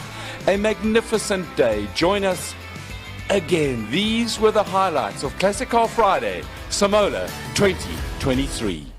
A magnificent day. Join us again. These were the highlights of Classic Car Friday, SIMOLA 2023.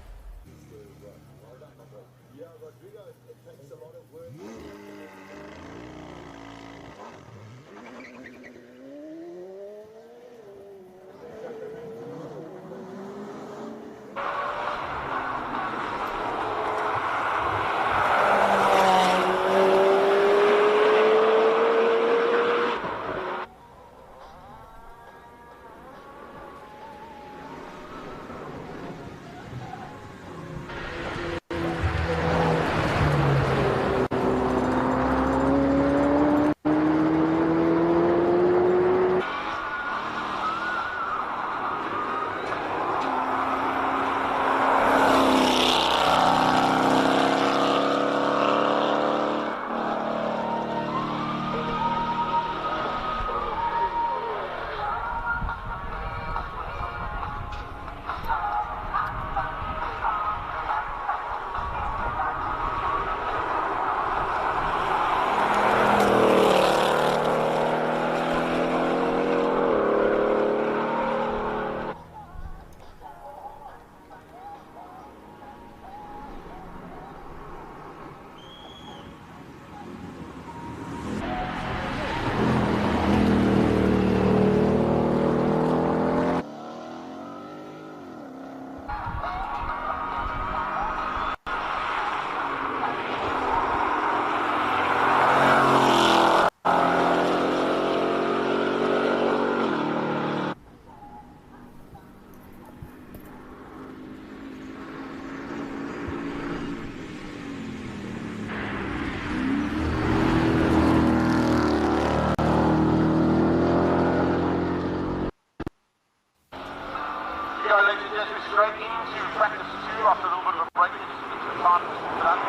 ladies and gentlemen, straight into practice 2 after a little bit of a break. Just to get some time to sort it out.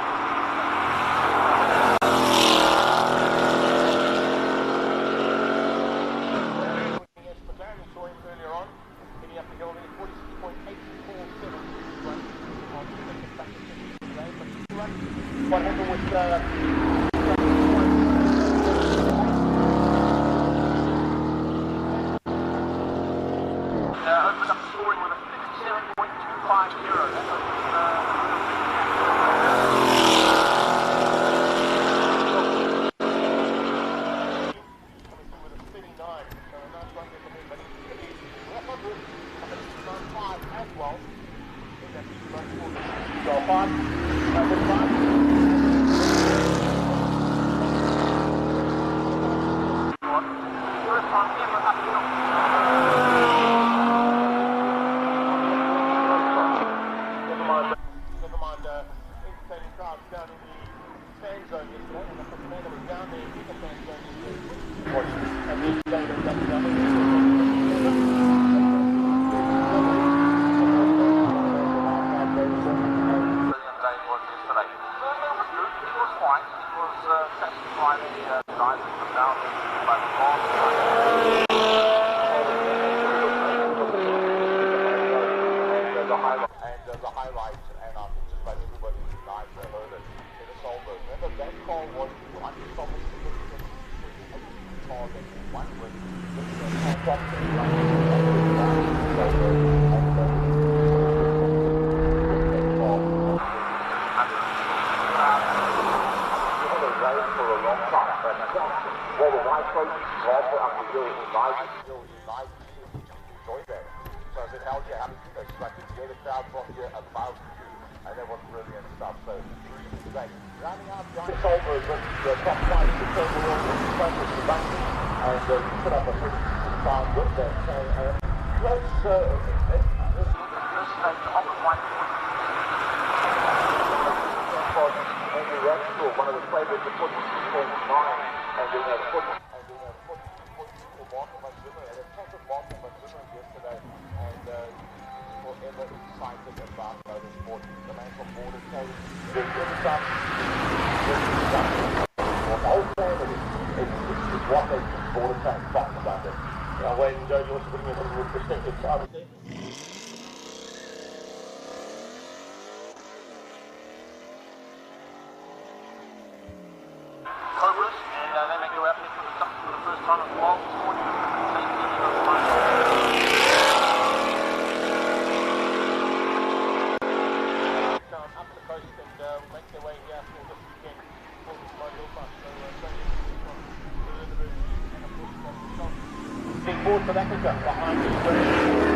What happened with opened up scoring with a 57.250.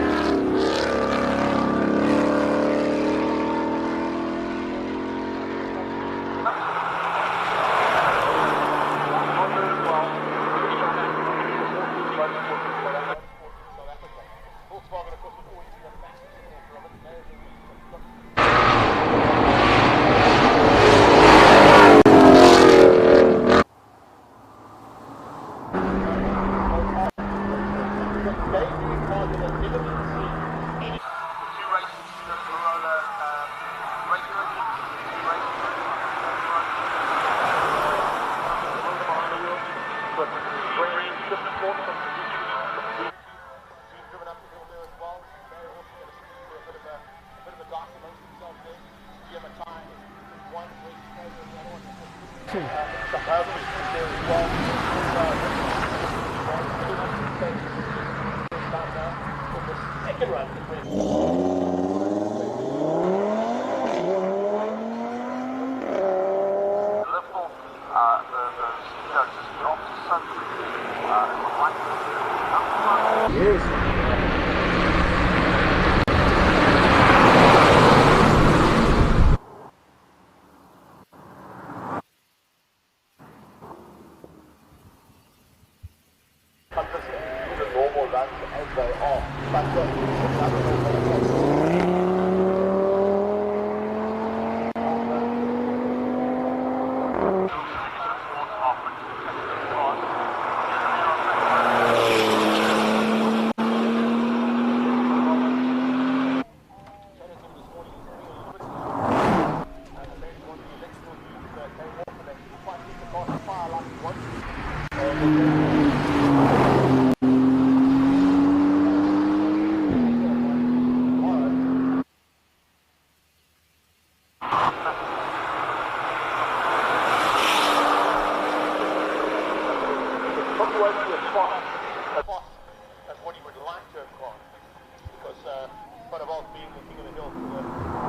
as fast as what he would like to have gone. Because quite a while being the king of the hill for the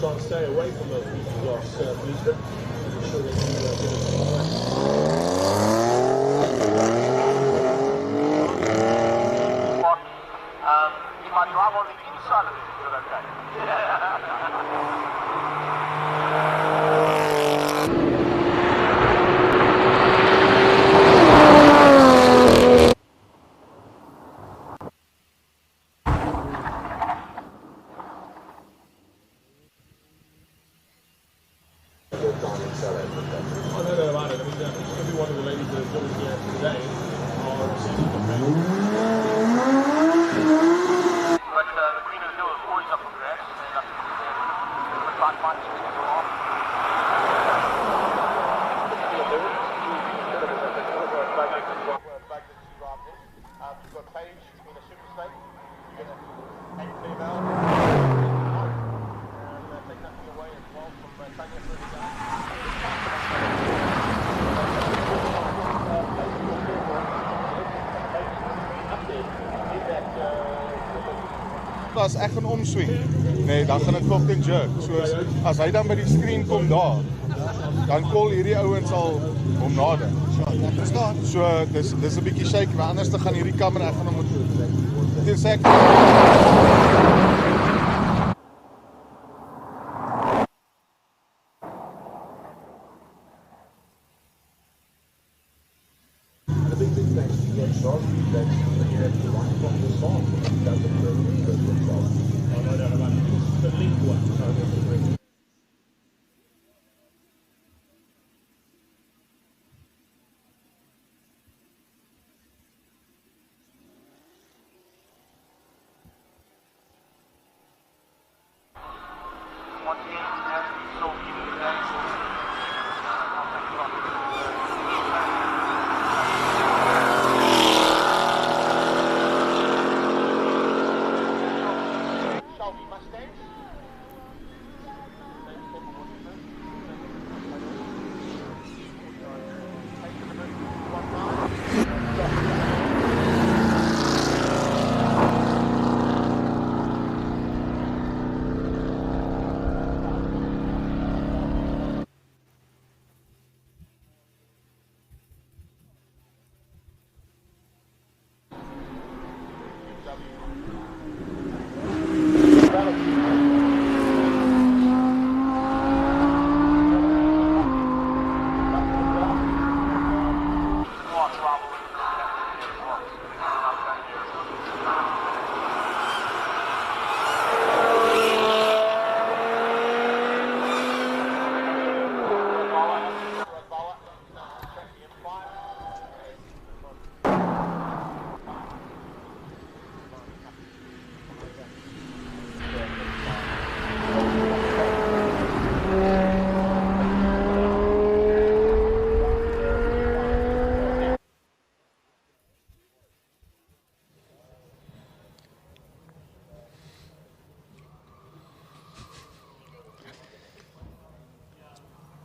try and stay away from those medium glass booster. Make sure that you get you might drive on the inside of it, is that okay? As ek gaan omswing, nee, dan gaan dit fucking jerk. So as hy dan by die screen kom daar, dan call hierdie ouens al hom nader. Verstaan? So dis 'n bietjie shake, maar anders dan gaan hierdie kamera ek gaan hom moet teen sê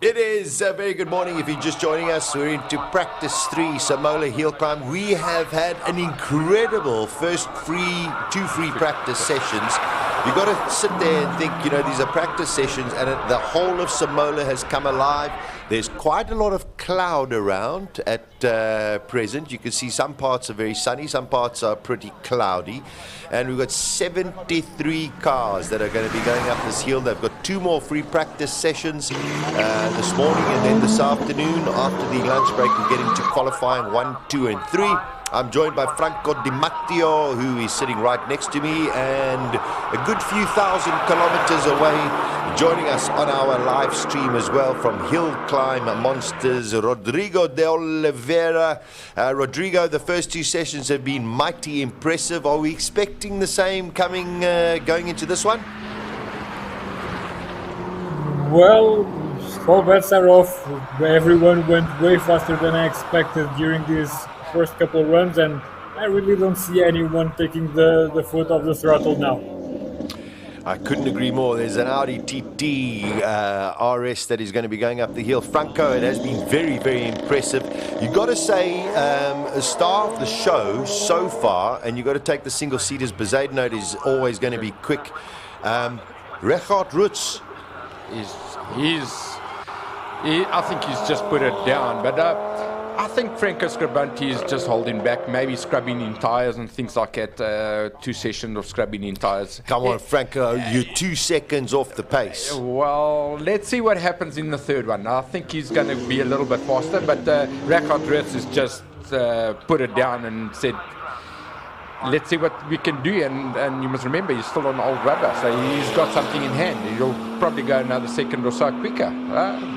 It is a very good morning if you're just joining us. We're into practice 3, SIMOLA HillClimb. We have had an incredible first two free practice sessions. You've got to sit there and think, you know, these are practice sessions, and the whole of SIMOLA has come alive. There's quite a lot of cloud around at present. You can see some parts are very sunny, some parts are pretty cloudy. And we've got 73 cars that are going to be going up this hill. They've got 2 more free practice sessions this morning and then this afternoon. After the lunch break, we get into qualifying 1, 2, and 3. I'm joined by Franco Di Matteo, who is sitting right next to me, and a good few thousand kilometers away, joining us on our live stream as well from HillClimb Monsters, Rodrigo de Oliveira. Rodrigo, the first 2 sessions have been mighty impressive. Are we expecting the same going into this one? Well, all bets are off. Everyone went way faster than I expected during these first couple runs, and I really don't see anyone taking the foot off the throttle now. I couldn't agree more. There's an Audi TT RS that is going to be going up the hill. Franco, it has been very, very impressive. You've got to say, a star of the show so far, and you've got to take the single-seaters. Bezuidenhout is always going to be quick. Richard Roots. I think he's just put it down, but I think Franco Scribanti is just holding back, maybe scrubbing in tyres and things like that. 2 sessions of scrubbing in tyres. Come on, Franco, you're 2 seconds off the pace. Well, let's see what happens in the 3rd one. I think he's going to be a little bit faster, but Richard Roots has just put it down and said, let's see what we can do. And you must remember, he's still on old rubber, so he's got something in hand. He'll probably go another second or so quicker.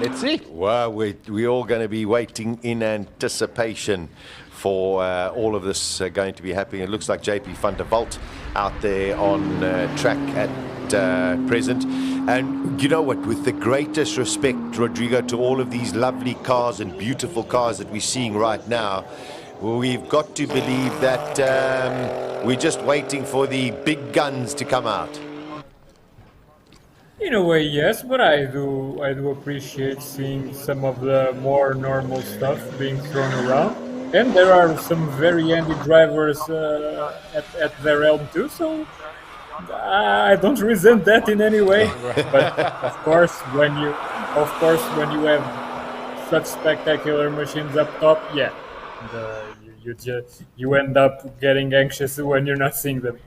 Let's see. Well, we're all going to be waiting in anticipation for all of this going to be happening. It looks like JP van der Walt out there on track at present. And you know what, with the greatest respect, Rodrigo, to all of these lovely cars and beautiful cars that we're seeing right now, we've got to believe that we're just waiting for the big guns to come out. In a way, yes, but I do appreciate seeing some of the more normal stuff being thrown around. And there are some very handy drivers at their helm too, so I don't resent that in any way. But of course, when you have such spectacular machines up top, yeah. You end up getting anxious when you're not seeing them.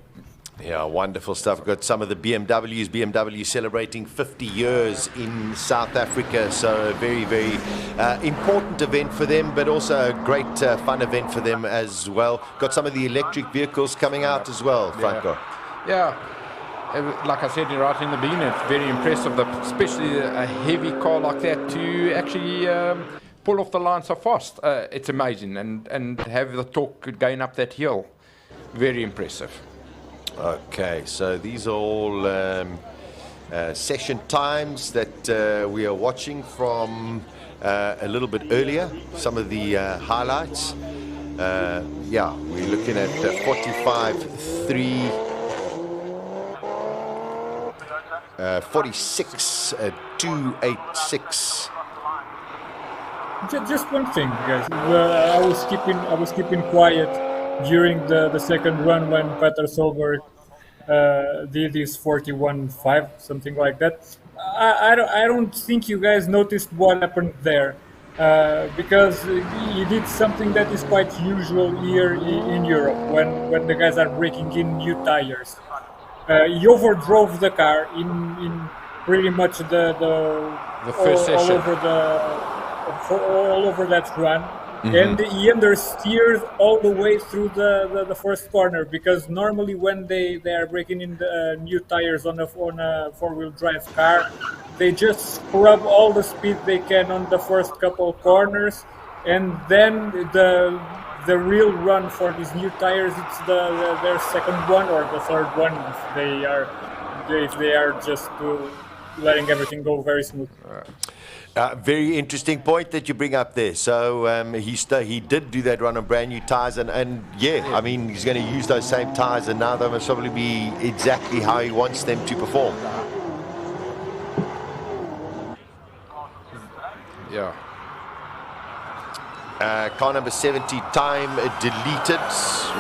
Yeah, wonderful stuff. We've got some of the BMW celebrating 50 years in South Africa, so a very, very important event for them, but also a great fun event for them as well. Got some of the electric vehicles coming out as well, Franco. Yeah. Like I said right in the beginning, it's very impressive, especially a heavy car like that to actually pull off the line so fast. It's amazing, and have the torque going up that hill, very impressive. Okay, so these are all session times that we are watching from a little bit earlier, some of the highlights. Yeah, we're looking at 45.3, 46, 286. Just one thing, guys. I was keeping quiet during the second run when Peter Solberg did his 41.5, something like that. I don't think you guys noticed what happened there, because he did something that is quite usual here in Europe when the guys are breaking in new tires. He overdrove the car in pretty much the first session. all over that run. Mm-hmm. And he understeered all the way through the first corner, because normally when they are breaking in the new tires on a four-wheel drive car, they just scrub all the speed they can on the first couple corners, and then the real run for these new tires, it's their second one or the third one if they are just letting everything go very smooth. Very interesting point that you bring up there. So he did do that run on brand new tires, and yeah, I mean, he's going to use those same tires, and now they must probably be exactly how he wants them to perform. Yeah. Car number 70, time deleted.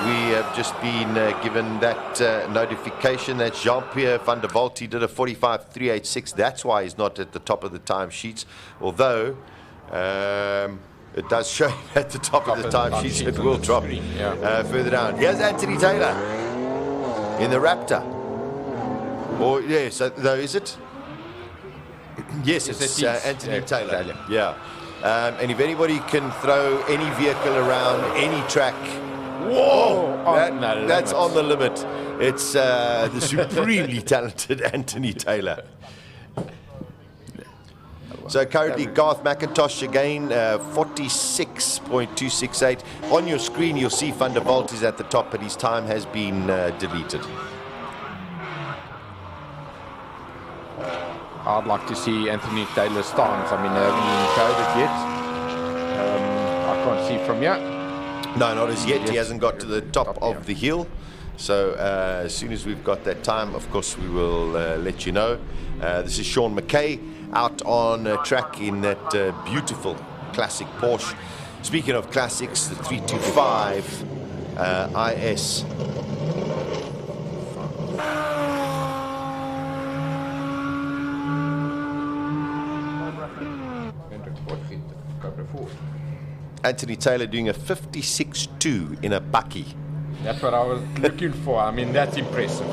We have just been given that notification that Jean-Pierre van der Walt, he did a 45.386. That's why he's not at the top of the time sheets. Although It does show at the top of the timesheet. It will drop further down. Here's Anthony Taylor in the Raptor. Or yes, though is it? Yes, it's Anthony Taylor. Yeah. And if anybody can throw any vehicle around any track, whoa, that's on the limit. It's the supremely talented Anthony Taylor. So currently Garth McIntosh again, 46.268. On your screen you'll see Van der Walt is at the top, but his time has been deleted. I'd like to see Anthony Taylor's times. I mean, they haven't showed it yet. I can't see from here. No, not as yet. He hasn't got to the top of the hill. So as soon as we've got that time, of course, we will let you know. This is Sean McKay out on track in that beautiful classic Porsche. Speaking of classics, the 325 IS. Anthony Taylor doing a 56.2 in a bakkie. That's what I was looking for. I mean, that's impressive.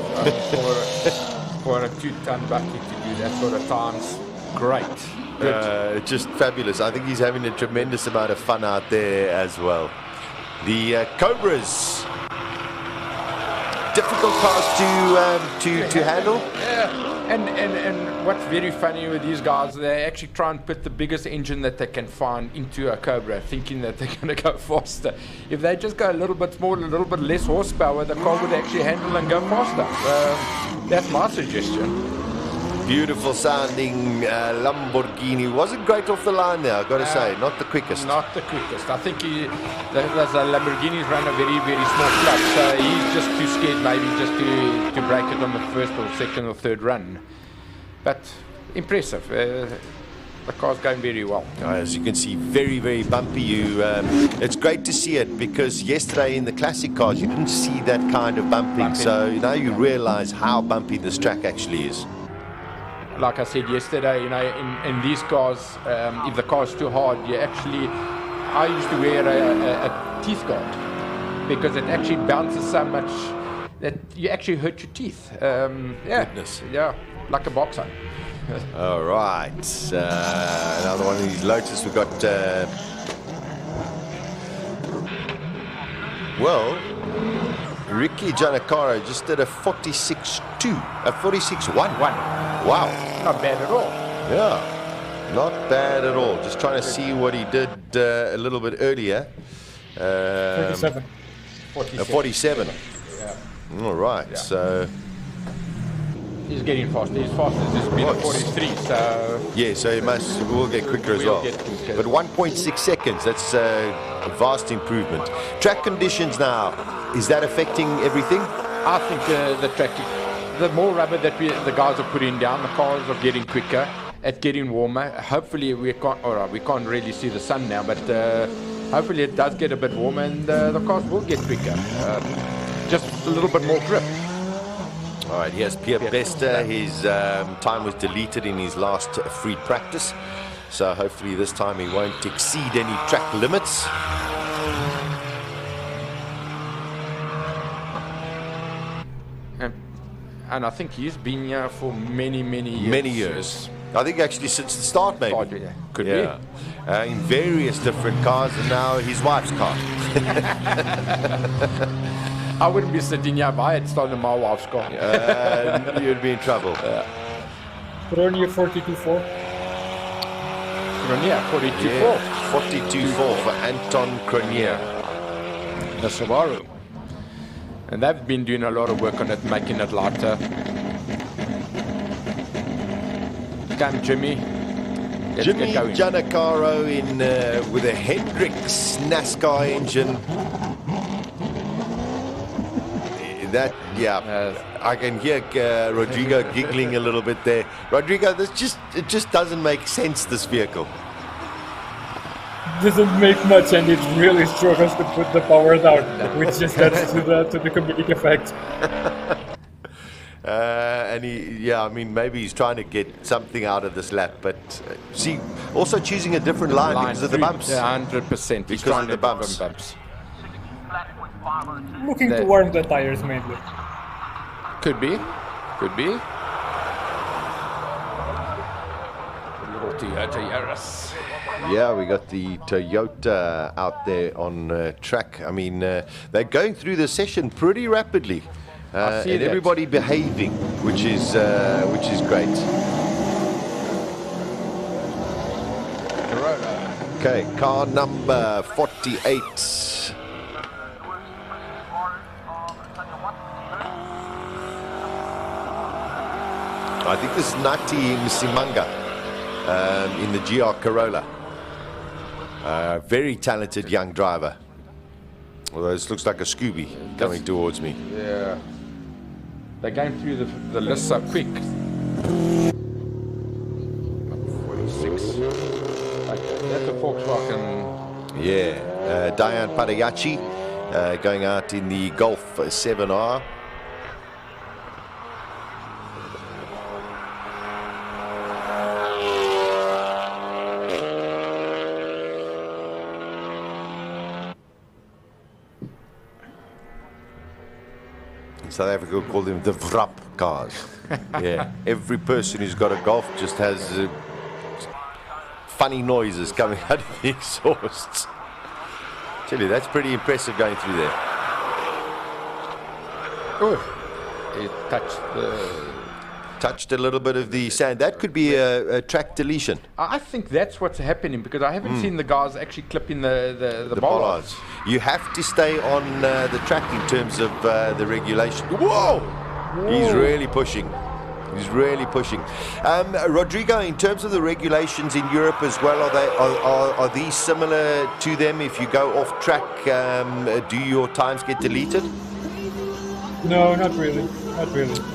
For a 2-ton bakkie to do that sort of times, great. Just fabulous. I think he's having a tremendous amount of fun out there as well. The Cobras, difficult cars to handle. Yeah. And what's very funny with these guys, they actually try and put the biggest engine that they can find into a Cobra, thinking that they're going to go faster. If they just go a little bit smaller, a little bit less horsepower, the car would actually handle and go faster. That's my suggestion. Beautiful sounding Lamborghini. Wasn't great off the line there, I've got to say. Not the quickest. Not the quickest. I think the Lamborghinis run a very, very small clutch, so he's just too scared maybe just to break it on the first or second or third run. But impressive. The car's going very well. As you can see, very, very bumpy. It's great to see it, because yesterday in the classic cars you didn't see that kind of bumping. So now you realize how bumpy this track actually is. Like I said yesterday, you know, in these cars, if the car's too hard, I used to wear a teeth guard, because it actually bounces so much that you actually hurt your teeth. Goodness. Yeah, like a boxer. All right, another one of these Lotus. We've got, Ricky Giannaccaro just did a 46.2, a 46.1. Wow. Not bad at all. Yeah, not bad at all. Just trying to see what he did a little bit earlier. 47. 47. Yeah. All right, Yeah. so... He's getting faster. He's faster. This has been a 43, so... Yeah, so we'll get quicker as well. But 1.6 seconds, that's a vast improvement. Track conditions now, is that affecting everything? I think the track, the more rubber that the guys are putting down, the cars are getting quicker, it's getting warmer. Hopefully we can't really see the sun now, but hopefully it does get a bit warmer and the cars will get quicker. Just a little bit more grip. All right, here's Pierre Bester. His time was deleted in his last free practice, so hopefully this time he won't exceed any track limits. And I think he's been here for many years. Many years. I think actually since the start, maybe. Could be. In various different cars, and now his wife's car. I wouldn't be sitting here if I had stolen my wife's car. You'd be in trouble. Cronier 42.4. Cronier 42.4. 42.4 for Anton Cronier. The Subaru. And they've been doing a lot of work on it, making it lighter. Come, Jimmy. Let's Jimmy get going. Giannaccaro in with a Hendrix NASCAR engine. I can hear Rodrigo giggling a little bit there. Rodrigo, it just doesn't make sense, this vehicle. Doesn't make much, and it really struggles to put the power down, which just adds to the comedic effect. And I mean, maybe he's trying to get something out of this lap, but see, also choosing a different line because of the bumps. Yeah, 100%. Because of the bumps. Looking to warm the tires mainly. Could be. Little Toyota Yaris. Yeah, we got the Toyota out there on track. I mean, they're going through the session pretty rapidly. And everybody behaving, which is great. Okay, car number 48. I think this is Nati Msimanga in the GR Corolla. Very talented young driver. Although this looks like a Scooby coming towards me. Yeah. They're going through the list so quick. 46. That's a Volkswagen. Yeah. Diane Padayachi going out in the Golf 7R. South Africa would call them the Vrap cars. Yeah, every person who's got a Golf just has funny noises coming out of the exhausts. Tell you, that's pretty impressive going through there. Oh, it touched a little bit of the sand. That could be a track deletion. I think that's what's happening because I haven't seen the guys actually clipping the bollards. You have to stay on the track in terms of the regulation. Whoa! He's really pushing. Rodrigo, in terms of the regulations in Europe as well, are these similar to them? If you go off track, do your times get deleted? No, not really.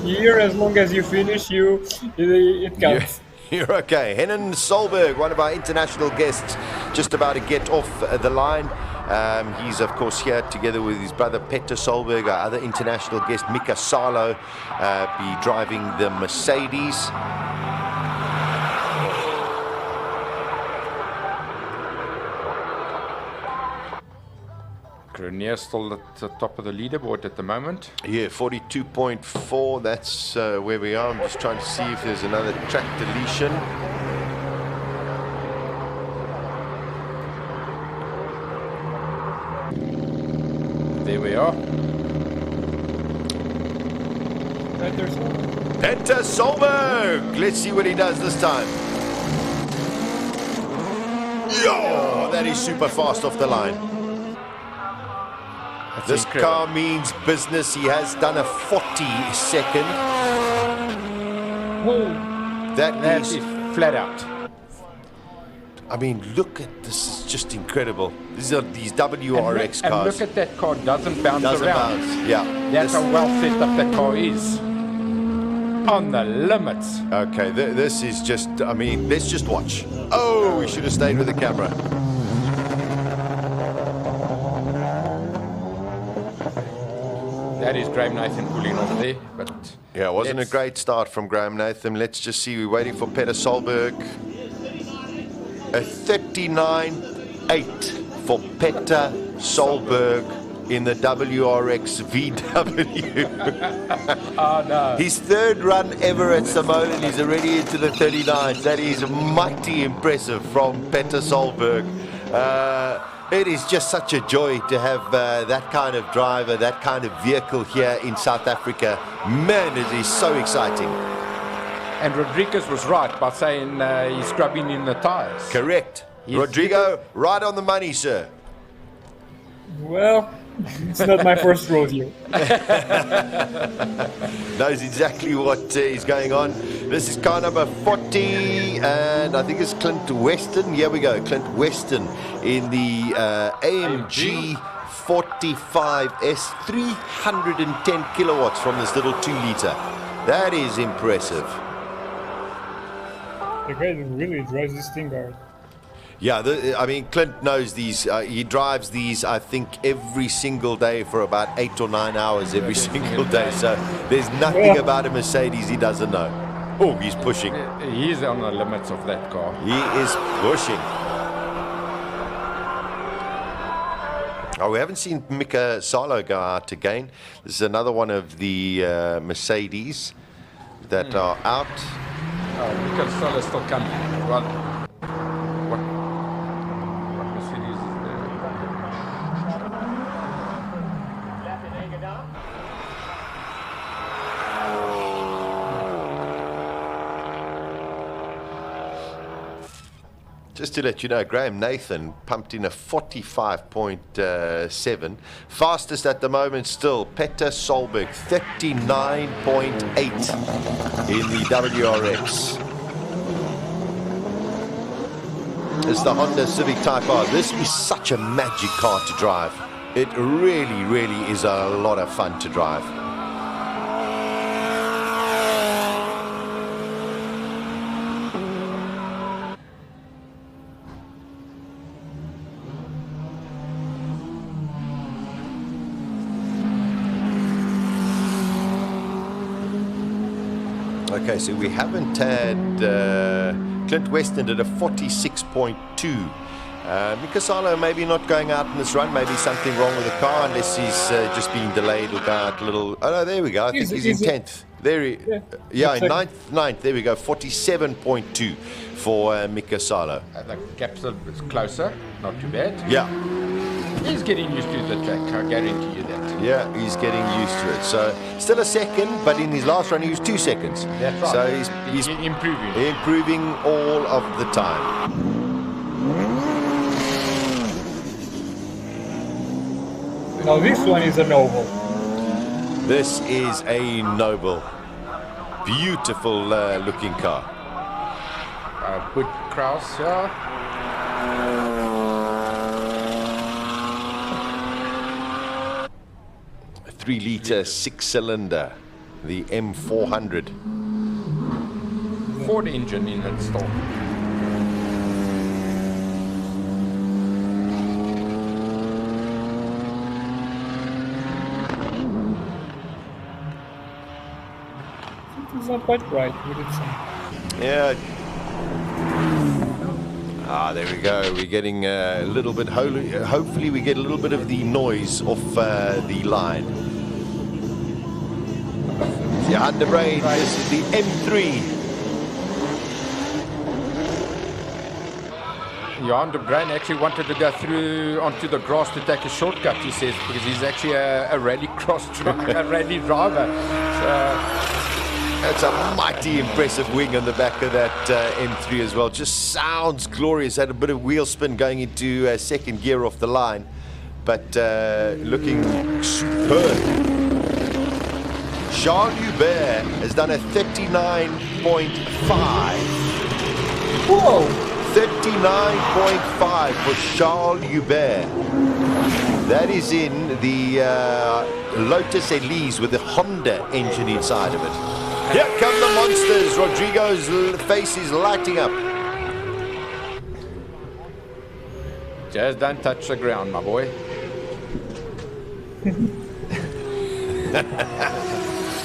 Here, as long as you finish, it counts. You're okay. Henan Solberg, one of our international guests, just about to get off the line. He's, of course, here together with his brother Peter Solberg, our other international guest, Mika Salo, be driving the Mercedes. Grenier still at the top of the leaderboard at the moment. Yeah, 42.4, that's where we are. I'm just trying to see if there's another track deletion. There we are. Peter Solberg! Let's see what he does this time. Yo! That is super fast off the line. This car means business. He has done a 40-second. That is flat out. I mean, look at this. It's just incredible. These are these WRX cars. And look at that car. Doesn't bounce around. Yeah. That's how well set up that car is. On the limits. Okay, this is just, I mean, let's just watch. Oh, we should have stayed with the camera. That is Graham Nathan pulling off there, but yeah, it wasn't a great start from Graham Nathan. Let's just see. We're waiting for Peter Solberg. A 39.8 for Peter Solberg in the WRX VW. Oh no! His third run ever at SIMOLA, and he's already into the 39s. That is mighty impressive from Peter Solberg. It is just such a joy to have that kind of driver, that kind of vehicle here in South Africa. Man, it is so exciting. And Rodriguez was right by saying he's scrubbing in the tires. Correct. Rodrigo, right on the money, sir. Well, it's not my first rodeo. Knows exactly what is going on. This is car number 40, and I think it's Clint Weston. Here we go, Clint Weston in the AMG 45S, 310 kilowatts from this little 2-liter. That is impressive. The guy really drives this thing hard. Yeah, I mean, Clint knows these. He drives these, I think, every single day for about 8 or 9 hours every single day. So there's nothing about a Mercedes he doesn't know. Oh, he's pushing. He's on the limits of that car. He is pushing. Oh, we haven't seen Mika Salo go out again. This is another one of the Mercedes that are out. Oh, Mika Salo is still coming. Well, what Mercedes is there? Just to let you know, Graham Nathan pumped in a 45.7. Fastest at the moment still, Peter Solberg, 39.8 in the WRX. It's the Honda Civic Type R. This is such a magic car to drive. It really, really is a lot of fun to drive. Okay, so we haven't had Clint Weston did a 46.2. Mika Salo maybe not going out in this run, maybe something wrong with the car, unless he's just being delayed or going out a little. Oh no, there we go. I think he's in 10th. There he, yeah, in ninth. There we go. 47.2 for Mika Salo. The gap's a bit closer, not too bad. Yeah. He's getting used to the track, I guarantee you that. Yeah, he's getting used to it. So still a second, but in his last run he was 2 seconds. That's right. So he's improving. Improving all of the time. Now this one is a noble. This is a noble. Beautiful looking car. Good Kraus, yeah. 3-litre 6-cylinder, the M400. Ford engine in it still. It's not quite right, would it say? Yeah. Ah, there we go. We're getting a little bit. Hopefully, we get a little bit of the noise off the line. The Honda Brain. This is the M3. Honda Brain actually wanted to go through onto the grass to take a shortcut, he says, because he's actually a rally a rally driver. So, that's a mighty impressive wing on the back of that M3 as well. Just sounds glorious. Had a bit of wheel spin going into second gear off the line, but looking superb. Charles Hubert has done a 39.5. Whoa! 39.5 for Charles Hubert. That is in the Lotus Elise with the Honda engine inside of it. Here come the monsters. Rodrigo's face is lighting up. Just don't touch the ground, my boy.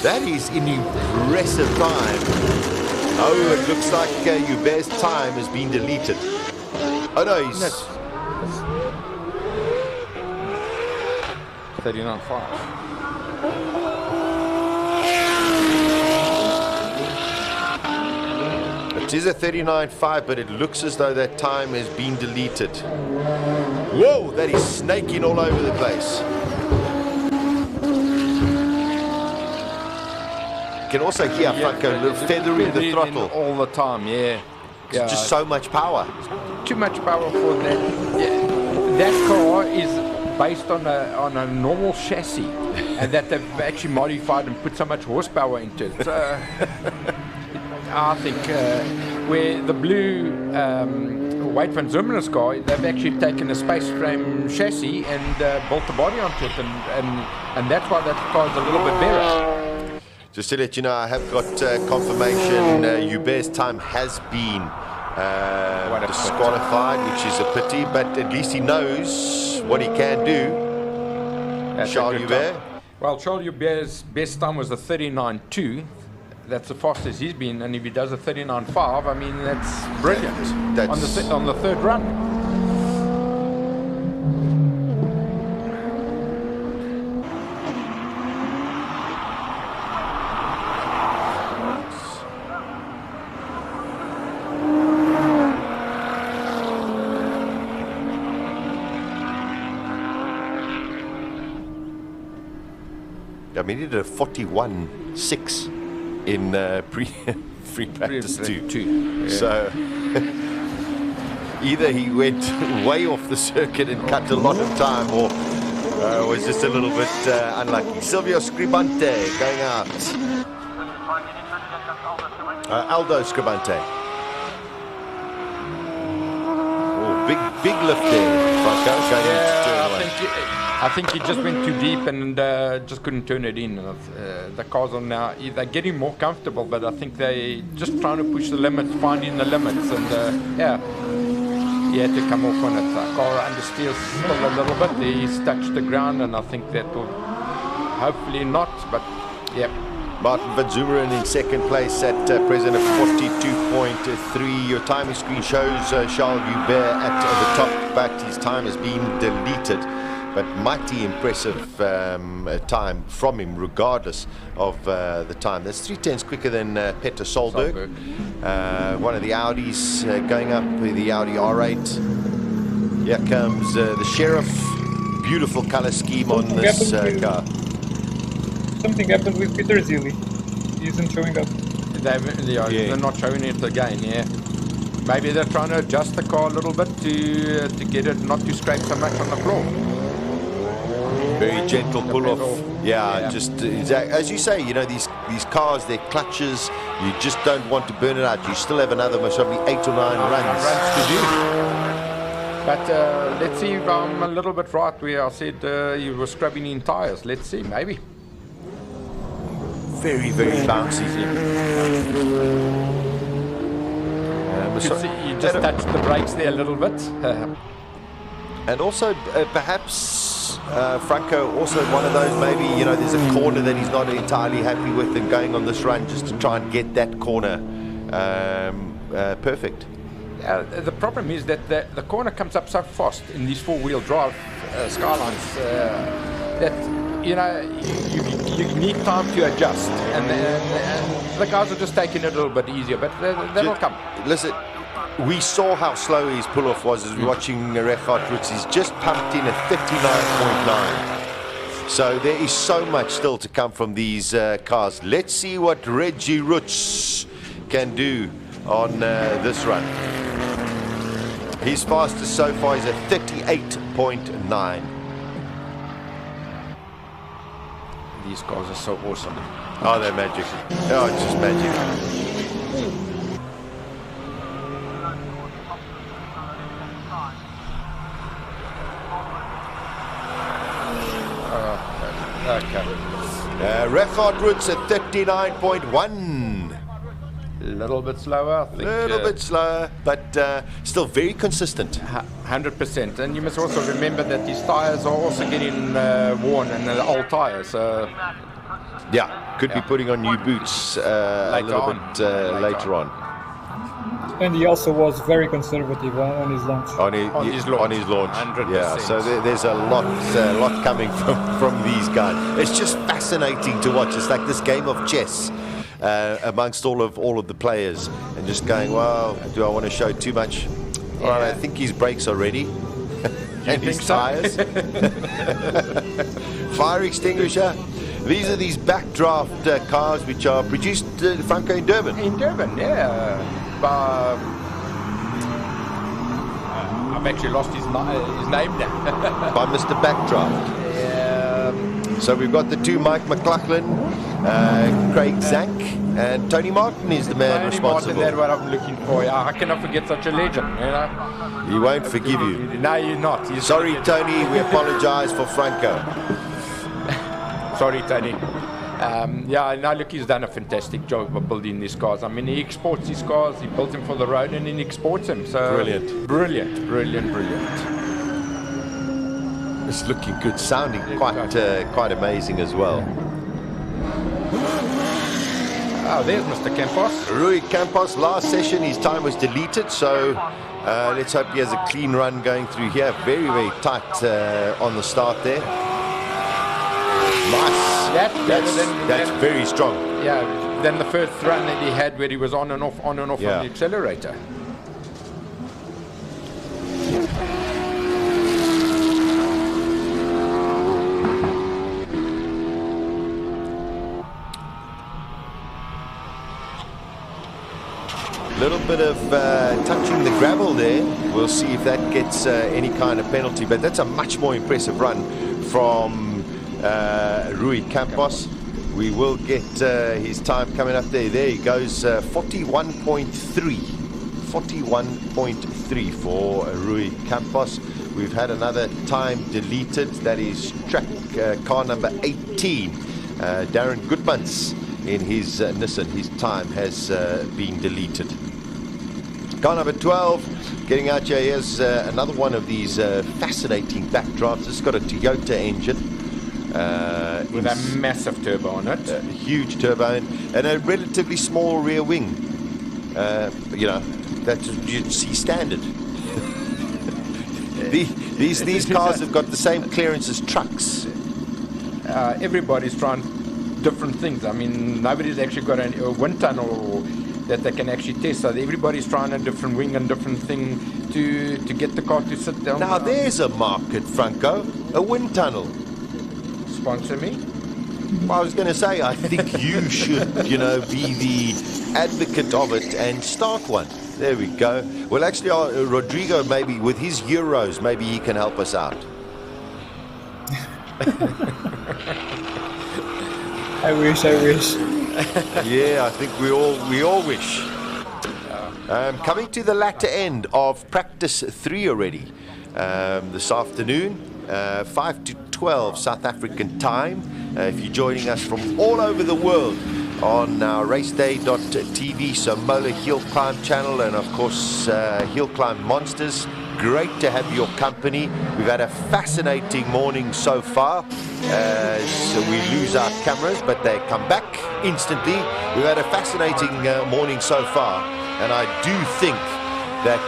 That is an impressive time. Oh, it looks like Hubert's time has been deleted. Oh no, he's... 39.5. It is a 39.5, but it looks as though that time has been deleted. Whoa, that is snaking all over the place. You can also hear Franco feathering the throttle. All the time, yeah. It's just so much power. Too much power for that. Yeah. That car is based on a normal chassis, and that they've actually modified and put so much horsepower into it. I think where the blue Wade van Zimmerman's car, they've actually taken a space frame chassis and built the body onto it, and that's why that car is a little bit better. Just to let you know, I have got confirmation Hubert's time has been disqualified, which is a pity, but at least he knows what he can do. Charles Hubert. Well, Charles Hubert's best time was a 39.2. That's the fastest he's been, and if he does a 39.5, I mean, that's brilliant. On the third run. I mean, he did a 41.6 in free practice too. Yeah. So either he went way off the circuit and cut a lot of time, or was just a little bit unlucky. Silvio Scribante going out. Aldo Scribante. Oh, big lift there, Franco. Going into turn one. I think he just went too deep and just couldn't turn it in. The cars are now, they're getting more comfortable, but I think they're just trying to push the limits, finding the limits, and yeah, he had to come off on it. The car understeers still a little bit. He's touched the ground, and I think that will hopefully not, but yeah. Martin Van Zumeren in second place at present at 42.3. Your timing screen shows Charles Hubert at the top, but his time has been deleted. But mighty impressive time from him, regardless of the time. That's 3/10 quicker than Peter Solberg. One of the Audis going up, the Audi R8. Here comes the Sheriff. Beautiful color scheme on this car. Something happened with Peter Zilli. He isn't showing up. They're not showing it again, yeah. Maybe they're trying to adjust the car a little bit to get it not to scrape so much on the floor. Very gentle pull-off. Yeah, just as you say, you know, these cars, their clutches, you just don't want to burn it out. You still have another probably 8 or 9 runs to do. But let's see if I'm a little bit right where I said you were scrubbing in tires. Let's see, maybe. Very bouncy. You just touched the brakes there a little bit. And also, perhaps Franco, also one of those, maybe, you know, there's a corner that he's not entirely happy with and going on this run just to try and get that corner perfect. The problem is that the corner comes up so fast in these four-wheel drive Skylines that, you know, you need time to adjust. And the guys are just taking it a little bit easier, but that'll come. Listen, we saw how slow his pull-off was as we were watching Richard Roots. He's just pumped in a 39.9. So there is so much still to come from these cars. Let's see what Reggie Roots can do on this run. His fastest so far is a 38.9. These cars are so awesome. Oh, they're magic. Oh, it's just magic. Okay. Richard Roots at 39.1. A little bit slower, I think. A little bit slower, but still very consistent. 100%. And you must also remember that these tires are also getting worn, and they're old tires. Yeah, could be putting on new boots a little bit later on. And he also was very conservative on his launch. On his launch. 100%. Yeah, so there's a lot coming from these guys. It's just fascinating to watch. It's like this game of chess amongst all of the players, and just going, well, do I want to show too much? Yeah. Well, I think his brakes are ready. And his tires. Fire extinguisher. These are these backdraft cars which are produced, Franco, in Durban. In Durban, yeah. I've actually lost his name now. By Mr. Backdraft. So we've got the two, Mike McLaughlin, Craig Zank, and Tony Martin is the man responsible. That's what I'm looking for. How can I forget such a legend, you know? He won't forgive you. No, you're not. Sorry, Tony, we apologize for Franco. Sorry, Tony. Yeah, no, look, he's done a fantastic job of building these cars. I mean, he exports these cars, he builds them for the road, and then he exports them. So Brilliant. Brilliant, brilliant, brilliant. It's looking good, sounding quite amazing as well. Oh, there's Mr. Campos. Rui Campos, last session his time was deleted, so let's hope he has a clean run going through here. Very, very tight on the start there. Nice. That's very strong. Yeah, then the first run that he had where he was on and off on the accelerator. Little bit of touching the gravel there. We'll see if that gets any kind of penalty, but that's a much more impressive run from Rui Campos. We will get his time coming up there. There he goes, 41.3. 41.3 for Rui Campos. We've had another time deleted. That is track car number 18. Darren Goodmans in his Nissan. His time has been deleted. Car number 12 getting out here. Here's another one of these fascinating backdrops. It's got a Toyota engine. With a massive turbo on it. A huge turbo and a relatively small rear wing. You know, that's you'd see standard. These cars have got the same clearance as trucks. Everybody's trying different things. I mean, nobody's actually got a wind tunnel that they can actually test. So everybody's trying a different wing and different thing to get the car to sit down. Now there's a market, Franco. A wind tunnel. Sponsor me? Well, I was going to say, I think you should, you know, be the advocate of it and start one. There we go. Well, actually, Rodrigo, maybe with his euros, maybe he can help us out. I wish. Yeah, I think we all wish. Coming to the latter end of practice 3 already. This afternoon, 5 to 12 South African time. If you're joining us from all over the world on our raceday.tv, SIMOLA HillClimb channel, and of course HillClimb Monsters. Great to have your company. We've had a fascinating morning so far. So we lose our cameras, but they come back instantly. We've had a fascinating morning so far, and I do think that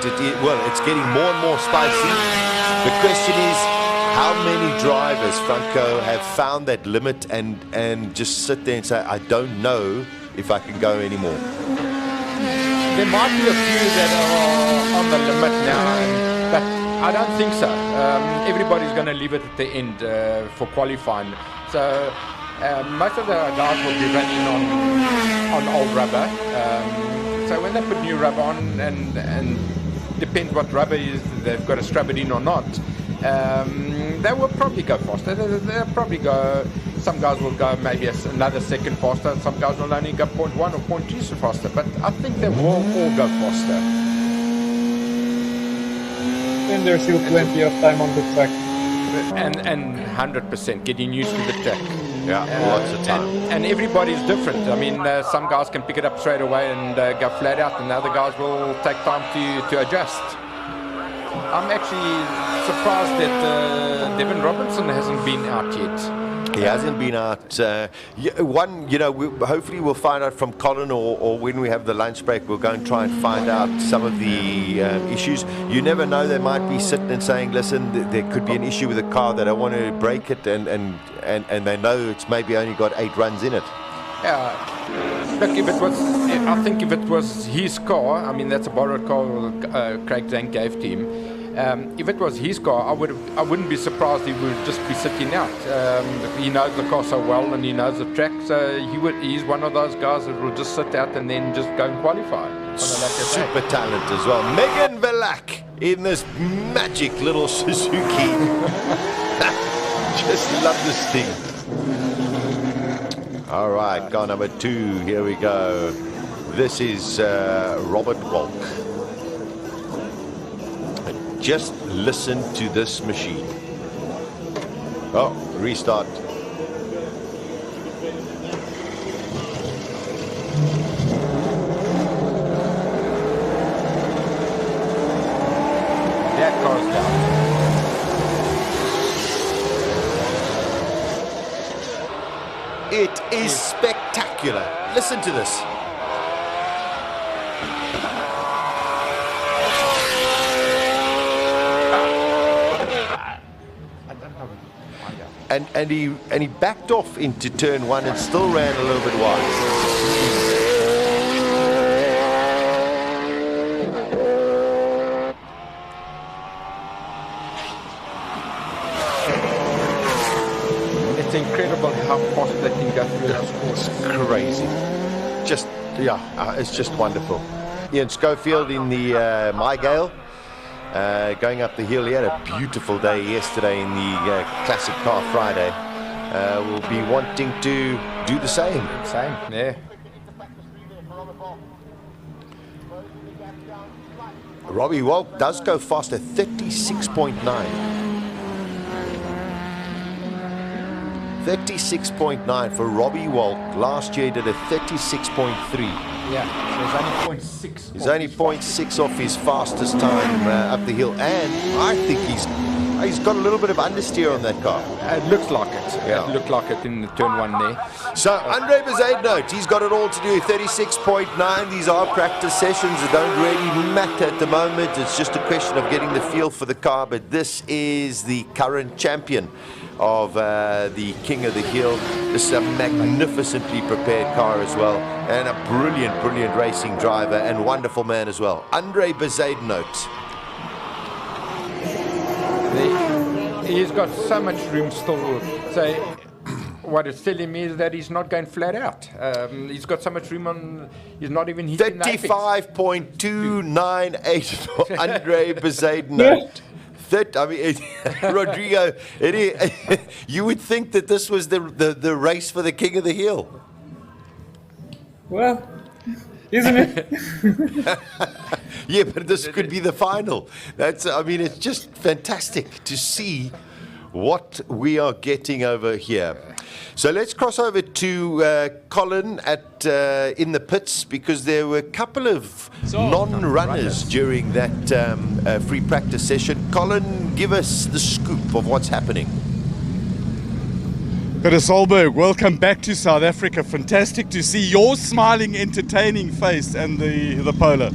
it's getting more and more spicy. The question is, how many drivers, Franco, have found that limit and just sit there and say, I don't know if I can go anymore? There might be a few that are on the limit now, but I don't think so. Everybody's going to leave it at the end for qualifying. So most of the guys will be running on old rubber. So when they put new rubber on, and depends what rubber is, they've got to scrub it in or not, they will probably go faster. They'll probably go, some guys will go maybe another second faster, some guys will only go 0.1 or 0.2 faster, but I think they will all go faster. And there's still plenty of time on the track. And 100% getting used to the track. Yeah, lots of time. And everybody's different. I mean, some guys can pick it up straight away and go flat out, and other guys will take time to adjust. I'm actually surprised that Devin Robinson hasn't been out yet. He hasn't been out. Hopefully we'll find out from Colin, or when we have the lunch break, we'll go and try and find out some of the issues. You never know, they might be sitting and saying, listen, there could be an issue with the car, that I want to break it, and they know it's maybe only got 8 runs in it. Yeah, look, I think if it was his car, I mean, that's a borrowed car Craig Zank gave to him. If it was his car, I wouldn't be surprised he would just be sitting out. He knows the car so well and he knows the track, so he's one of those guys that will just sit out and then just go and qualify. Super talent as well. Megan Velak in this magic little Suzuki. Just love this thing. All right, car number 2, here we go. This is Robert Walk. Just listen to this machine. Oh, restart. It is spectacular. Listen to this. And he backed off into turn one and still ran a little bit wide. It's incredible how fast that thing goes through those courses. It's crazy. Just, it's just wonderful. Ian Schofield in the Mygale. Going up the hill. He had a beautiful day yesterday in the Classic Car Friday. Will be wanting to do the same. Yeah. Robbie Walk does go faster, 36.9. 36.9 for Robbie Walk. Last year he did a 36.3. Yeah, so he's only 0.6. He's only 0.6 off his fastest time up the hill, and I think he's got a little bit of understeer on that car. It looks like it. Yeah. It looked like it in the turn one there. So Andre Bezuidenhout, he's got it all to do. 36.9. These are practice sessions that don't really matter at the moment. It's just a question of getting the feel for the car. But this is the current champion of the King of the Hill. This is a magnificently prepared car as well, and a brilliant racing driver and wonderful man as well. Andre Bezuidenhout. He's got so much room still. So what it's telling me is that he's not going flat out. He's got so much room on. He's not even hitting 35.298 for Andre Bezuidenhout. Rodrigo, you would think that this was the race for the King of the Hill. Well, isn't it? Yeah, but this could be the final. It's just fantastic to see what we are getting over here. So let's cross over to Colin in the pits, because there were a couple of non-runners during that free practice session. Colin, give us the scoop of what's happening. Peter Solberg, welcome back to South Africa. Fantastic to see your smiling, entertaining face and the Polar.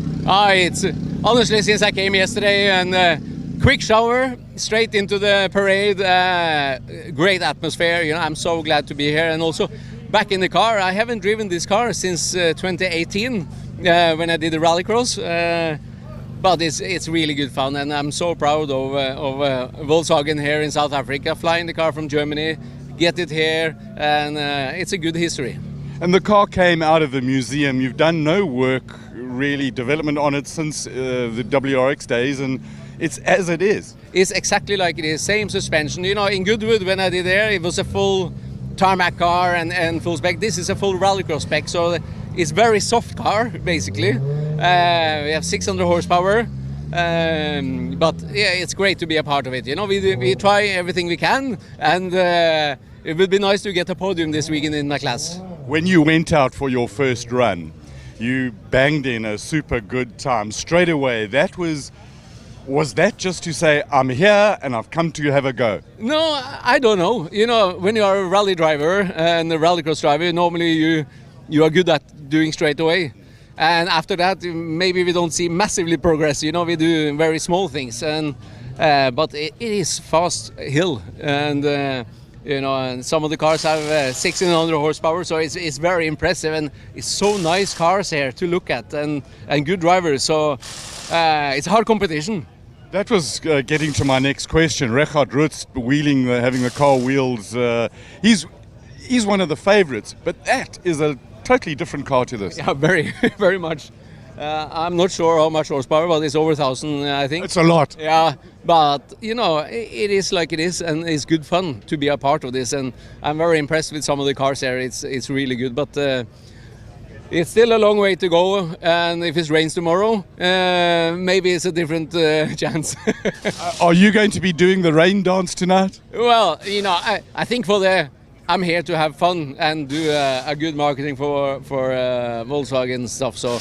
It's honestly, since I came yesterday, and quick shower, straight into the parade. Great atmosphere. I'm so glad to be here, and also back in the car. I haven't driven this car since 2018 when I did the rallycross. But it's really good fun, and I'm so proud of Volkswagen here in South Africa, flying the car from Germany, get it here, and it's a good history. And the car came out of the museum. You've done no work, really, development on it since the WRX days, and it's as it is. It's exactly like it is, same suspension. In Goodwood, when I did there, it was a full tarmac car and full spec. This is a full rallycross spec, so it's very soft car, basically. We have 600 horsepower, but yeah, it's great to be a part of it. We try everything we can, and it would be nice to get a podium this weekend in my class. When you went out for your first run, you banged in a super good time straight away. Was that just to say, I'm here and I've come to have a go? No, I don't know. When you are a rally driver and a rallycross driver, normally you are good at doing straight away. And after that, maybe we don't see massively progress. We do very small things. But it is fast hill. And some of the cars have 1600 horsepower, so it's very impressive, and it's so nice cars here to look at, and good drivers, so it's hard competition. That was getting to my next question. Richard Rutz wheeling, having the car wheels, he's one of the favorites, but that is a totally different car to this. Yeah, very, very much. I'm not sure how much horsepower, but it's over 1,000, I think. It's a lot. Yeah, but it is like it is, and it's good fun to be a part of this. And I'm very impressed with some of the cars here. It's really good, but it's still a long way to go. And if it rains tomorrow, maybe it's a different chance. Are you going to be doing the rain dance tonight? Well, I think I'm here to have fun and do a good marketing for Volkswagen stuff. So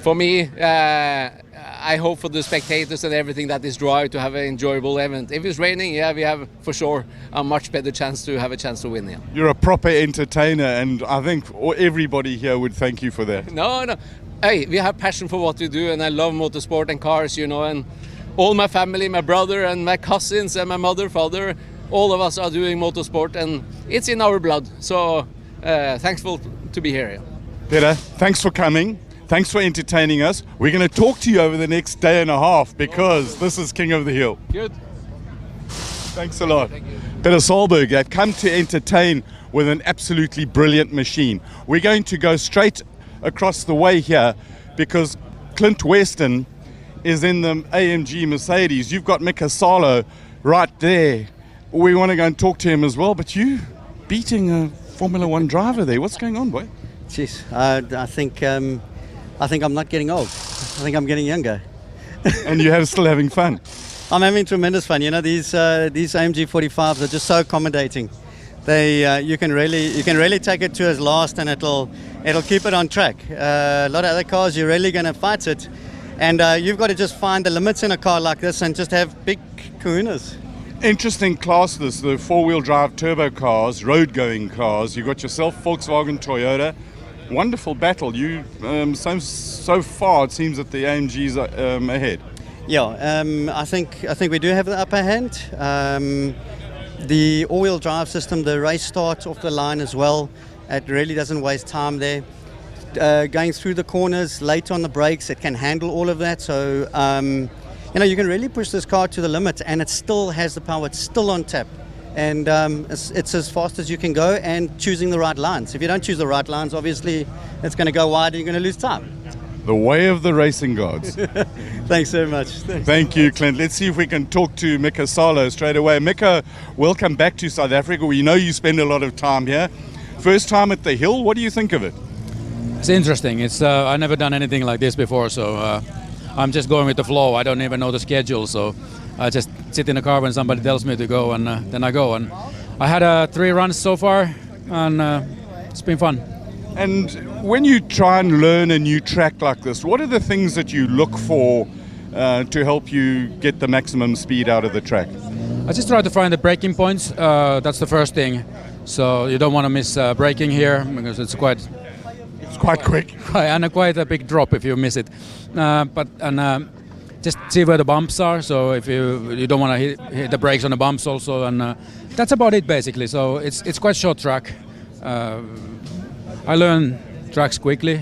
for me, I I hope for the spectators and everything that is dry to have an enjoyable event. If it's raining, yeah, we have for sure a much better chance to have a chance to win. Yeah. You're a proper entertainer, and I think everybody here would thank you for that. No. Hey, we have passion for what we do, and I love motorsport and cars, you know, and all my family, my brother and my cousins and my mother, father, all of us are doing motorsport, and it's in our blood. So thankful to be here. Peter, thanks for coming. Thanks for entertaining us. We're going to talk to you over the next day and a half because this is King of the Hill. Good. Thanks a lot. Peter Solberg, they've come to entertain with an absolutely brilliant machine. We're going to go straight across the way here because Clint Weston is in the AMG Mercedes. You've got Mika Salo right there. We want to go and talk to him as well, but you beating a Formula One driver there. What's going on, boy? Jeez, I think I'm not getting old. I think I'm getting younger. And you're still having fun? I'm having tremendous fun. You know, these AMG 45s are just so accommodating. They you can really take it to its last, and it'll keep it on track. A lot of other cars, you're really going to fight it, and you've got to just find the limits in a car like this and just have big kahunas. Interesting class, this, the four-wheel drive turbo cars, road-going cars. You've got yourself, Volkswagen, Toyota. Wonderful battle. You so far it seems that the AMGs are ahead. Yeah, I think we do have the upper hand. The all-wheel drive system, the race starts off the line as well. It really doesn't waste time there. Going through the corners, late on the brakes, it can handle all of that. So you know, you can really push this car to the limit, and it still has the power. It's still on tap. And it's as fast as you can go, and choosing the right lines. If you don't choose the right lines, obviously it's going to go wide and you're going to lose time. The way of the racing gods. Thanks so much. Thanks. Thank you, Clint. Let's see if we can talk to Mika Salo straight away. Mika, welcome back to South Africa. We know you spend a lot of time here. First time at the Hill. What do you think of it? It's interesting. It's I've never done anything like this before, so I'm just going with the flow. I don't even know the schedule, so I just sit in the car when somebody tells me to go, and then I go. And I had 3 runs so far, and it's been fun. And when you try and learn a new track like this, what are the things that you look for to help you get the maximum speed out of the track? I just try to find the braking points. That's the first thing. So you don't want to miss braking here because it's quite quick and quite a big drop if you miss it. Just see where the bumps are. So if you don't want to hit the brakes on the bumps also, and that's about it basically. So it's quite short track. I learn tracks quickly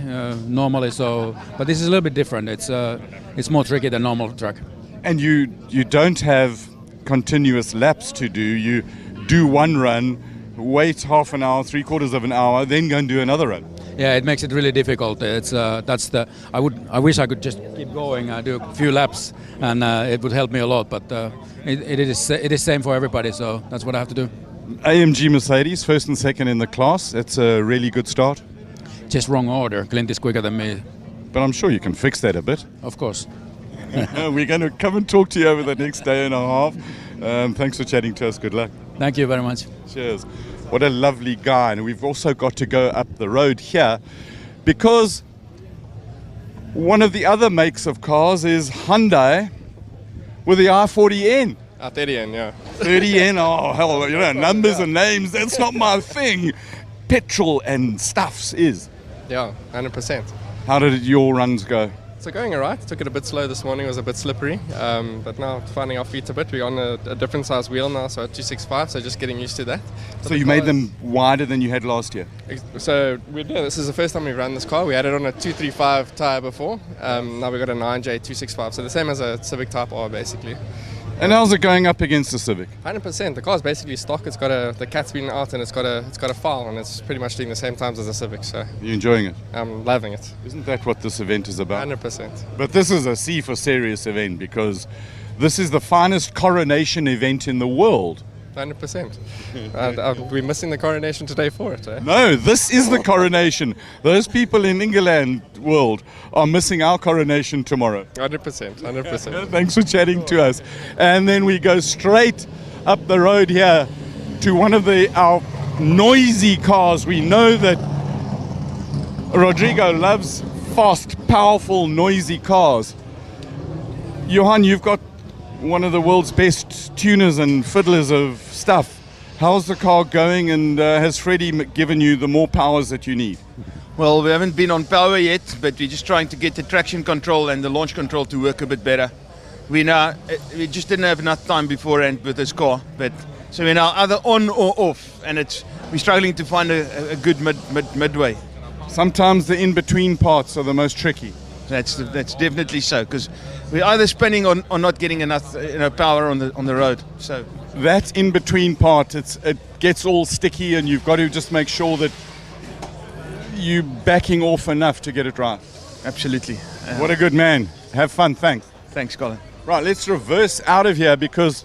normally, so but this is a little bit different. It's more tricky than normal track. And you don't have continuous laps to do. You do one run, wait half an hour, 3/4 of an hour, then go and do another run. Yeah, it makes it really difficult. I wish I could just keep going, do a few laps, and it would help me a lot. But it is same for everybody, so that's what I have to do. AMG Mercedes, first and second in the class. That's a really good start. Just wrong order. Clint is quicker than me. But I'm sure you can fix that a bit. Of course. We're going to come and talk to you over the next day and a half. Thanks for chatting to us. Good luck. Thank you very much. Cheers. What a lovely guy. And we've also got to go up the road here because one of the other makes of cars is Hyundai with the i40N. 30N, yeah. 30N, oh hell, you know, numbers and names, that's not my thing. Petrol and stuffs is. Yeah, 100%. How did your runs go? So going all right. Took it a bit slow this morning. It was a bit slippery. But now finding our feet a bit. We're on a different size wheel now, so at 265, so just getting used to that. So you made them wider than you had last year? So this is the first time we've run this car. We had it on a 235 tyre before. Now we've got a 9J 265, so the same as a Civic Type R basically. And how's it going up against the Civic? 100%. The car's basically stock. It's got the cat's been out and it's got a file, and it's pretty much doing the same times as a Civic. So you're enjoying it? I'm loving it. Isn't that what this event is about? 100%. But this is a C for serious event because this is the finest coronation event in the world. 100%. We're missing the coronation today for it, eh? No, this is the coronation. Those people in England world are missing our coronation tomorrow. 100%, 100%. Thanks for chatting to us. And then we go straight up the road here to one of our noisy cars. We know that Rodrigo loves fast, powerful, noisy cars. Johan, you've got one of the world's best tuners and fiddlers of stuff. How's the car going, and has Freddie given you the more powers that you need? Well, we haven't been on power yet, but we're just trying to get the traction control and the launch control to work a bit better. We just didn't have enough time beforehand with this car, but so we're now either on or off, and we're struggling to find a good midway. Sometimes the in-between parts are the most tricky. That's definitely so, because we're either spinning or not getting enough power on the road. So that in-between part, it gets all sticky, and you've got to just make sure that you're backing off enough to get it right. Absolutely. What a good man. Have fun. Thanks. Thanks, Colin. Right, let's reverse out of here, because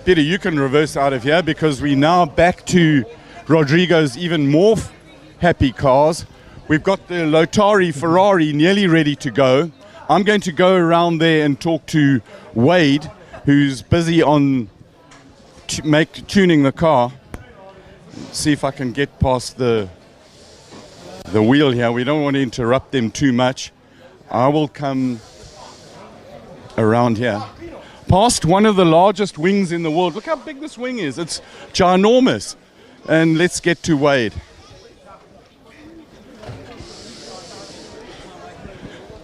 Peter, you can reverse out of here, because we're now back to Rodrigo's even more happy cars. We've got the Lotari Ferrari nearly ready to go. I'm going to go around there and talk to Wade, who's busy on tuning the car. See if I can get past the wheel here. We don't want to interrupt them too much. I will come around here. Past one of the largest wings in the world. Look how big this wing is. It's ginormous. And let's get to Wade.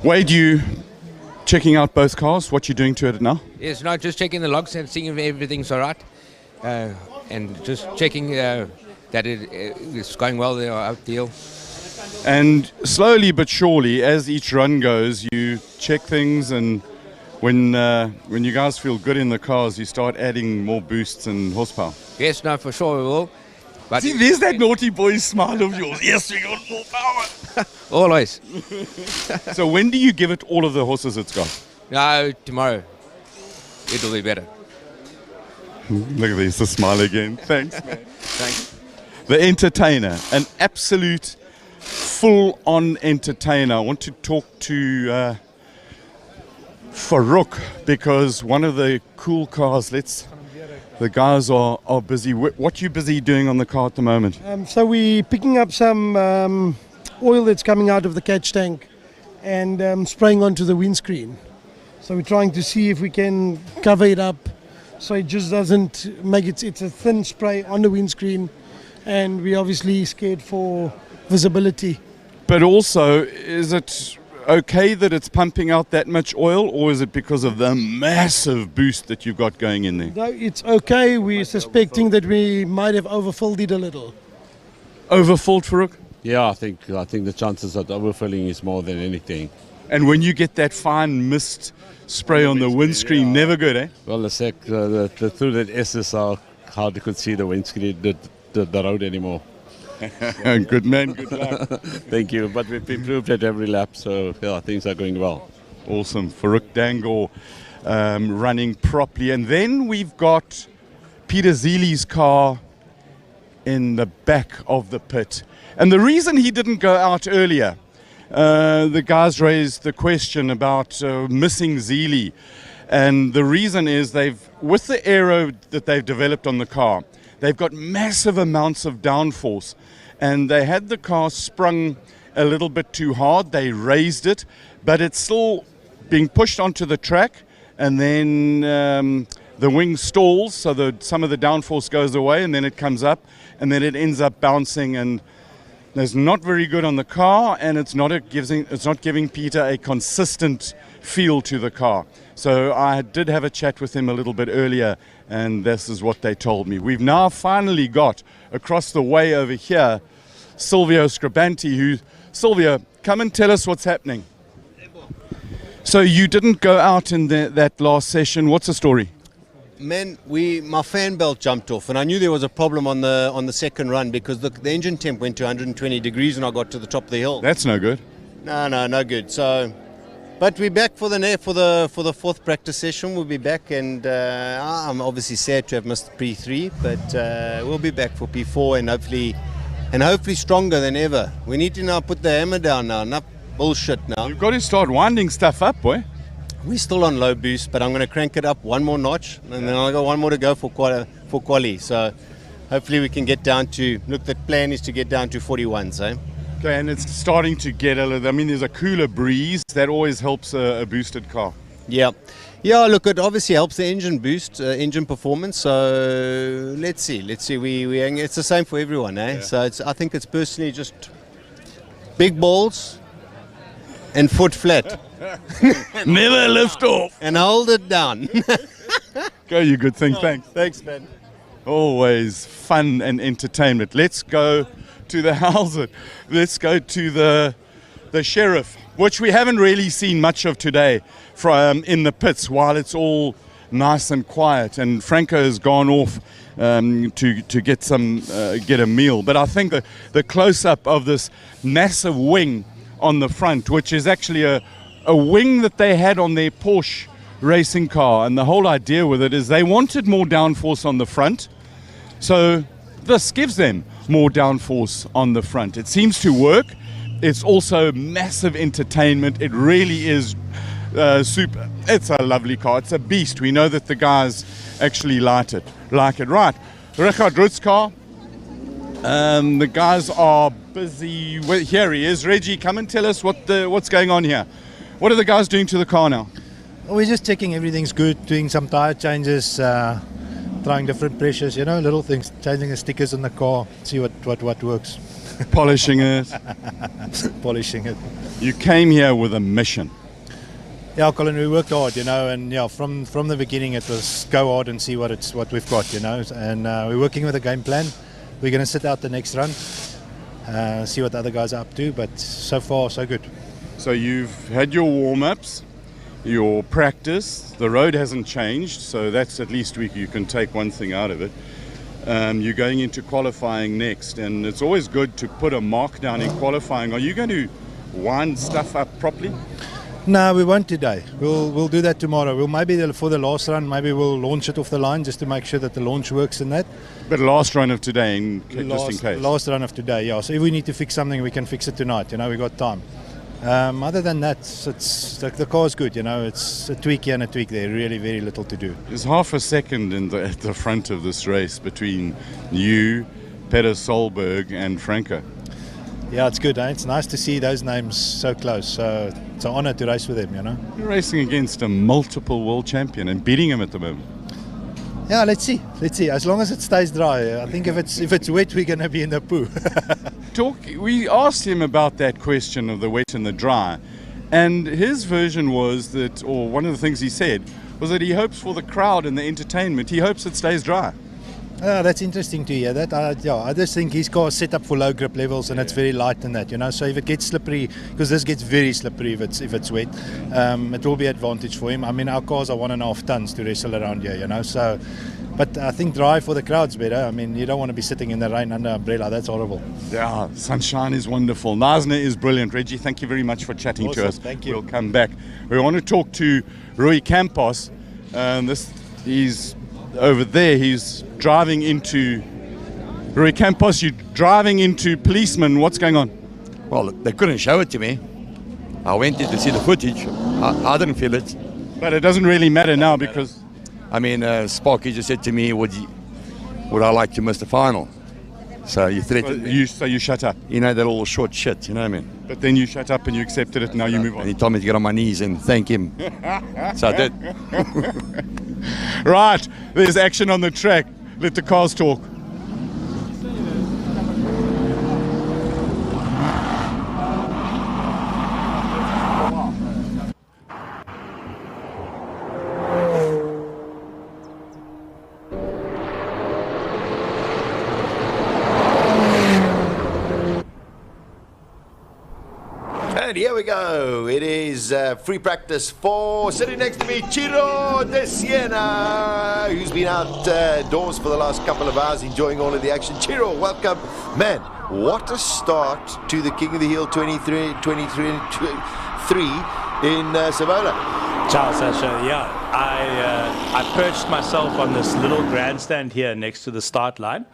Wade, you checking out both cars? What you doing to it now? Yes, no, just checking the logs and seeing if everything's all right. And just checking that it's going well there out the hill. And slowly but surely, as each run goes, you check things, and when you guys feel good in the cars, you start adding more boosts and horsepower. Yes, no, for sure we will. But see, there's that naughty boy smile of yours. Yes, we got more power. Always. So when do you give it all of the horses it's got? No, tomorrow. It'll be better. Look at this, the smile again. Thanks, man. Thanks. The entertainer, an absolute full-on entertainer. I want to talk to Farouk, because one of the cool cars, the guys are busy. What are you busy doing on the car at the moment? So we're picking up some oil that's coming out of the catch tank and spraying onto the windscreen. So we're trying to see if we can cover it up so it just doesn't make it's a thin spray on the windscreen, and we're obviously scared for visibility. But also, is it okay that it's pumping out that much oil, or is it because of the massive boost that you've got going in there? No, it's okay. We're suspecting that we might have overfilled it a little. Overfilled, Farouk? Yeah, I think the chances of overfilling is more than anything. And when you get that fine mist spray on the windscreen, never good, eh? Well, the through that S's are hard to see the windscreen, the road anymore. Good man, good luck. Thank you, but we've improved at every lap, so yeah, things are going well. Awesome. Farouk Dangor running properly. And then we've got Peter Zeele's car in the back of the pit. And the reason he didn't go out earlier, the guys raised the question about missing Zeele. And the reason is with the aero that they've developed on the car, they've got massive amounts of downforce, and they had the car sprung a little bit too hard. They raised it, but it's still being pushed onto the track, and then the wing stalls, so some of the downforce goes away, and then it comes up, and then it ends up bouncing, and it's not very good on the car, and it's not giving Peter a consistent feel to the car. So I did have a chat with him a little bit earlier, and this is what they told me. We've now finally got across the way over here Silvio Scribanti, Silvio, come and tell us what's happening. So you didn't go out in that last session. What's the story? Man, my fan belt jumped off, and I knew there was a problem on the second run because the engine temp went to 120 degrees when I got to the top of the hill. That's no good. No good. So, but we're back for the fourth practice session. We'll be back, and I'm obviously sad to have missed P3, but we'll be back for P4 and hopefully stronger than ever. We need to now put the hammer down now. Enough bullshit now. You've got to start winding stuff up, boy. We're still on low boost, but I'm going to crank it up one more notch, and then I'll got one more to go for quali. So hopefully we can get down to, the plan is to get down to 41s, eh? Okay, and it's starting to get there's a cooler breeze. That always helps a boosted car. Yeah. Yeah, look, it obviously helps the engine boost, engine performance. So let's see. It's the same for everyone, eh? Yeah. So I think it's personally just big balls and foot flat. Never lift off. And hold it down. Go, you good thing. Thanks. Thanks, man. Always fun and entertainment. Let's go to the house. Let's go to the Sheriff, which we haven't really seen much of today from in the pits while it's all nice and quiet. And Franco has gone off to get a meal. But I think the close-up of this massive wing on the front, which is actually a wing that they had on their Porsche racing car, and the whole idea with it is they wanted more downforce on the front, so this gives them more downforce on the front. It seems to work. It's also massive entertainment. It really is super. It's a lovely car. It's a beast. We know that the guys actually like it. Right, Richard Ruth's car. The guys are busy. Well, here he is. Reggie, come and tell us what's going on here. What are the guys doing to the car now? We're just checking everything's good, doing some tire changes, trying different pressures, little things, changing the stickers on the car, see what works. Polishing it. Polishing it. You came here with a mission. Yeah, Colin, we worked hard, and from the beginning it was go hard and see what we've got, and we're working with a game plan. We're going to sit out the next run, see what the other guys are up to, but so far so good. So you've had your warm-ups, your practice, the road hasn't changed, so that's at least you can take one thing out of it. You're going into qualifying next, and it's always good to put a mark down in qualifying. Are you going to wind stuff up properly? No, we won't today. We'll do that tomorrow. We'll maybe for the last run, maybe we'll launch it off the line just to make sure that the launch works in that. But last run of today, just in case. Last run of today, yeah. So if we need to fix something, we can fix it tonight. We got time. Other than that, the car's good. It's a tweak here and a tweak there. Really, very little to do. There's half a second at the front of this race between you, Peter Solberg, and Franco. Yeah, it's good. It's nice to see those names so close. So it's an honor to race with them. You're racing against a multiple world champion and beating him at the moment. Yeah, let's see. As long as it stays dry. I think if it's wet, we're gonna be in the poo. We asked him about that question of the wet and the dry, and his version was that, or one of the things he said was that he hopes for the crowd and the entertainment. He hopes it stays dry. That's interesting to hear that. I just think his car is set up for low grip levels, and it's very light in that. So if it gets slippery, because this gets very slippery if it's wet, it will be an advantage for him. I mean, our cars are 1.5 tons to wrestle around here. So. But I think dry for the crowd's better. I mean, you don't want to be sitting in the rain under umbrella. That's horrible. Yeah, sunshine is wonderful. Knysna is brilliant. Reggie, thank you very much for chatting to us. Thank you. We'll come back. We want to talk to Rui Campos. He's over there. He's driving into... Rui Campos, you're driving into policemen. What's going on? Well, they couldn't show it to me. I went in to see the footage. I didn't feel it. But it doesn't really matter now because... I mean, Sparky just said to me, would I like to miss the final? So you threatened me. So you shut up? That little short shit, you know what I mean? But then you shut up and you accepted it and now you move on. And he told me to get on my knees and thank him. So I did. Right, there's action on the track. Let the cars talk. And here we go. It is free practice for, sitting next to me, Ciro de Siena, who's been outdoors for the last couple of hours enjoying all of the action. Ciro, welcome. Man, what a start to the King of the Hill 23 in SIMOLA. Ciao, Sasha. Yeah. I perched myself on this little grandstand here next to the start line,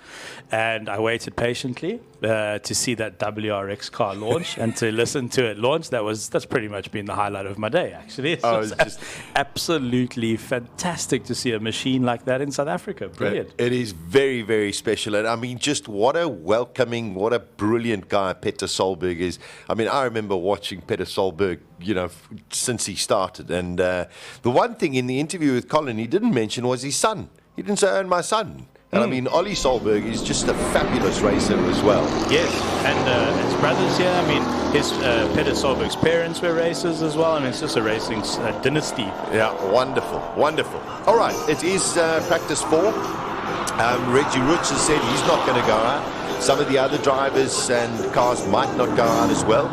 and I waited patiently to see that WRX car launch and to listen to it launch. That's pretty much been the highlight of my day, actually. It's just absolutely fantastic to see a machine like that in South Africa. Brilliant. It is very, very special. And I mean, just what a welcoming, what a brilliant guy Peter Solberg is. I mean, I remember watching Peter Solberg, since he started. And the one thing in the interview with Colin he didn't mention was his son. He didn't say, "And my son." And I mean, Ollie Solberg is just a fabulous racer as well. Yes, and his brothers here. I mean, his Peter Solberg's parents were racers as well. I mean, it's just a racing dynasty. Yeah, wonderful, wonderful. All right, it is practice 4. Reggie Roots has said he's not going to go out. Some of the other drivers and cars might not go out as well.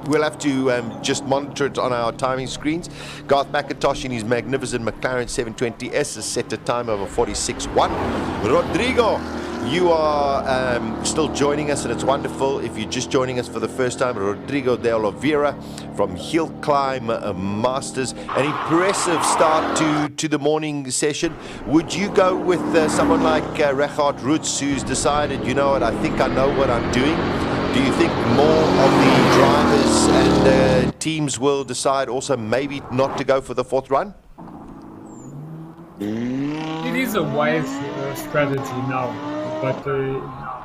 We'll have to just monitor it on our timing screens. Garth McIntosh in his magnificent McLaren 720S has set a time of a 46.1. Rodrigo, you are still joining us, and it's wonderful. If you're just joining us for the first time, Rodrigo de Oliveira from HillClimb Masters. An impressive start to the morning session. Would you go with someone like Richard Roots, who's decided, you know what, I think I know what I'm doing? Do you think more of the drivers and teams will decide also maybe not to go for the 4th run? It is a wise strategy now, but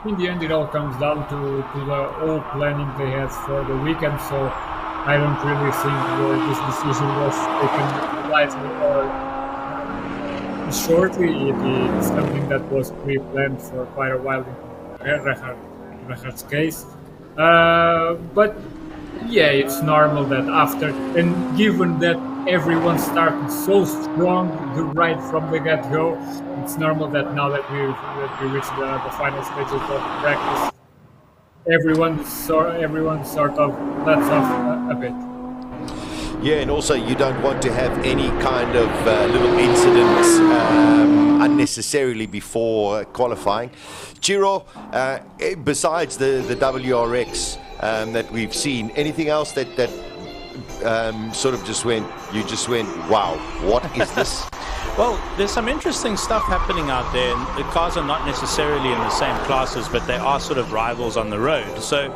in the end it all comes down to the whole planning they had for the weekend, so I don't really think this decision was taken lightly or shortly. It is something that was pre-planned for quite a while in Richard's case. But yeah, it's normal that after, and given that everyone started so strong right from the get-go, it's normal that now that we reach the final stages of practice, everyone sort of lets off a bit. Yeah, and also you don't want to have any kind of little incidents unnecessarily before qualifying. Chiro, besides the WRX that we've seen, anything else that sort of just went, wow, what is this? Well, there's some interesting stuff happening out there, and the cars are not necessarily in the same classes, but they are sort of rivals on the road. So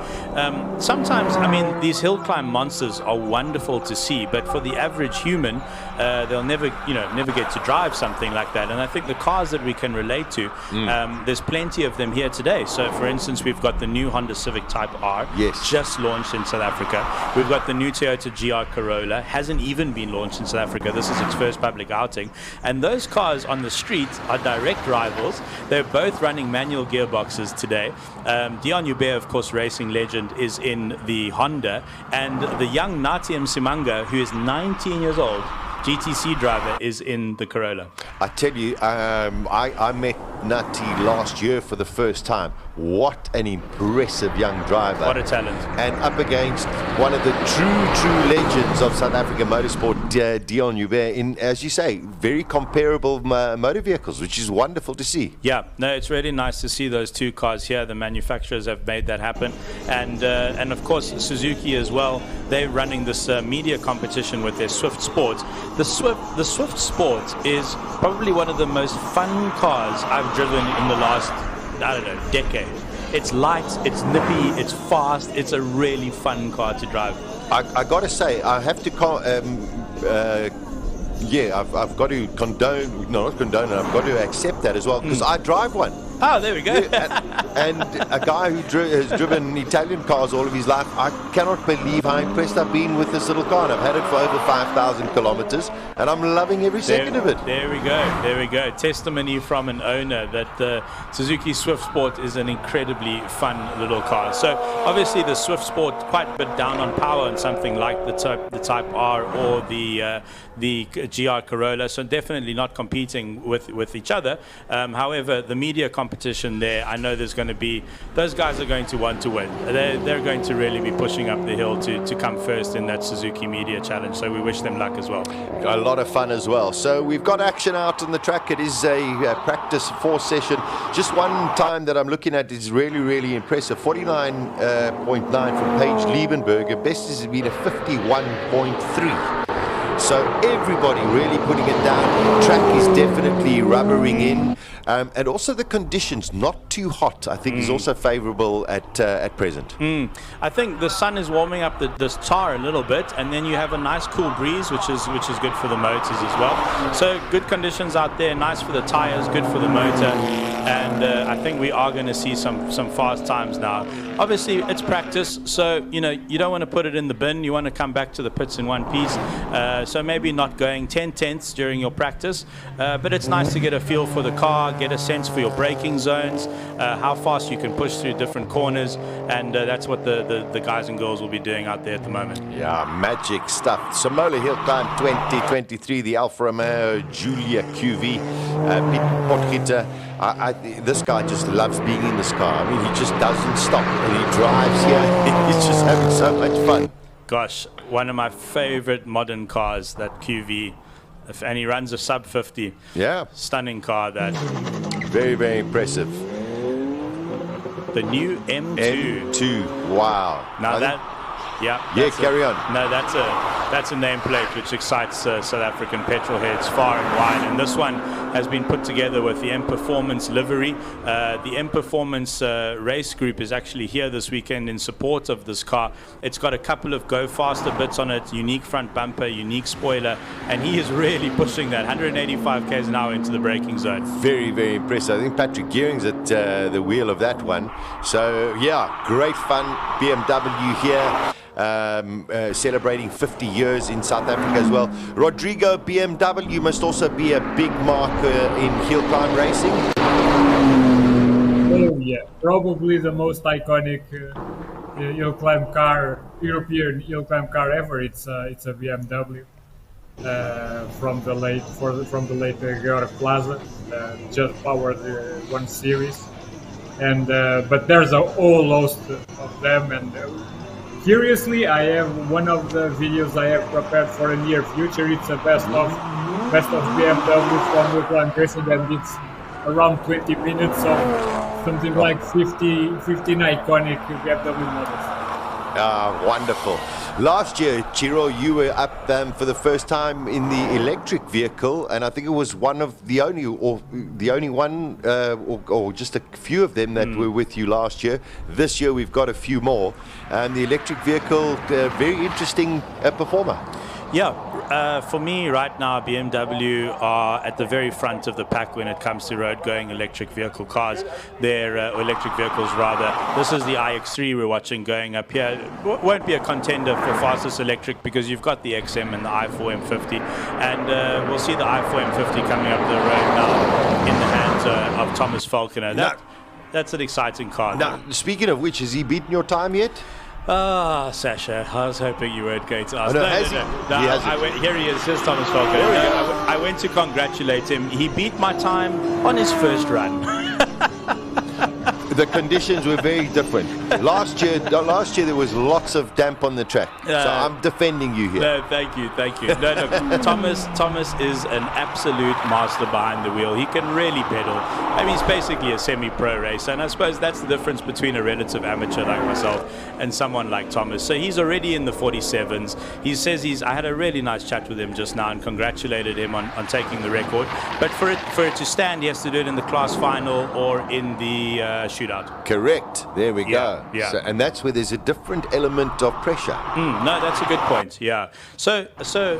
sometimes, I mean, these hill climb monsters are wonderful to see, but for the average human, they'll never get to drive something like that. And I think the cars that we can relate to, there's plenty of them here today. So, for instance, we've got the new Honda Civic Type R, just launched in South Africa. We've got the new Toyota GR Corolla, hasn't even been launched in South Africa. This is its first public outing. And those cars on the street are direct rivals. They're both running manual gearboxes today. Dion Hubert, of course, racing legend, is in the Honda. And the young Natim Simanga, who is 19 years old, GTC driver, is in the Corolla. I tell you, I met Nati last year for the first time. What an impressive young driver. What a talent. And up against one of the true legends of South African motorsport, Dion Hubert, in, as you say, very comparable motor vehicles, which is wonderful to see. Yeah, no, it's really nice to see those two cars here. The manufacturers have made that happen. And of course, Suzuki as well. They're running this media competition with their Swift Sport. The Swift Sport is probably one of the most fun cars I've driven in the last, I don't know, decade. It's light, it's nippy, it's fast, it's a really fun car to drive. I got to say, I have to I've got to condone, no, not condone it, I've got to accept that as well, because I drive one. Oh, there we go. And a guy who has driven Italian cars all of his life, I cannot believe how impressed I've been with this little car. And I've had it for over 5,000 kilometers, and I'm loving every second of it. There we go. There we go. Testimony from an owner that the Suzuki Swift Sport is an incredibly fun little car. So obviously the Swift Sport quite a bit down on power on something like the Type R or the GR Corolla. So definitely not competing with each other. However, the media competition there, I know there's going to be, those guys are going to want to win. They're going to really be pushing up the hill to come first in that Suzuki Media Challenge, so we wish them luck as well. A lot of fun as well. So we've got action out on the track. It is a practice 4 session. Just one time that I'm looking at is really impressive. 49.9 from Paige Liebenberger. Best has been a 51.3. So everybody really putting it down. Track is definitely rubbering in. And also the conditions, not too hot, I think is also favorable at present. I think the sun is warming up this tar a little bit, and then you have a nice cool breeze, which is good for the motors as well. So good conditions out there, nice for the tires, good for the motor, and I think we are going to see some fast times now. Obviously, it's practice, so you don't want to put it in the bin. You want to come back to the pits in one piece. So maybe not going 10/10ths during your practice, but it's nice to get a feel for the car, get a sense for your braking zones, how fast you can push through different corners, and that's what the guys and girls will be doing out there at the moment. Yeah, magic stuff. SIMOLA HillClimb 2023, the Alfa Romeo Giulia QV. Piet Potgieter, this guy just loves being in this car. I mean, he just doesn't stop, and he drives here. He's just having so much fun. Gosh, one of my favorite modern cars, that QV. And he runs a sub 50. Yeah. Stunning car, that. Very, very impressive. The new M2. M2, wow. Now that, yeah. Yeah, carry on. No, that's a nameplate which excites South African petrol heads far and wide. And this one has been put together with the M Performance livery. The M Performance race group is actually here this weekend in support of this car. It's got a couple of go faster bits on it, unique front bumper, unique spoiler, and he is really pushing that 185 k's an hour into the braking zone. Very, very impressive. I think Patrick Gearing's at the wheel of that one. So yeah, great fun. BMW here. Celebrating 50 years in South Africa as well. Rodrigo, BMW must also be a big mark in HillClimb racing. Oh yeah, probably the most iconic HillClimb car, European HillClimb car ever. It's a BMW from the late Georg Plaza, just powered 1 series, and but there's a whole host of them. And curiously, I have one of the videos I have prepared for a near future. It's a best of BMW from HillClimb racing, and it's around 20 minutes of something like 15 iconic BMW models. Wonderful. Last year, Chiro, you were up for the first time in the electric vehicle, and I think it was one of the only one, or just a few of them that were with you last year. This year, we've got a few more, and the electric vehicle, very interesting performer. Yeah, for me right now, BMW are at the very front of the pack when it comes to road-going electric vehicle cars. They're electric vehicles rather. This is the iX3 we're watching going up here. It won't be a contender for fastest electric because you've got the XM and the i4 M50, and we'll see the i4 M50 coming up the road now in the hands of Thomas Falconer. That's an exciting car. Now, speaking of which, has he beaten your time yet? Sasha, I was hoping you weren't going to ask. No, Here he is, here's Thomas Falconer. I went to congratulate him. He beat my time on his first run. The conditions were very different. Last year there was lots of damp on the track. So I'm defending you here. No, thank you. No, Thomas is an absolute master behind the wheel. He can really pedal. I mean, he's basically a semi-pro racer, and I suppose that's the difference between a relative amateur like myself and someone like Thomas. So he's already in the 47s. He says I had a really nice chat with him just now and congratulated him on taking the record. But for it to stand, he has to do it in the class final or in the shootout. Correct. There we go. Yeah. So, and that's where there's a different element of pressure. No, that's a good point. Yeah. So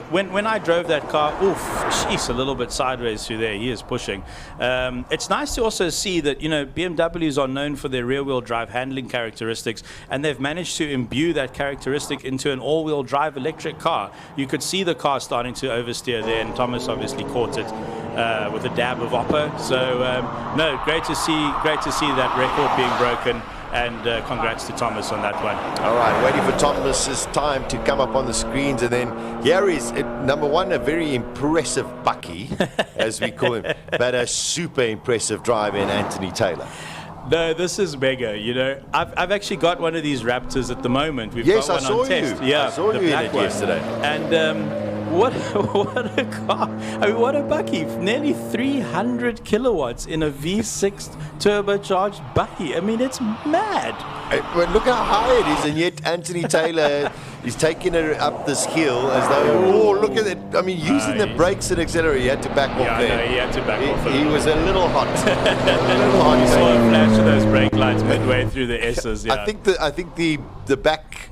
when I drove that car, a little bit sideways through there. He is pushing. It's nice to also see that BMWs are known for their rear-wheel drive handling characteristics, and they've managed to imbue that characteristic into an all-wheel drive electric car. You could see the car starting to oversteer there, and Thomas obviously caught it with a dab of Oppo. So no, great to see that record being broken, and congrats to Thomas on that one. All right, waiting for Thomas's time to come up on the screens, and then here is number one, a very impressive bucky, as we call him, but a super impressive driver in Anthony Taylor. No, this is mega. I've actually got one of these Raptors at the moment. We've yes, got one on test. Yeah, I saw you in it yesterday. And what a car! I mean, what a bucky! Nearly 300 kilowatts in a V6 turbocharged bucky. I mean, it's mad. Well, look how high it is, and yet Anthony Taylor He's taking her up this hill as though, oh, look at it. I mean, using the brakes and accelerator, he had to back off there. No, he had to back off. He was a little hot. A little hot. You saw a flash of those brake lights midway through the S's. Yeah. I think the back,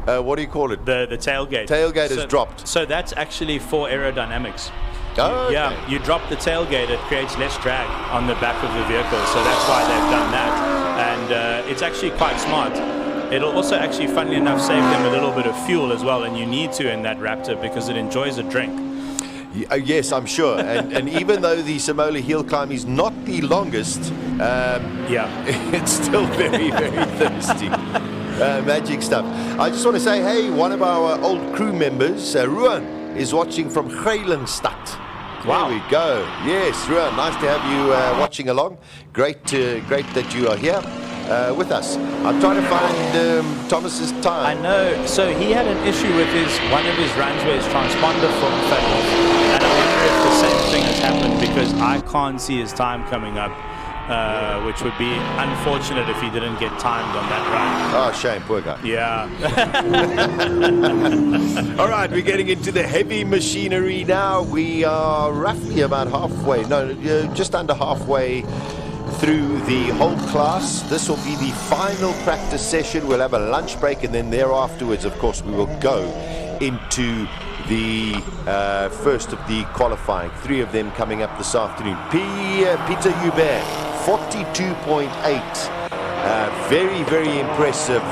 what do you call it? The tailgate. Tailgate has dropped. So that's actually for aerodynamics. Oh, okay. Yeah, you drop the tailgate, it creates less drag on the back of the vehicle. So that's why they've done that. And it's actually quite smart. It'll also actually, funnily enough, save them a little bit of fuel as well, and you need to in that Raptor because it enjoys a drink. Yes, I'm sure. And even though the SIMOLA HillClimb is not the longest, it's still very, very thirsty. Magic stuff. I just want to say, hey, one of our old crew members, Ruan, is watching from Greilenstad. Wow. There we go. Yes, Ruan, nice to have you watching along. Great that you are here. With us. I'm trying to find Thomas's time. I know. So he had an issue with one of his runs where his transponder fell off. And I wonder if the same thing has happened because I can't see his time coming up, which would be unfortunate if he didn't get timed on that run. Oh, shame, poor guy. Yeah. All right, we're getting into the heavy machinery now. We are roughly about halfway, just under halfway through the whole class. This will be the final practice session. We'll have a lunch break, and then thereafterwards, of course, we will go into the first of the qualifying. 3 of them coming up this afternoon. Peter Hubert, 42.8. Very, very impressive.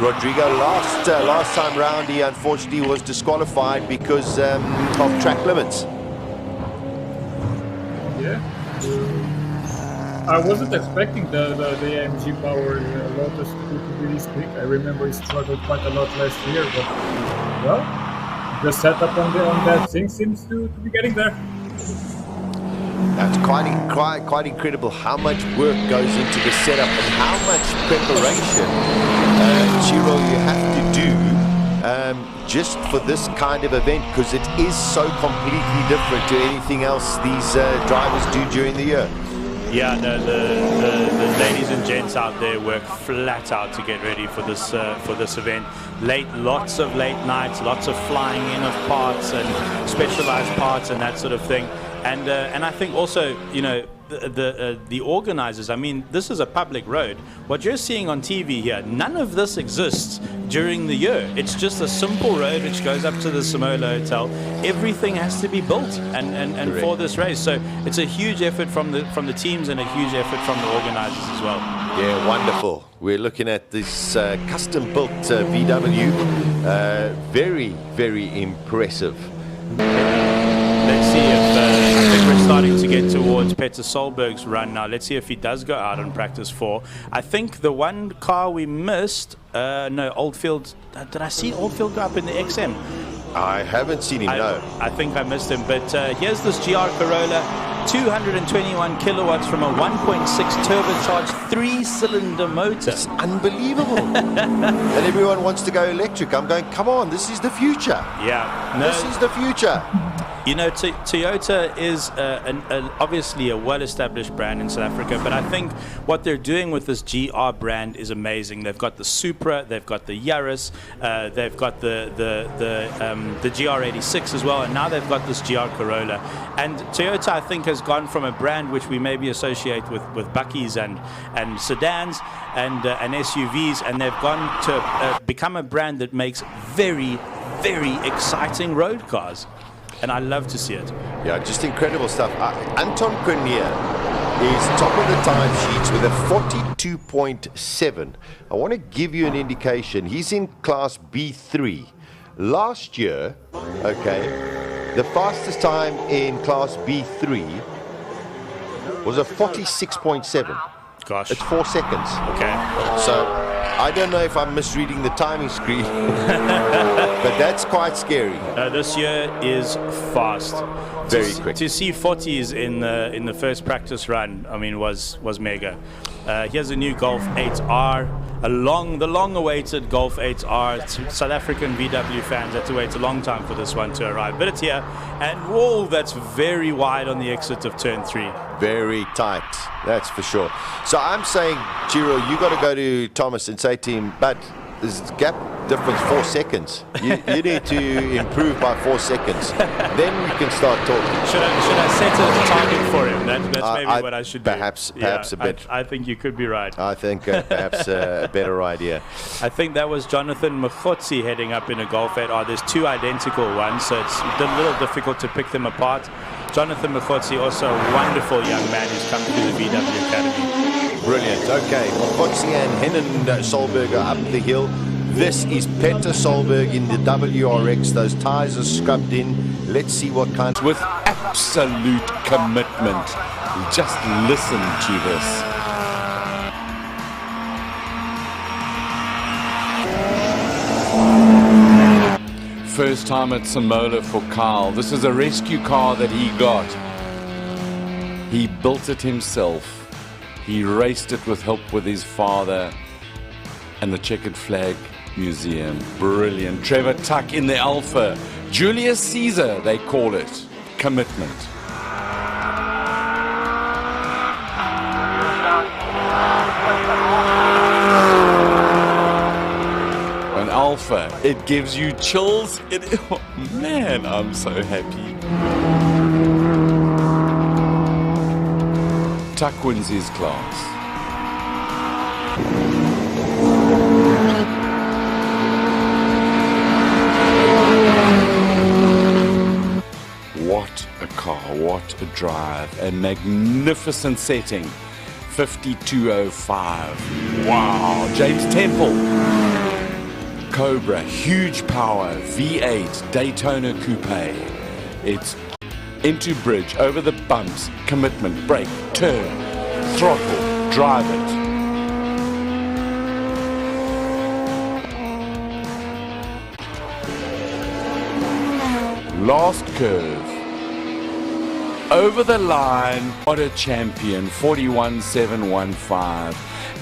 Rodrigo, last time round, he unfortunately was disqualified because of track limits. Yeah. I wasn't expecting the AMG power Lotus to be this quick. I remember he struggled quite a lot last year, but well, the setup on that thing seems to be getting there. That's quite incredible how much work goes into the setup and how much preparation, Chiro, you have to do just for this kind of event, because it is so completely different to anything else these drivers do during the year. Yeah, the ladies and gents out there work flat out to get ready for this event. Lots of late nights, lots of flying in of parts and specialized parts and that sort of thing. And I think also, you know, the organizers, I mean, this is a public road. What you're seeing on TV here, none of this exists during the year. It's just a simple road which goes up to the SIMOLA Hotel. Everything has to be built and for this race. So it's a huge effort from the teams and a huge effort from the organizers as well. Yeah, wonderful. We're looking at this custom-built VW. Very, very impressive. Let's see if I think we're starting to get towards Peter Solberg's run now. Let's see if he does go out on practice 4. I think the one car we missed, no, Oldfield. Did I see Oldfield go up in the XM? I haven't seen him, no. I think I missed him, but here's this GR Corolla, 221 kilowatts from a 1.6 turbocharged 3-cylinder motor. It's unbelievable. And everyone wants to go electric. I'm going, come on, this is the future. Yeah. No. This is the future. You know, Toyota is obviously a well-established brand in South Africa, but I think what they're doing with this GR brand is amazing. They've got the Supra, they've got the Yaris, they've got the GR86 as well, and now they've got this GR Corolla. And Toyota, I think, has gone from a brand which we maybe associate with buckies and sedans and SUVs, and they've gone to become a brand that makes very, very exciting road cars. And I love to see it. Yeah, just incredible stuff. Anton Cornier is top of the time sheets with a 42.7. I want to give you an indication. He's in class B3. Last year, okay, the fastest time in class B3 was a 46.7. Gosh. It's 4 seconds. Okay. So I don't know if I'm misreading the timing screen, but that's quite scary. This year is fast. Very quick. To see 40s in the first practice run, I mean, was mega. Here's a new Golf 8R, the long-awaited Golf 8R. South African VW fans had to wait a long time for this one to arrive, but it's here. And whoa, that's very wide on the exit of turn 3. Very tight, that's for sure. So I'm saying, Chiro, you got to go to Thomas and say to him, "Bud, is gap difference 4 seconds. You need to improve by 4 seconds. Then you can start talking. Should I set a target for him? That's maybe what I should perhaps, do. Perhaps a bit. I think you could be right. I think perhaps a better idea. I think that was Jonathan Mkhotsi heading up in a Golf 8R. There's two identical ones, so it's a little difficult to pick them apart. Jonathan Mkhotsi, also a wonderful young man who's come to the VW Academy. Brilliant. Okay, Mkhotsi and Hennen Solberg are up the hill. This is Peter Solberg in the WRX. Those tyres are scrubbed in. Let's see what kind. With absolute commitment. Just listen to this. First time at SIMOLA for Kyle. This is a rescue car that he got. He built it himself. He raced it with help with his father and the Checkered Flag Museum. Brilliant. Trevor Tuck in the Alpha. Julius Caesar, they call it. Commitment. An Alpha, it gives you chills. Oh, man, I'm so happy. Tuck wins his class. What a car, what a drive, a magnificent setting. 5205. Wow, James Temple. Cobra, huge power, V8, Daytona Coupe. It's into bridge, over the bumps, commitment, brake, turn, throttle, drive it. Last curve. Over the line. What a champion. 41.715.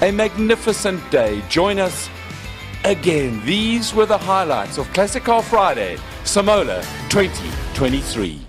A magnificent day. Join us again. These were the highlights of Classic Car Friday, SIMOLA 2023.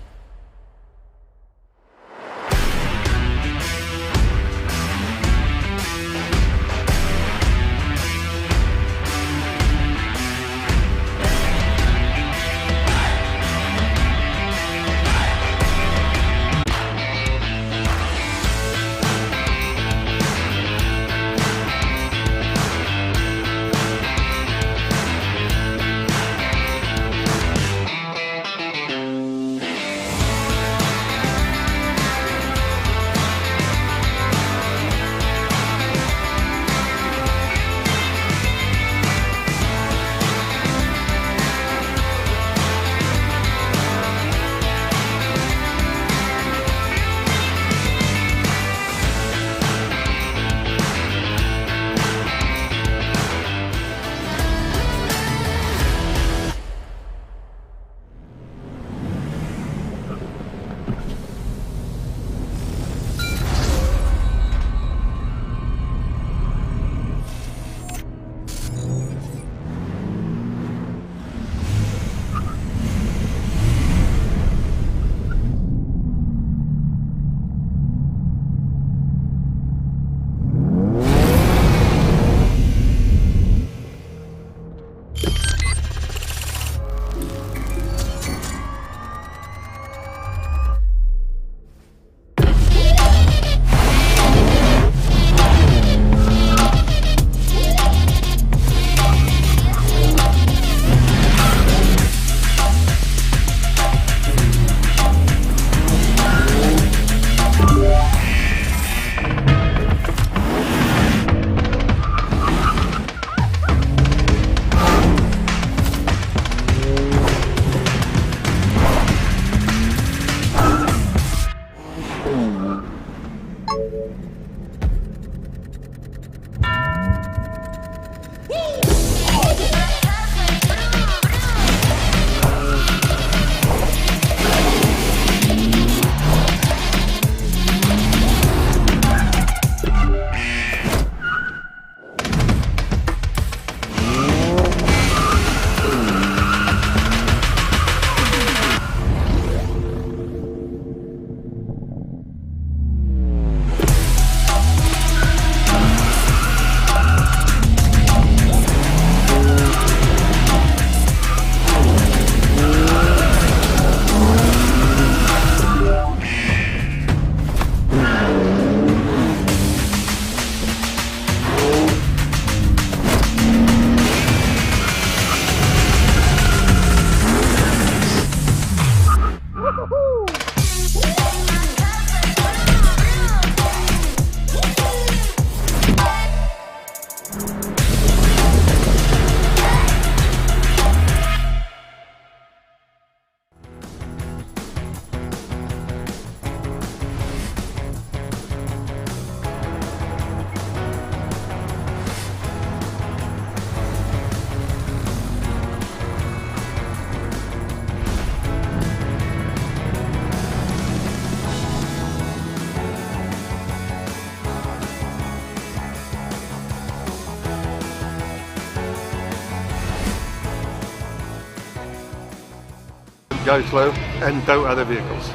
go slow and tow other vehicles.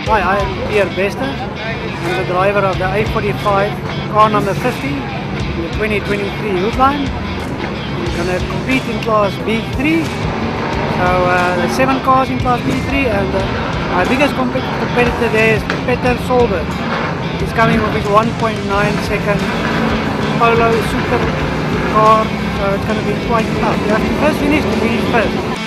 Hi, I am Pierre Bester. I'm the driver of the A45 car number 50 in the 2023 HillClimb. I'm going to compete in class B3. So there's 7 cars in class B3 and my biggest competitor there is Peter Solberg. He's coming with his 1.9 second Polo super car, so it's going to be quite tough. You have to first finish to finish first.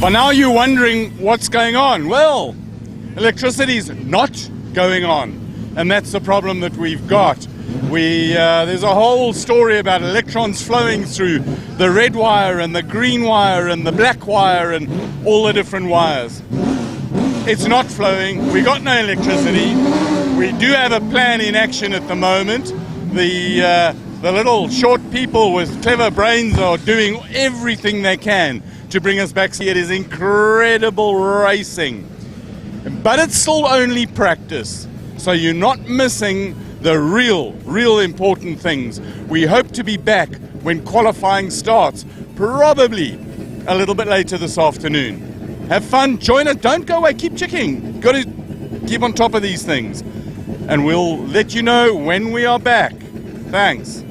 But now you're wondering what's going on. Well, electricity's not going on, and that's the problem that we've got. There's a whole story about electrons flowing through the red wire and the green wire and the black wire and all the different wires. It's not flowing. We got no electricity. We do have a plan in action at the moment. The little short people with clever brains are doing everything they can to bring us back. It is incredible racing, but it's still only practice. so you're not missing the real important things. We hope to be back when qualifying starts, probably a little bit later this afternoon. Have fun, join us, don't go away, keep checking. Got to keep on top of these things. And we'll let you know when we are back. Thanks.